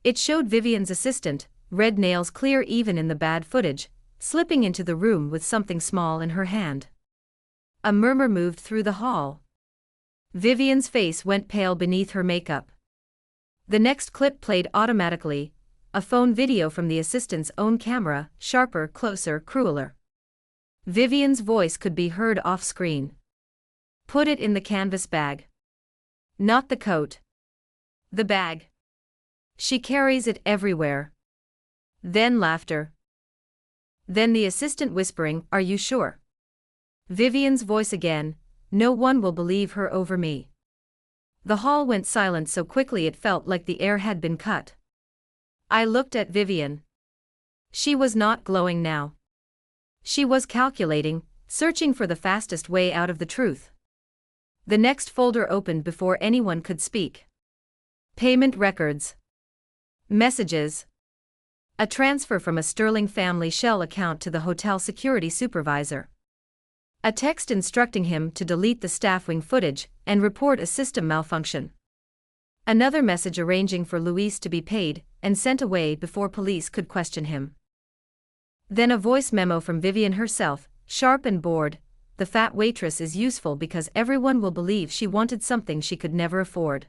It showed Vivian's assistant, red nails clear even in the bad footage, slipping into the room with something small in her hand. A murmur moved through the hall. Vivian's face went pale beneath her makeup. The next clip played automatically, a phone video from the assistant's own camera, sharper, closer, crueler. Vivian's voice could be heard off-screen. "Put it in the canvas bag. Not the coat. The bag. She carries it everywhere." Then laughter. Then the assistant whispering, "Are you sure?" Vivian's voice again, "No one will believe her over me." The hall went silent so quickly it felt like the air had been cut. I looked at Vivian. She was not glowing now. She was calculating, searching for the fastest way out of the truth. The next folder opened before anyone could speak. Payment records. Messages. A transfer from a Sterling Family Shell account to the hotel security supervisor. A text instructing him to delete the staff wing footage and report a system malfunction. Another message arranging for Luis to be paid and sent away before police could question him. Then a voice memo from Vivian herself, sharp and bored. The fat waitress is useful because everyone will believe she wanted something she could never afford.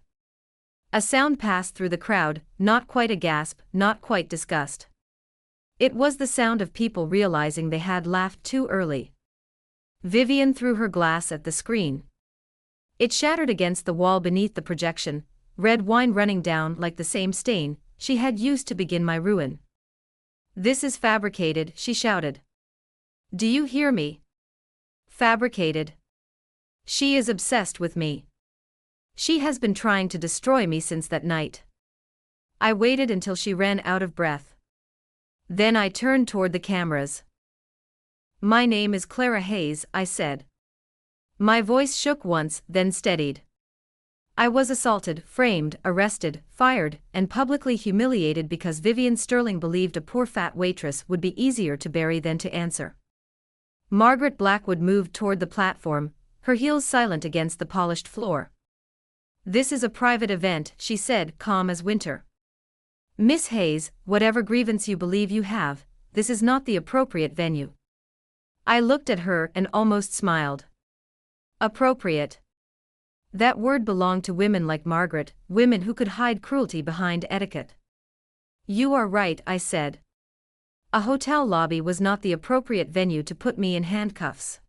A sound passed through the crowd, not quite a gasp, not quite disgust. It was the sound of people realizing they had laughed too early. Vivian threw her glass at the screen. It shattered against the wall beneath the projection, red wine running down like the same stain she had used to begin my ruin. "This is fabricated," she shouted. "Do you hear me? Fabricated. She is obsessed with me. She has been trying to destroy me since that night." I waited until she ran out of breath. Then I turned toward the cameras. "My name is Clara Hayes," I said. My voice shook once, then steadied. I was assaulted, framed, arrested, fired, and publicly humiliated because Vivian Sterling believed a poor fat waitress would be easier to bury than to answer. Margaret Blackwood moved toward the platform, her heels silent against the polished floor. "This is a private event," she said, calm as winter. "Miss Hayes, whatever grievance you believe you have, this is not the appropriate venue." I looked at her and almost smiled. Appropriate. That word belonged to women like Margaret, women who could hide cruelty behind etiquette. "You are right," I said. A hotel lobby was not the appropriate venue to put me in handcuffs.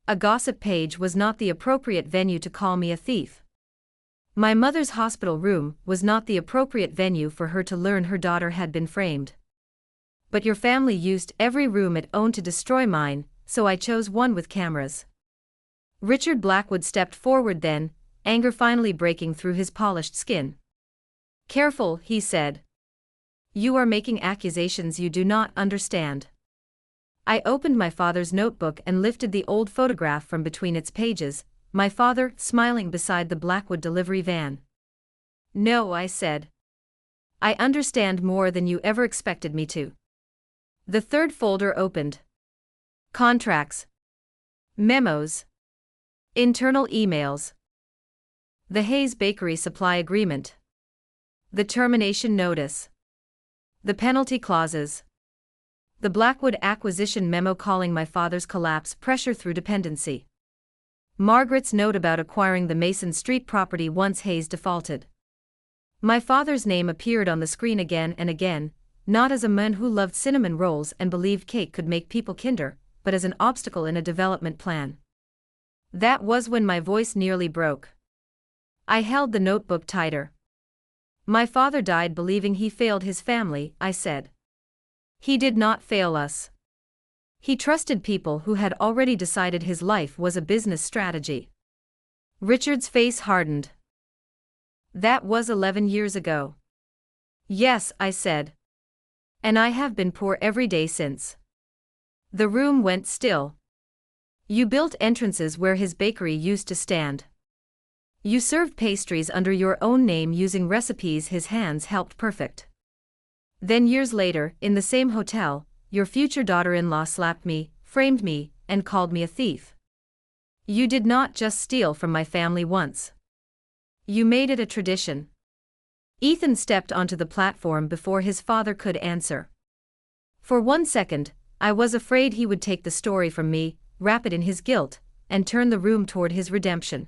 A gossip page was not the appropriate venue to call me a thief. My mother's hospital room was not the appropriate venue for her to learn her daughter had been framed. But your family used every room it owned to destroy mine, so I chose one with cameras. Richard Blackwood stepped forward then, anger finally breaking through his polished skin. "Careful," he said. "You are making accusations you do not understand." I opened my father's notebook and lifted the old photograph from between its pages, my father smiling beside the Blackwood delivery van. "No," I said. "I understand more than you ever expected me to." The third folder opened. Contracts. Memos. Internal emails. The Hayes Bakery Supply Agreement. The termination notice. The penalty clauses. The Blackwood acquisition memo calling my father's collapse pressure through dependency. Margaret's note about acquiring the Mason Street property once Hayes defaulted. My father's name appeared on the screen again and again, not as a man who loved cinnamon rolls and believed cake could make people kinder, but as an obstacle in a development plan. That was when my voice nearly broke. I held the notebook tighter. "My father died believing he failed his family," I said. "He did not fail us. He trusted people who had already decided his life was a business strategy." Richard's face hardened. "That was 11 years ago." "Yes," I said. "And I have been poor every day since." The room went still. "You built entrances where his bakery used to stand. You served pastries under your own name using recipes his hands helped perfect. Then years later, in the same hotel, your future daughter-in-law slapped me, framed me, and called me a thief. You did not just steal from my family once. You made it a tradition." Ethan stepped onto the platform before his father could answer. For 1 second, I was afraid he would take the story from me, wrap it in his guilt, and turn the room toward his redemption.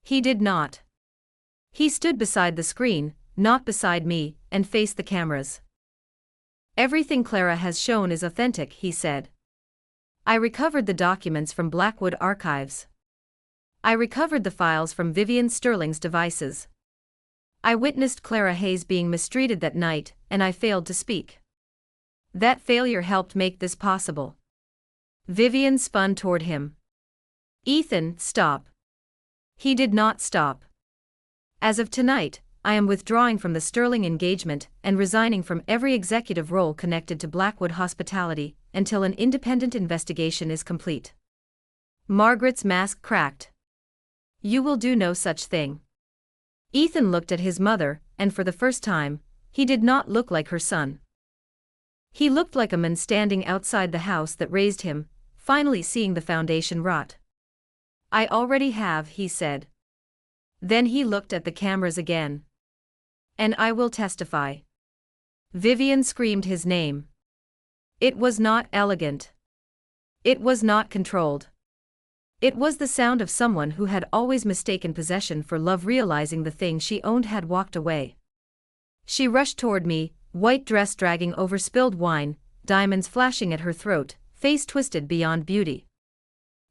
He did not. He stood beside the screen, not beside me, and faced the cameras. "Everything Clara has shown is authentic," he said. "I recovered the documents from Blackwood Archives. I recovered the files from Vivian Sterling's devices. I witnessed Clara Hayes being mistreated that night, and I failed to speak. That failure helped make this possible." Vivian spun toward him. "Ethan, stop." He did not stop. As of tonight, I am withdrawing from the Sterling engagement and resigning from every executive role connected to Blackwood Hospitality until an independent investigation is complete. Margaret's mask cracked. You will do no such thing. Ethan looked at his mother, and for the first time, he did not look like her son. He looked like a man standing outside the house that raised him, finally seeing the foundation rot. I already have, he said. Then he looked at the cameras again. And I will testify. Vivian screamed his name. It was not elegant. It was not controlled. It was the sound of someone who had always mistaken possession for love, realizing the thing she owned had walked away. She rushed toward me, white dress dragging over spilled wine, diamonds flashing at her throat, face twisted beyond beauty.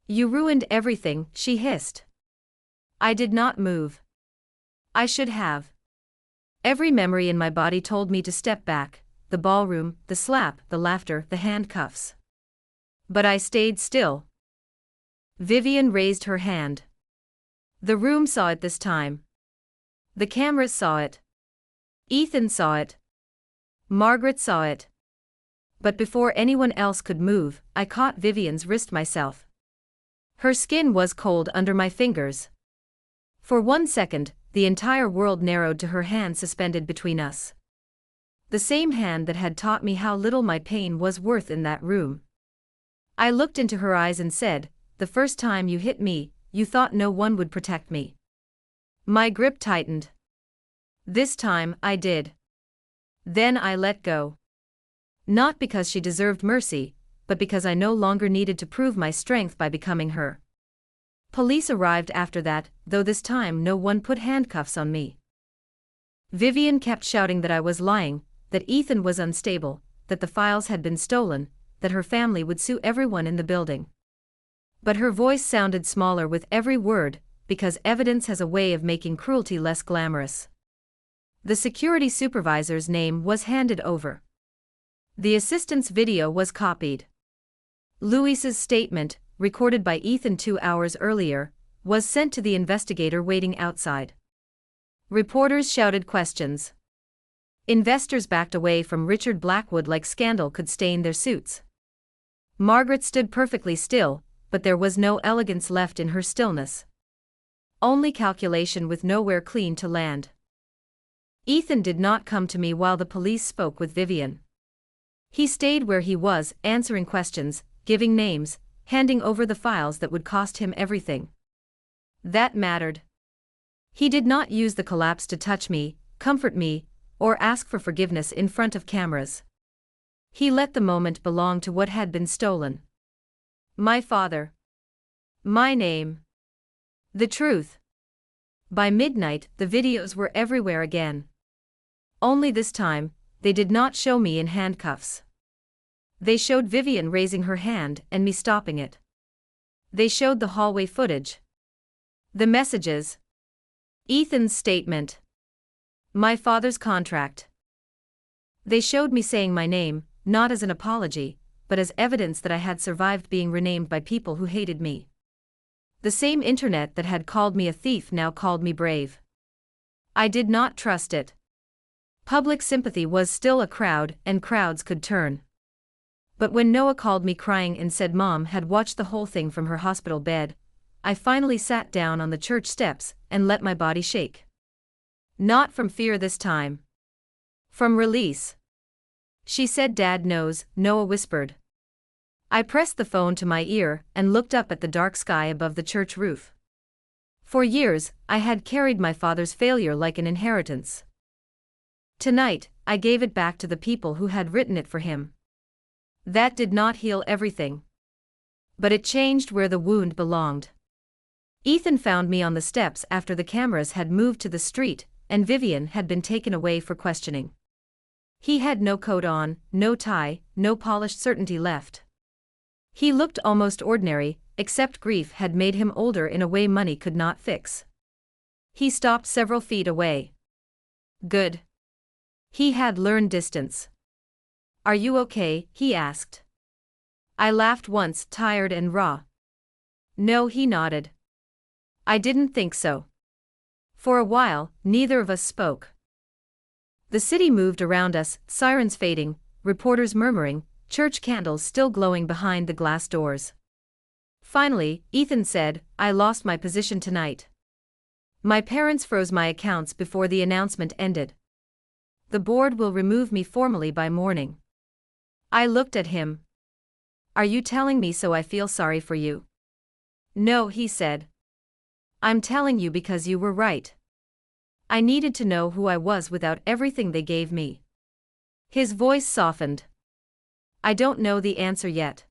You ruined everything, she hissed. I did not move. I should have. Every memory in my body told me to step back, the ballroom, the slap, the laughter, the handcuffs. But I stayed still. Vivian raised her hand. The room saw it this time. The cameras saw it. Ethan saw it. Margaret saw it. But before anyone else could move, I caught Vivian's wrist myself. Her skin was cold under my fingers. For 1 second, the entire world narrowed to her hand suspended between us. The same hand that had taught me how little my pain was worth in that room. I looked into her eyes and said, the first time you hit me, you thought no one would protect me. My grip tightened. This time, I did. Then I let go. Not because she deserved mercy, but because I no longer needed to prove my strength by becoming her. Police arrived after that, though this time no one put handcuffs on me. Vivian kept shouting that I was lying, that Ethan was unstable, that the files had been stolen, that her family would sue everyone in the building. But her voice sounded smaller with every word, because evidence has a way of making cruelty less glamorous. The security supervisor's name was handed over. The assistant's video was copied. Luis's statement, recorded by Ethan 2 hours earlier, was sent to the investigator waiting outside. Reporters shouted questions. Investors backed away from Richard Blackwood like scandal could stain their suits. Margaret stood perfectly still, but there was no elegance left in her stillness. Only calculation with nowhere clean to land. Ethan did not come to me while the police spoke with Vivian. He stayed where he was, answering questions, giving names, handing over the files that would cost him everything. That mattered. He did not use the collapse to touch me, comfort me, or ask for forgiveness in front of cameras. He let the moment belong to what had been stolen. My father. My name. The truth. By midnight, the videos were everywhere again. Only this time, they did not show me in handcuffs. They showed Vivian raising her hand and me stopping it. They showed the hallway footage. The messages. Ethan's statement. My father's contract. They showed me saying my name, not as an apology, but as evidence that I had survived being renamed by people who hated me. The same internet that had called me a thief now called me brave. I did not trust it. Public sympathy was still a crowd, and crowds could turn. But when Noah called me crying and said Mom had watched the whole thing from her hospital bed, I finally sat down on the church steps and let my body shake. Not from fear this time. From release. She said Dad knows, Noah whispered. I pressed the phone to my ear and looked up at the dark sky above the church roof. For years, I had carried my father's failure like an inheritance. Tonight, I gave it back to the people who had written it for him. That did not heal everything. But it changed where the wound belonged. Ethan found me on the steps after the cameras had moved to the street, and Vivian had been taken away for questioning. He had no coat on, no tie, no polished certainty left. He looked almost ordinary, except grief had made him older in a way money could not fix. He stopped several feet away. Good. He had learned distance. Are you okay? He asked. I laughed once, tired and raw. No, he nodded. I didn't think so. For a while, neither of us spoke. The city moved around us, sirens fading, reporters murmuring, church candles still glowing behind the glass doors. Finally, Ethan said, "I lost my position tonight. My parents froze my accounts before the announcement ended. The board will remove me formally by morning." I looked at him. "Are you telling me so I feel sorry for you?" "No," he said. "I'm telling you because you were right. I needed to know who I was without everything they gave me." His voice softened. "I don't know the answer yet."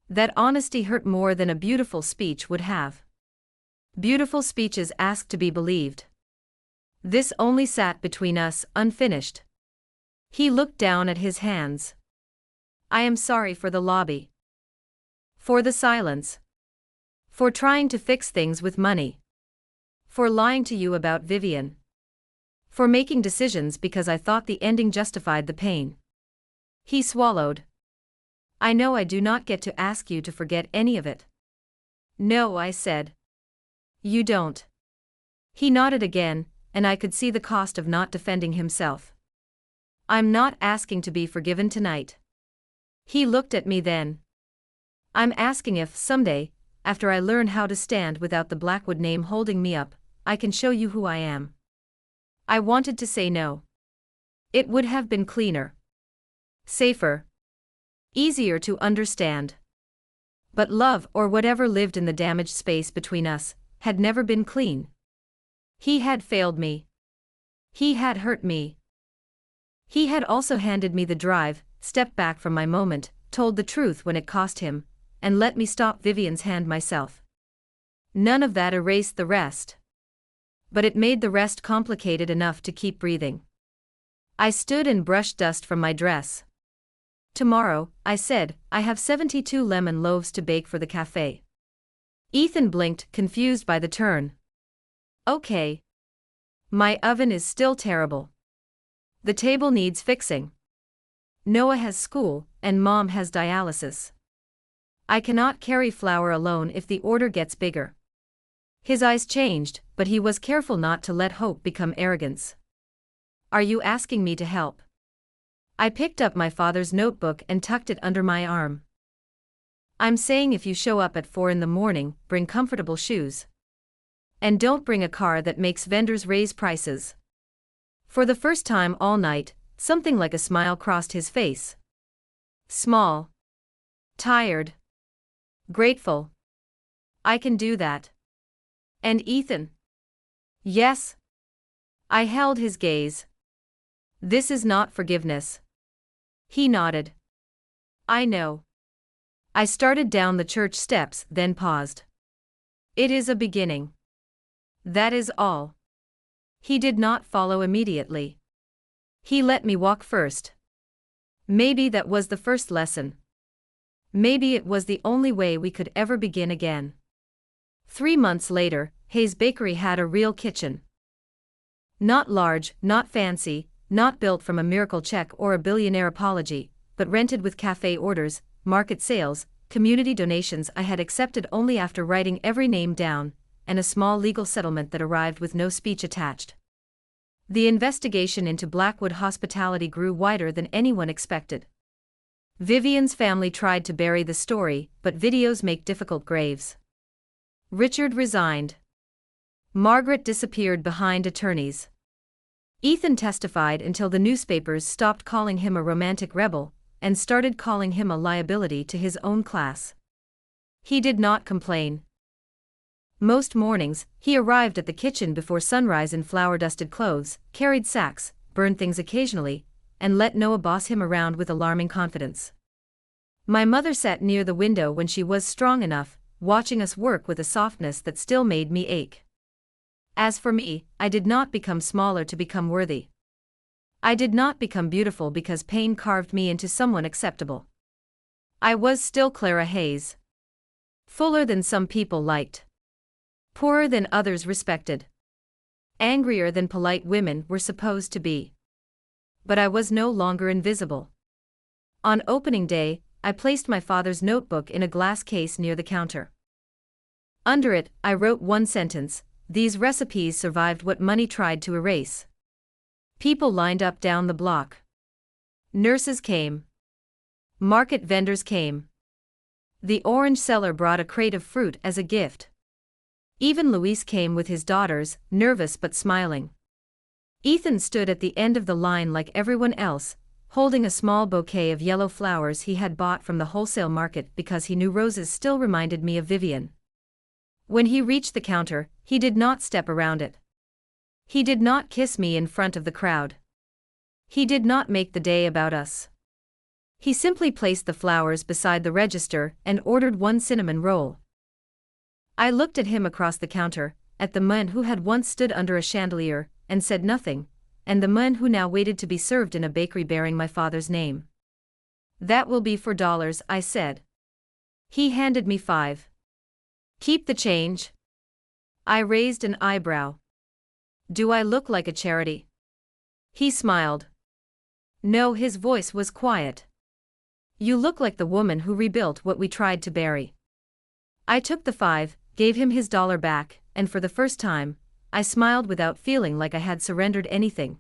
That honesty hurt more than a beautiful speech would have. Beautiful speeches ask to be believed. This only sat between us, unfinished. He looked down at his hands. "I am sorry for the lobby. For the silence. For trying to fix things with money. For lying to you about Vivian. For making decisions because I thought the ending justified the pain." He swallowed. "I know I do not get to ask you to forget any of it." "No," I said. "You don't." He nodded again, and I could see the cost of not defending himself. "I'm not asking to be forgiven tonight." He looked at me then. "I'm asking if, someday, after I learn how to stand without the Blackwood name holding me up, I can show you who I am." I wanted to say no. It would have been cleaner. Safer. Easier to understand. But love, or whatever lived in the damaged space between us, had never been clean. He had failed me. He had hurt me. He had also handed me the drive, stepped back from my moment, told the truth when it cost him, and let me stop Vivian's hand myself. None of that erased the rest. But it made the rest complicated enough to keep breathing. I stood and brushed dust from my dress. "Tomorrow," I said, "I have 72 lemon loaves to bake for the cafe." Ethan blinked, confused by the turn. "Okay. My oven is still terrible. The table needs fixing. Noah has school, and Mom has dialysis. I cannot carry flour alone if the order gets bigger." His eyes changed, but he was careful not to let hope become arrogance. "Are you asking me to help?" I picked up my father's notebook and tucked it under my arm. "I'm saying if you show up at 4 in the morning, bring comfortable shoes. And don't bring a car that makes vendors raise prices." For the first time all night, something like a smile crossed his face. Small. Tired. Grateful. "I can do that." "And Ethan?" "Yes." I held his gaze. "This is not forgiveness." He nodded. "I know." I started down the church steps, then paused. "It is a beginning. That is all." He did not follow immediately. He let me walk first. Maybe that was the first lesson. Maybe it was the only way we could ever begin again. 3 months later, Hayes Bakery had a real kitchen. Not large, not fancy, not built from a miracle check or a billionaire apology, but rented with cafe orders, market sales, community donations I had accepted only after writing every name down, and a small legal settlement that arrived with no speech attached. The investigation into Blackwood hospitality grew wider than anyone expected. Vivian's family tried to bury the story, but videos make difficult graves. Richard resigned. Margaret disappeared behind attorneys. Ethan testified until the newspapers stopped calling him a romantic rebel and started calling him a liability to his own class. He did not complain. Most mornings, he arrived at the kitchen before sunrise in flour-dusted clothes, carried sacks, burned things occasionally, and let Noah boss him around with alarming confidence. My mother sat near the window when she was strong enough, watching us work with a softness that still made me ache. As for me, I did not become smaller to become worthy. I did not become beautiful because pain carved me into someone acceptable. I was still Clara Hayes. Fuller than some people liked. Poorer than others respected. Angrier than polite women were supposed to be. But I was no longer invisible. On opening day, I placed my father's notebook in a glass case near the counter. Under it, I wrote one sentence: these recipes survived what money tried to erase. People lined up down the block. Nurses came. Market vendors came. The orange seller brought a crate of fruit as a gift. Even Luis came with his daughters, nervous but smiling. Ethan stood at the end of the line like everyone else, holding a small bouquet of yellow flowers he had bought from the wholesale market because he knew roses still reminded me of Vivian. When he reached the counter, he did not step around it. He did not kiss me in front of the crowd. He did not make the day about us. He simply placed the flowers beside the register and ordered one cinnamon roll. I looked at him across the counter, at the man who had once stood under a chandelier, and said nothing, and the man who now waited to be served in a bakery bearing my father's name. "That will be $4, I said. He handed me 5. "Keep the change." I raised an eyebrow. "Do I look like a charity?" He smiled. No, his voice was quiet. "You look like the woman who rebuilt what we tried to bury." I took the 5, gave him his dollar back, and for the first time, I smiled without feeling like I had surrendered anything.